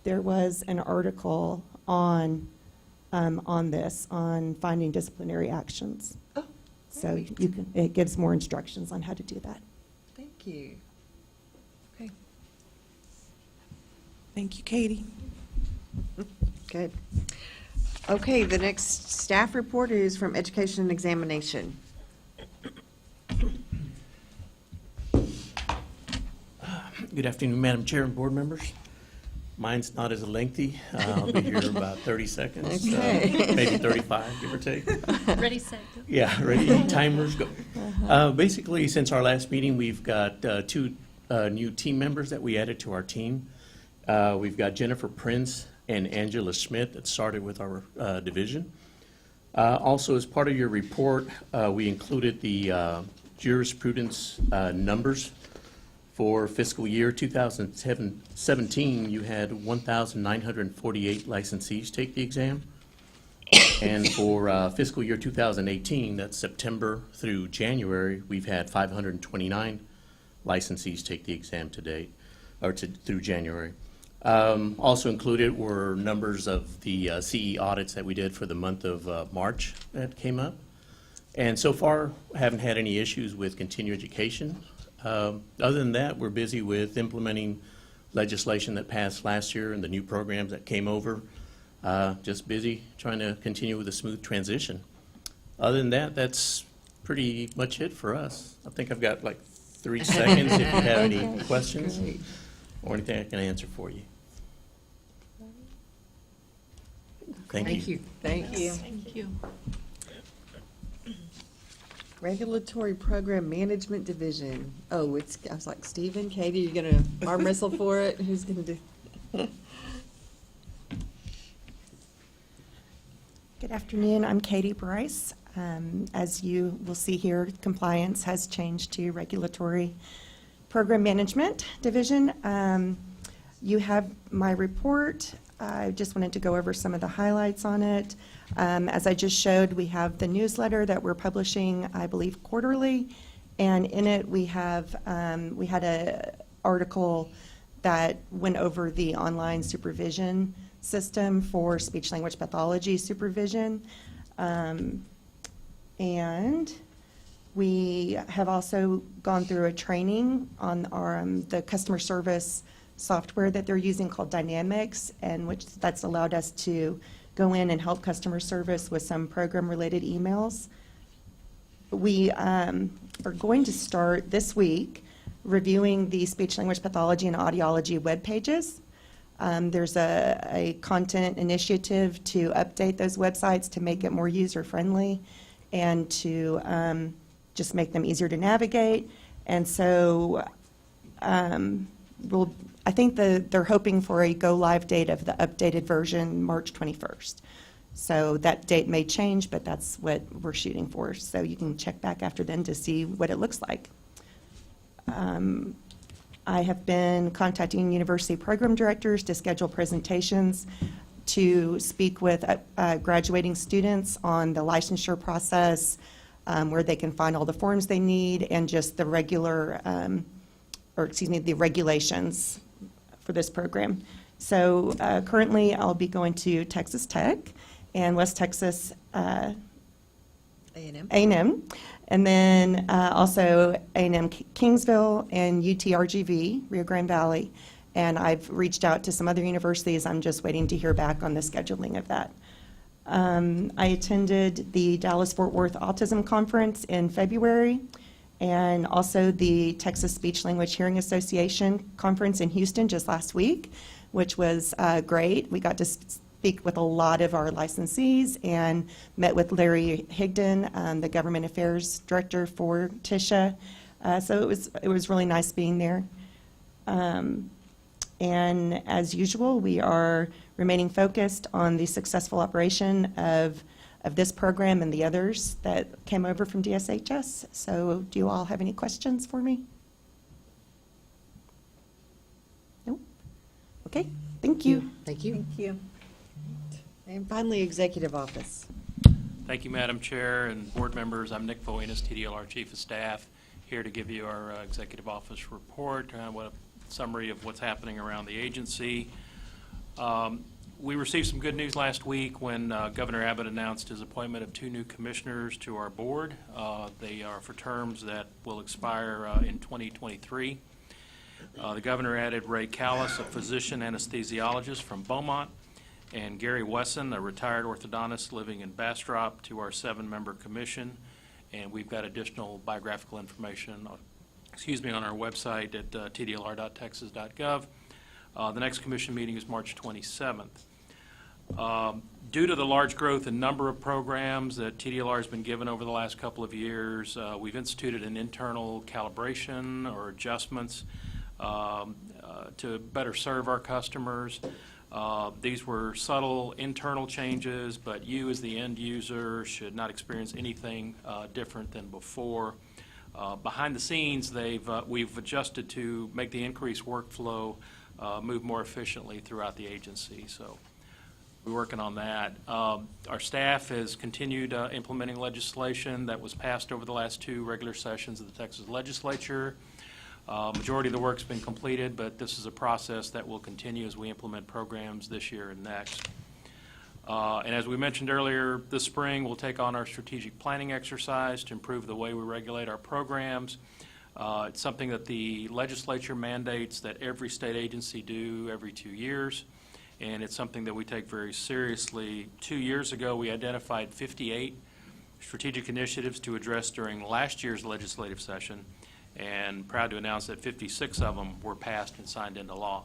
there was an article on this, on finding disciplinary actions. Oh, So you can, it gives more instructions on how to do that. thank you. Okay, Thank you, Katie. good. Okay, the next staff report is from Education and Examination. Good afternoon, Madam Chair and board members. Mine's not as lengthy. I'll be here about 30 seconds, Okay. maybe 35, give or take. Ready, set, go. Yeah, ready, timers go. Basically, since our last meeting, we've got two new team members that we added to our team. We've got Jennifer Prince and Angela Smith that started with our division. Also, as part of your report, we included the jurisprudence numbers. For fiscal year 2017, you had 1,948 licensees take the exam. And for fiscal year 2018, that's September through January, we've had 529 licensees take the exam to date, or through January. Also included were numbers of the CE audits that we did for the month of March that came up. And so far, haven't had any issues with continuing education. Other than that, we're busy with implementing legislation that passed last year and the new programs that came over. Just busy trying to continue with a smooth transition. Other than that, that's pretty much it for us. I think I've got like 3 seconds if you have any questions or anything I can answer for you. Thank you. Thanks. Thank you. Regulatory Program Management Division. Oh, I was like, Stephen, Katie, you're going to arm wrestle for it? Who's going to do? Good afternoon, I'm Katie Bryce. As you will see here, compliance has changed to Regulatory Program Management Division. You have my report. I just wanted to go over some of the highlights on it. As I just showed, we have the newsletter that we're publishing, I believe, quarterly, and in it we have we had an article that went over the online supervision system for speech-language pathology supervision. And we have also gone through a training on our the customer service software that they're using called Dynamics, and which that's allowed us to go in and help customer service with some program-related emails. We are going to start this week reviewing the speech-language pathology and audiology web pages. There's a content initiative to update those websites to make it more user-friendly and to just make them easier to navigate. And so I think they're hoping for a go-live date of the updated version March 21st. So that date may change, but that's what we're shooting for. So you can check back after then to see what it looks like. I have been contacting university program directors to schedule presentations to speak with graduating students on the licensure process, where they can find all the forms they need, and just the regular, the regulations for this program. So currently I'll be going to Texas Tech and West Texas A&M, and then also A&M Kingsville and UTRGV, Rio Grande Valley. And I've reached out to some other universities. I'm just waiting to hear back on the scheduling of that. I attended the Dallas-Fort Worth Autism Conference in February, and also the Texas Speech Language Hearing Association Conference in Houston just last week, which was great. We got to speak with a lot of our licensees and met with Larry Higdon, the Government Affairs Director for TISHA. So it was really nice being there. And as usual, we are remaining focused on the successful operation of this program and the others that came over from DSHS. So do you all have any questions for me? No? Okay, thank you. Thank you. Thank you. And finally, Executive Office. Thank you, Madam Chair and board members. I'm Nick Voinis, TDLR Chief of Staff, here to give you our Executive Office report, what a summary of what's happening around the agency. We received some good news last week when Governor Abbott announced his appointment of 2 new commissioners to our board. They are for terms that will expire in 2023. The governor added Ray Callis, a physician anesthesiologist from Beaumont, and Gary Wesson, a retired orthodontist living in Bastrop, to our 7-member commission. And we've got additional biographical information on our website at tdlr.texas.gov. The next commission meeting is March 27th. Due to the large growth in number of programs that TDLR has been given over the last couple of years, we've instituted an internal calibration or adjustments to better serve our customers. These were subtle internal changes, but you as the end user should not experience anything different than before. Behind the scenes, we've adjusted to make the increased workflow move more efficiently throughout the agency. So we're working on that. Our staff has continued implementing legislation that was passed over the last 2 regular sessions of the Texas Legislature. Majority of the work's been completed, but this is a process that will continue as we implement programs this year and next. And as we mentioned earlier, this spring, we'll take on our strategic planning exercise to improve the way we regulate our programs. It's something that the legislature mandates that every state agency do every 2 years, and it's something that we take very seriously. 2 years ago, we identified 58 strategic initiatives to address during last year's legislative session, and proud to announce that 56 of them were passed and signed into law.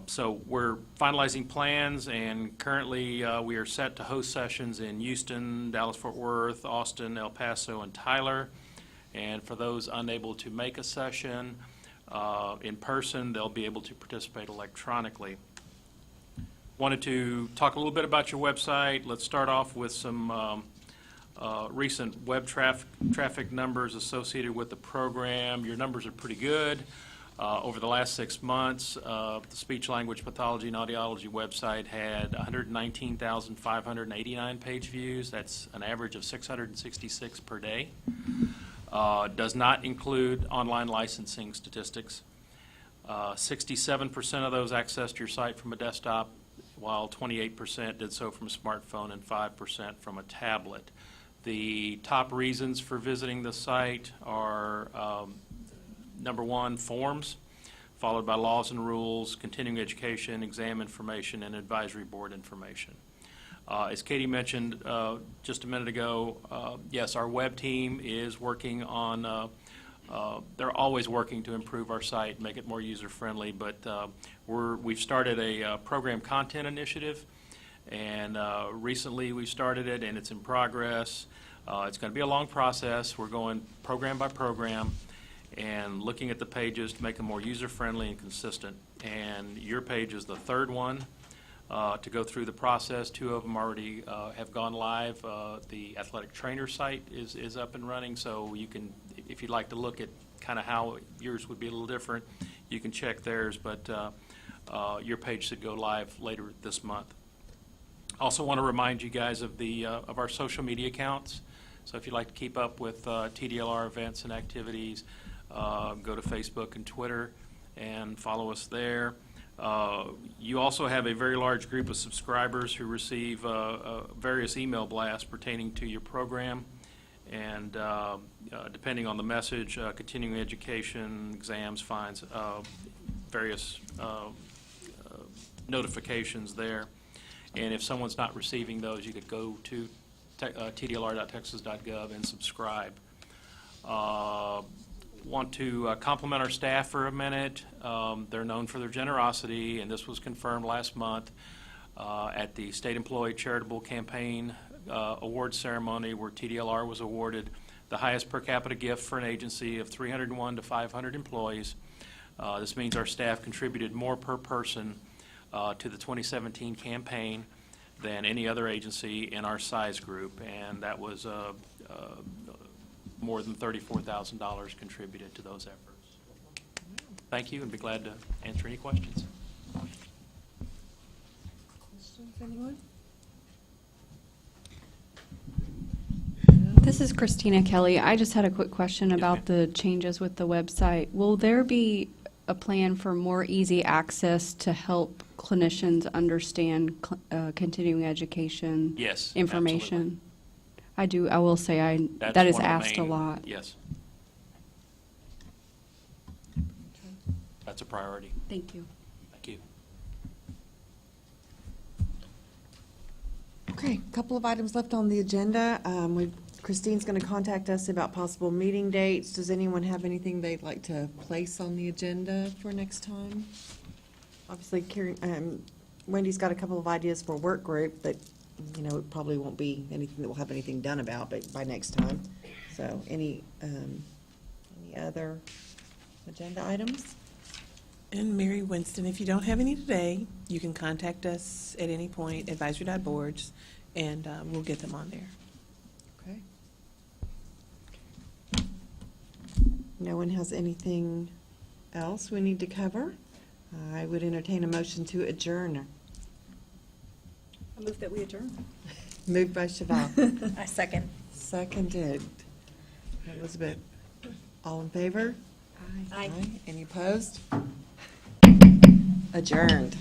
So we're finalizing plans, and currently we are set to host sessions in Houston, Dallas-Fort Worth, Austin, El Paso, and Tyler. And for those unable to make a session in person, they'll be able to participate electronically. Wanted to talk a little bit about your website. Let's start off with some recent web traffic numbers associated with the program. Your numbers are pretty good. Over the last 6 months, the Speech Language Pathology and Audiology website had 119,589 page views. That's an average of 666 per day. Does not include online licensing statistics. 67% of those accessed your site from a desktop, while 28% did so from a smartphone and 5% from a tablet. The top reasons for visiting the site are number one, forms, followed by laws and rules, continuing education, exam information, and advisory board information. As Katie mentioned just a minute ago, yes, our web team is working on, they're always working to improve our site, make it more user-friendly, but we've started a program content initiative, and recently we started it, and it's in progress. It's going to be a long process. We're going program by program and looking at the pages to make them more user-friendly and consistent. And your page is the third one to go through the process. 2 of them already have gone live. The athletic trainer site is up and running, so you can, if you'd like to look at kind of how yours would be a little different, you can check theirs, but your page should go live later this month. Also want to remind you guys of our social media accounts. So if you'd like to keep up with TDLR events and activities, go to Facebook and Twitter and follow us there. You also have a very large group of subscribers who receive various email blasts pertaining to your program, and depending on the message, continuing education, exams, fines, various notifications there. And if someone's not receiving those, you could go to tdlr.texas.gov and subscribe. Want to compliment our staff for a minute. They're known for their generosity, and this was confirmed last month at the State Employee Charitable Campaign Award Ceremony, where TDLR was awarded the highest per capita gift for an agency of 301 to 500 employees. This means our staff contributed more per person to the 2017 campaign than any other agency in our size group, and that was more than $34,000 contributed to those efforts. Thank you, and be glad to answer any questions. Questions, anyone? This is Christina Kelly. I just had a quick question about the changes with the website. Will there be a plan for more easy access to help clinicians understand continuing education Yes, information? I will say That's that is one of the asked a main- lot. Yes. That's a priority. Thank you. Thank you. Okay, a couple of items left on the agenda. Christine's going to contact us about possible meeting dates. Does anyone have anything they'd like to place on the agenda for next time? Obviously, Wendy's got a couple of ideas for a work group that, it probably won't be anything that we'll have anything done about, but by next time. So any other agenda items? And Mary Winston, if you don't have any today, you can contact us at any point, advisory.boards, and we'll get them on there. Okay. No one has anything else we need to cover? I would entertain a motion to adjourn. I move that we adjourn. Moved by Cheval. I second. Seconded. Elizabeth, all in favor? Aye. Any opposed? Adjourned.